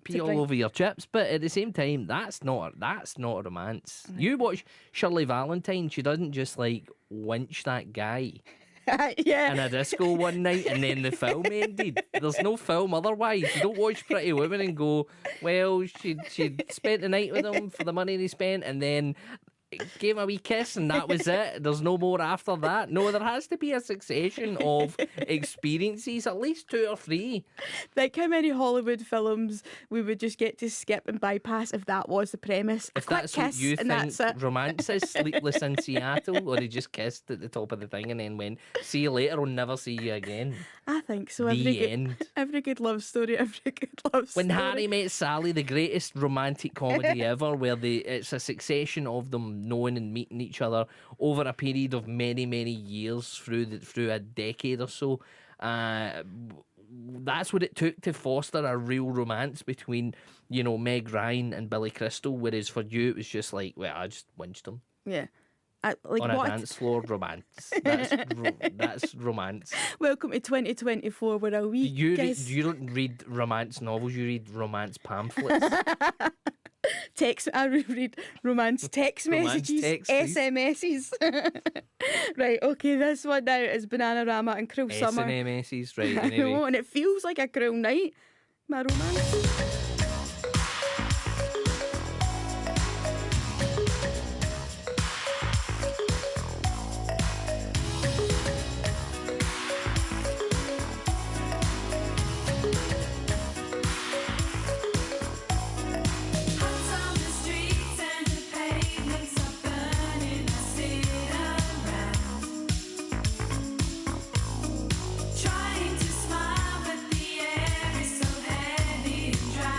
pee To all bring- over your chips, but at the same time, that's not a romance. You watch Shirley Valentine; she doesn't just like winch that guy Yeah. in a disco one night and then the film ended. There's no film otherwise. You don't watch Pretty Women and go, well, she spent the night with him for the money they spent, and then gave him a wee kiss, and that was it. There's no more after that. No, there has to be a succession of experiences, at least 2 or 3. Like how many Hollywood films we would just get to skip and bypass if that was the premise. If a quick that's what kiss you and that's think it. romance is, Sleepless in Seattle, or they just kissed at the top of the thing and then went, see you later, I'll never see you again. I think so. The end. Every good love story, every good love When story. Harry Met Sally, the greatest romantic comedy ever, where it's a succession of them knowing and meeting each other over a period of many, many years through a decade or so. That's what it took to foster a real romance between, Meg Ryan and Billy Crystal. Whereas for you, it was just like, well, I just winched them Yeah. Like on a what? dance floor. Romance. That's romance. Welcome to 2024, where a wee You kiss. don't read romance novels. You read romance pamphlets. I read romance text Romance messages, texts. SMSs. Right, okay, this one now is Bananarama and Cruel Summer. SNMSs, right? I Anyway. know, and it feels like a cruel night. My romance. Trying to smile, but the air is so heavy and dry.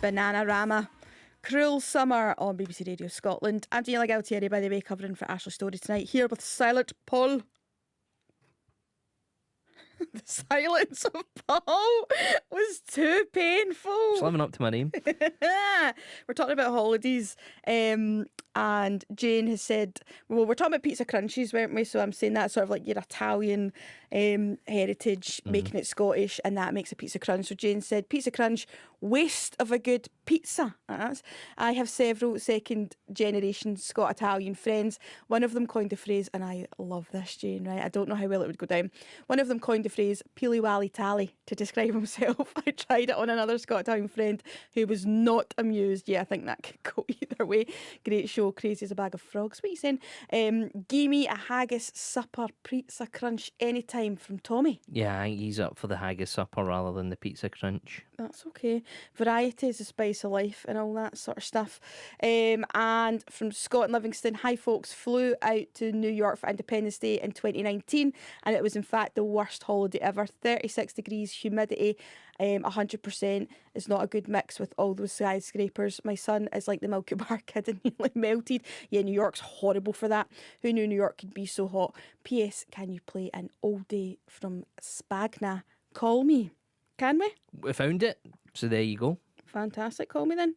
Bananarama. Cruel Summer on BBC Radio Scotland. I'm Daniela Galtieri, by the way, covering for Ashley Storrie tonight, here with Silent Paul. The silence of Paul was too painful. Just living up to my name. We're talking about holidays, and Jane has said, well, we're talking about pizza crunchies, weren't we? So I'm saying that's sort of like your Italian heritage, making it Scottish, and that makes a pizza crunch. So Jane said, pizza crunch, waste of a good pizza. I have several second generation Scot-Italian friends. One of them coined the phrase, and I love this, Jane, right? I don't know how well it would go down. One of them coined the phrase peely wally tally to describe himself. I tried it on another Scot-Italian friend who was not amused. Yeah, I think that could go either way. Great show, crazy as a bag of frogs. What are you saying? Give me a haggis supper pizza crunch anytime from Tommy. Yeah, I think he's up for the haggis supper rather than the pizza crunch. That's okay. Variety is the spice of life and all that sort of stuff. And from Scott and Livingston, hi folks, flew out to New York for Independence Day in 2019, and it was in fact the worst holiday ever. 36 degrees, humidity, 100% is not a good mix with all those skyscrapers. My son is like the Milky Bar kid and nearly melted. Yeah, New York's horrible for that. Who knew New York could be so hot? P.S. Can you play an All Day from Spagna? Call me. Can we? We found it, so there you go. Fantastic. Call me then.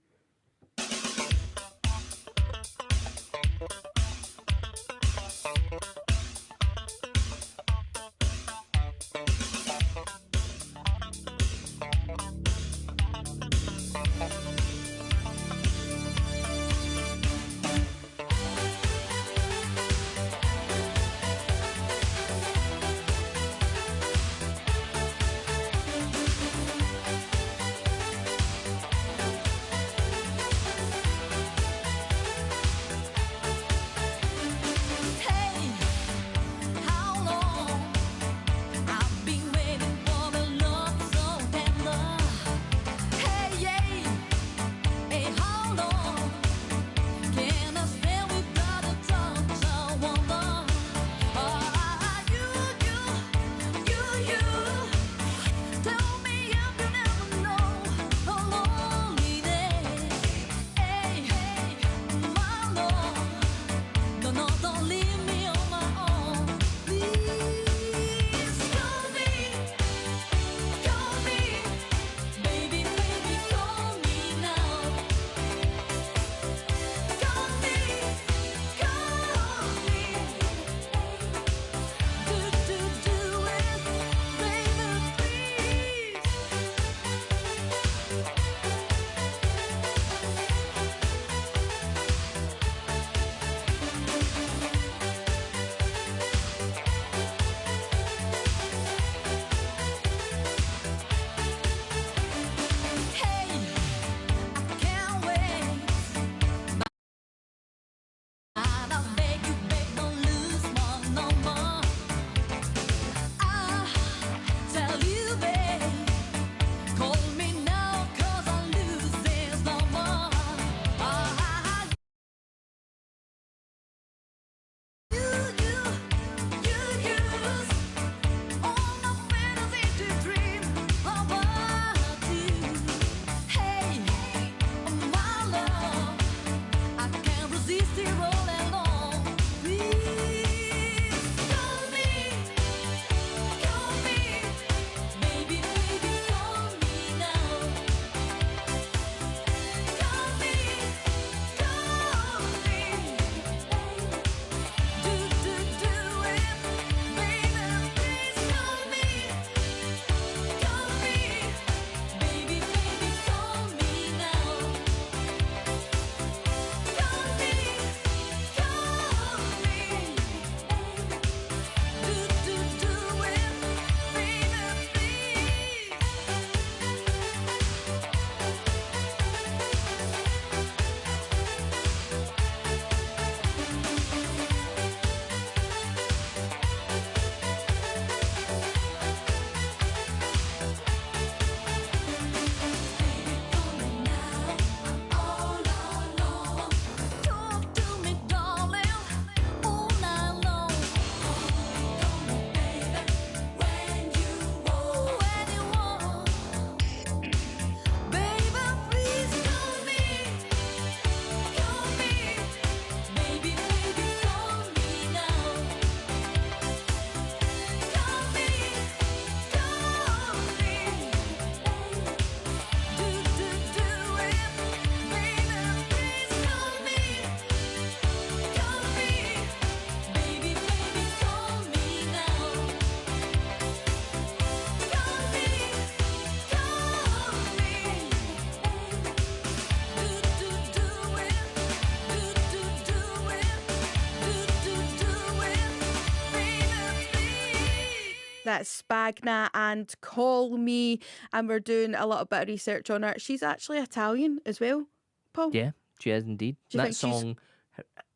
Spagna and Call Me, and we're doing a little bit of research on her. She's actually Italian as well, Paul. Yeah, she is indeed. Do you That think she's- song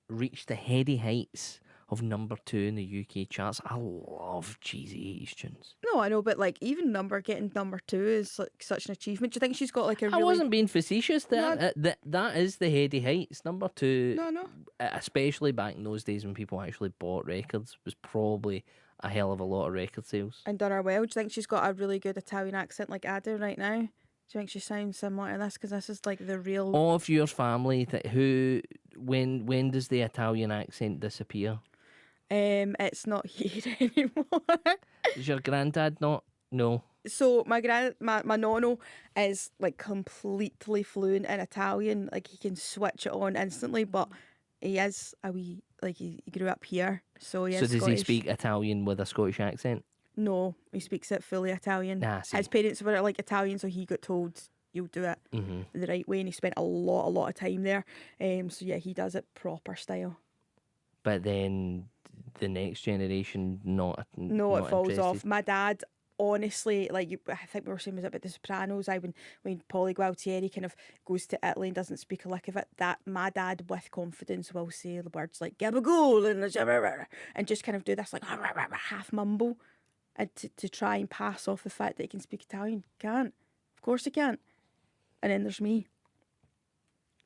reached the heady heights of number 2 in the UK charts. I love cheesy 80s tunes. No, I know, but like even getting number 2 is like such an achievement. Do you think she's got like a I really... wasn't being facetious. No. That is the heady heights. Number 2, No. especially back in those days when people actually bought records, was probably a hell of a lot of record sales. And done her well. Do you think she's got a really good Italian accent like I do right now? Do you think she sounds similar to this? Because this is like the real... Of your family, when does the Italian accent disappear? It's not here anymore. Is your granddad not? No. So my nonno is like completely fluent in Italian. Like he can switch it on instantly, but he is a wee, like he grew up here, so he is So does Scottish. he speak Italian with a Scottish accent? No, he speaks it fully Italian. Ah, I see. His parents were like Italian, so he got told you'll do it the right way, and he spent a lot of time there. So yeah, he does it proper style. But then the next generation No, not it falls interested. off. My dad, honestly, like I think we were saying was about The Sopranos. When Polly Gualtieri kind of goes to Italy and doesn't speak a lick of it, that my dad with confidence will say the words like gabagool and just kind of do this like half mumble, and to try and pass off the fact that he can speak Italian. Can't, of course he can't. And then there's me.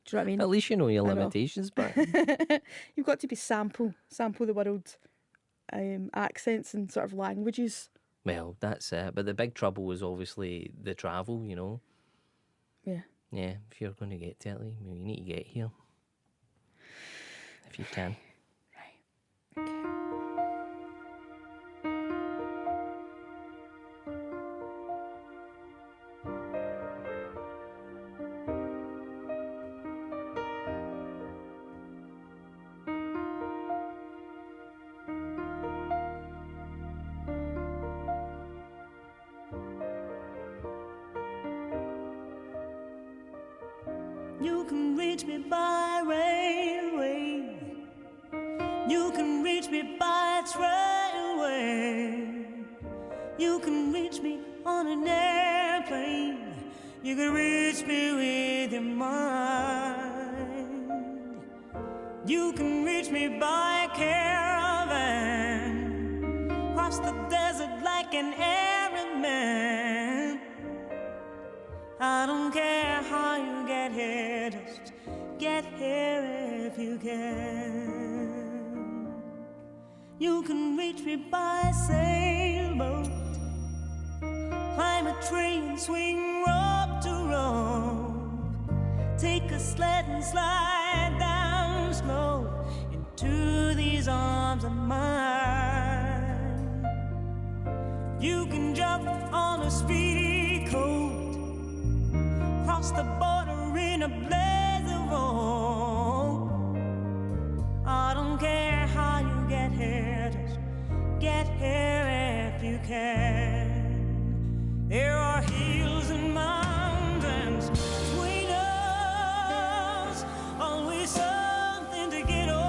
Do you know what I mean? At least you know your I know. limitations, but You've got to be sample the world accents and sort of languages. well, that's it. But the big trouble was obviously the travel, you know. Yeah. Yeah, if you're going to get to Italy, well, you need to get here. If you can. You can reach me by railway. You can reach me by trailway. You can reach me on an airplane. You can reach me with your mind. You can reach me by caravan. Cross the desert like an Arab man. I don't care how you get here, just get here if you can. You can reach me by sailboat, climb a tree and swing rope to rope, take a sled and slide down slow into these arms of mine. You can jump on a speedy coat, cross the border in a blaze of hope. I don't care how you get here, just get here if you can. There are hills and mountains between us, always something to get over.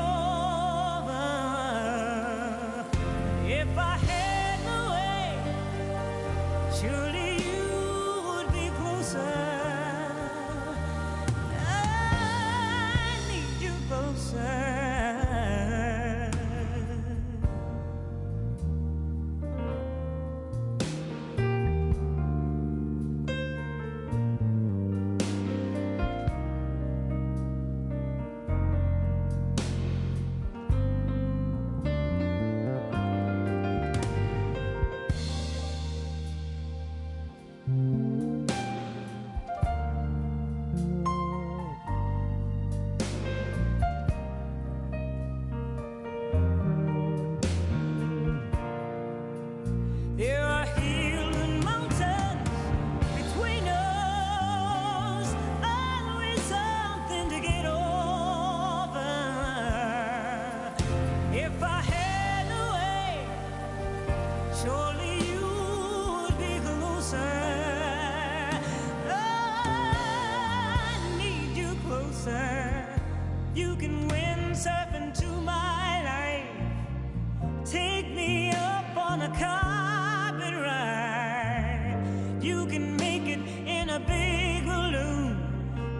If I had my way, surely you would be closer.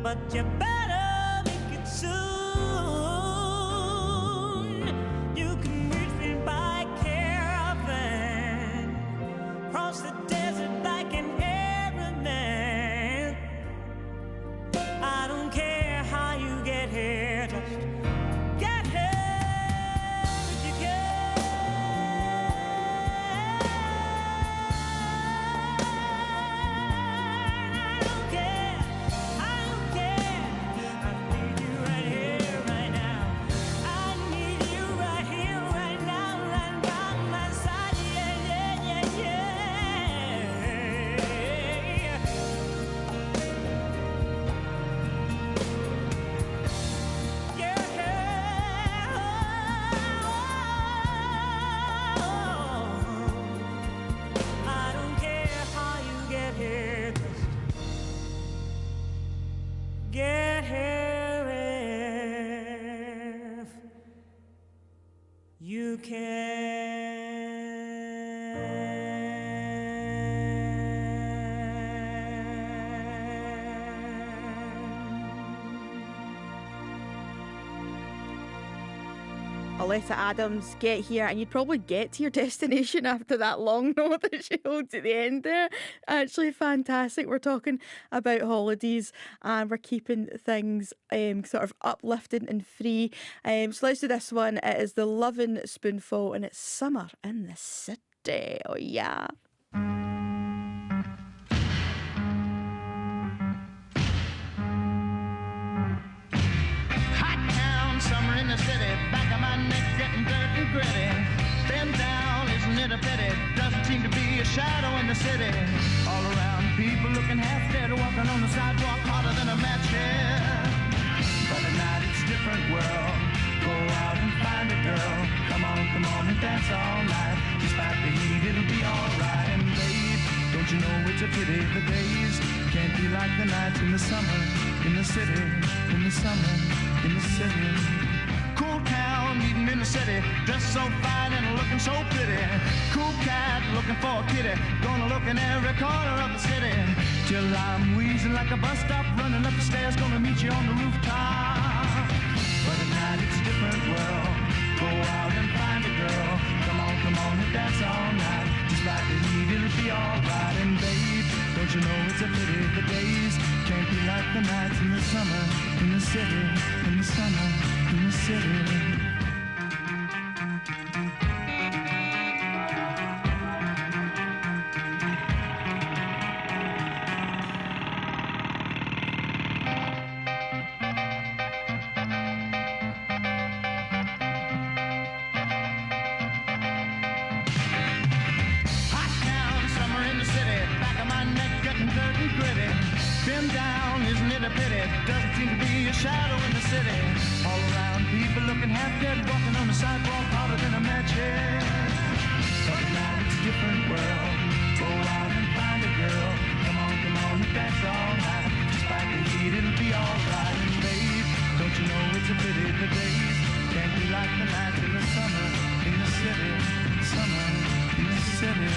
but you better make it soon. You can reach me by caravan, cross the desert like an Arab man. I don't care how you get here, just get here if you can. I don't care, I don't care. I need you right here, right now. I need you right here, right now, right by my side. Yeah, yeah, yeah, yeah. I don't care how you get here, just get here if you Aletta Adams, Get Here, and you'd probably get to your destination after that long note that she holds at the end there. Actually fantastic. We're talking about holidays and we're keeping things sort of uplifting and free. So let's do this one. It is the Lovin' Spoonful and it's Summer in the City. Oh yeah. Hot town, summer in the city. Back of my neck getting dirt and gritty. Bend down, isn't it a pity? Doesn't seem to be a shadow in the city. All around, people looking half dead, walking on the sidewalk harder than a match head. But at night it's a different world. Go out and find a girl. Come on and dance all night. Despite the heat, it'll be alright. And babe, don't you know it's a pity the days can't be like the nights in the summer, in the city, in the summer, in the city. Cool town, meeting in the city, dressed so fine and looking so pretty. Cool cat, looking for a kitty, gonna look in every corner of the city. Till I'm wheezing like a bus stop, running up the stairs, gonna meet you on the rooftop. But at night it's a different world. Go out and find a girl. Come on and dance all night. Despite the heat, it'll be alright. And babe, don't you know it's a pity the days can't be like the nights in the summer, in the city, in the summer, in the city. Hot town, summer in the city. Back of my neck getting dirt and gritty. Been down, isn't it a pity? Doesn't seem to be a shadow in the city. All around, people looking half dead, walking on the sidewalk harder than a match head. But now it's a different world. Go out and find a girl. Come on and dance all night. Despite the heat, it'll be alright. And babe, don't you know it's a pity the days can't be like the nights in the summer, in the city, summer, in the city.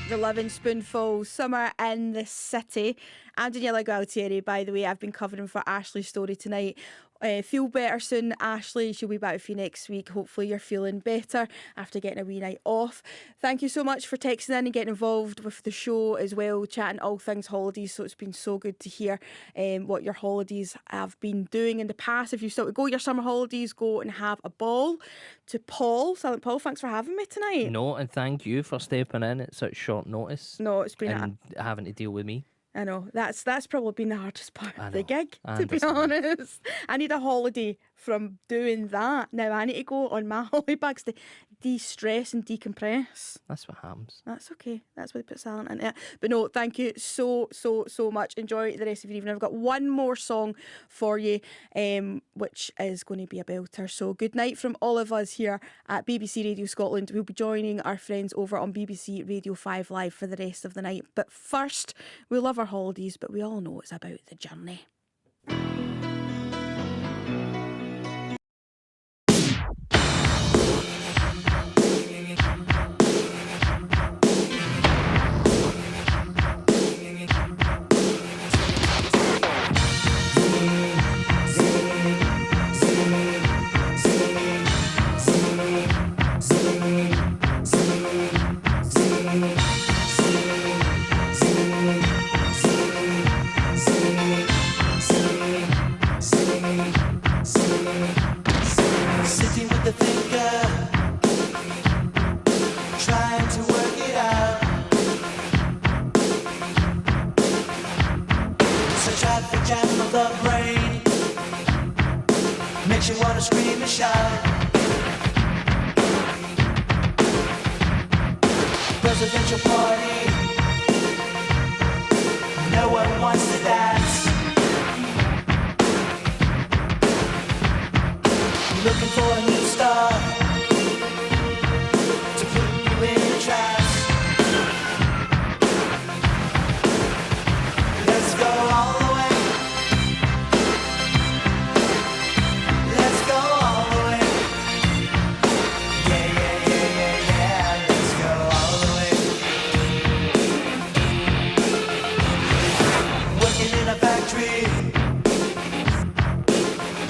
The Lovin' Spoonful, Summer in the City. I'm Daniela Gualtieri, by the way. I've been covering for Ashley's Storrie tonight. Feel better soon, Ashley. She'll be back with you next week. Hopefully you're feeling better after getting a wee night off. Thank you so much for texting in and getting involved with the show as well, chatting all things holidays. So it's been so good to hear what your holidays have been doing in the past. If you still go your summer holidays, go and have a ball. To Paul, Silent Paul, thanks for having me tonight. No, and thank you for stepping in at such short notice. No, it's been and having to deal with me. I know, that's probably been the hardest part of the gig, I to be understand. honest. I need a holiday from doing that. Now I need to go on my holidays to de-stress and decompress. That's what happens. That's okay. That's why they put silent in it. But no, thank you so much. Enjoy the rest of your evening. I've got one more song for you, which is going to be a belter. So good night from all of us here at BBC Radio Scotland. We'll be joining our friends over on BBC Radio 5 Live for the rest of the night. But first, we love our holidays, but we all know it's about the journey. Sitting with the thinker, trying to work it out. It's a traffic jam of the brain, makes you wanna scream and shout. Presidential party, no one wants to dance. Looking for a new star to put you in a trance. Let's go all the way. Let's go all the way. Yeah, yeah, yeah, yeah, yeah. Let's go all the way. Working in a factory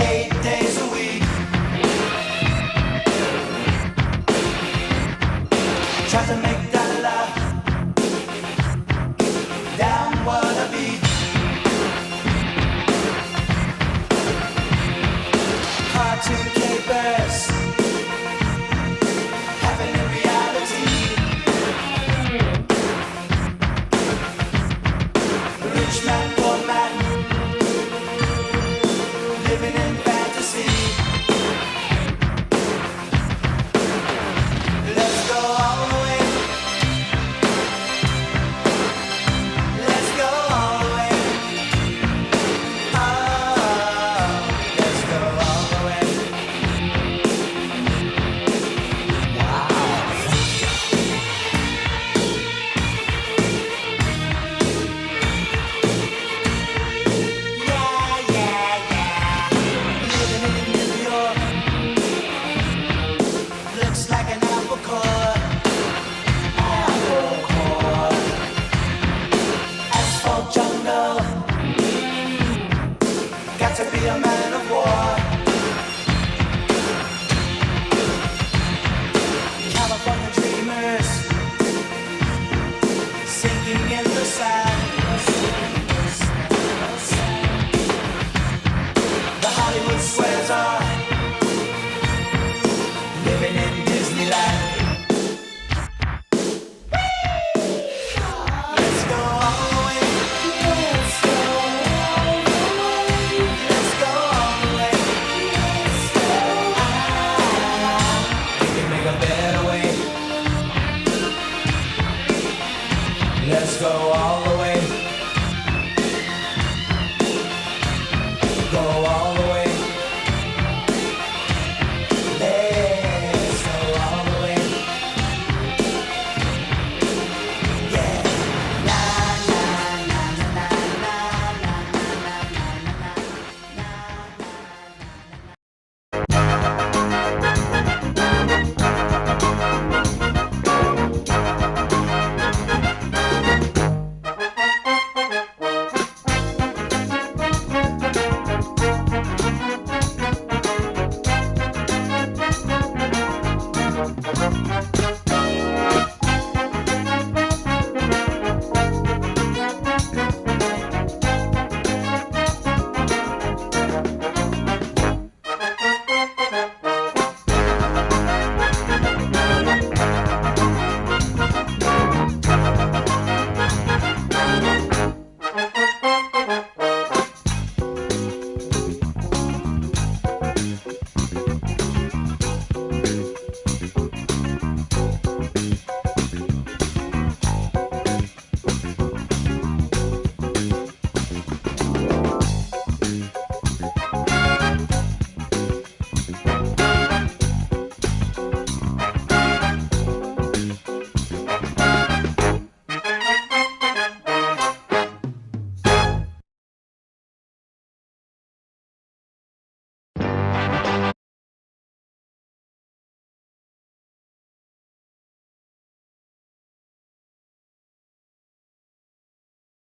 8 days a week. Try to make that laugh downward a beat. Cartoon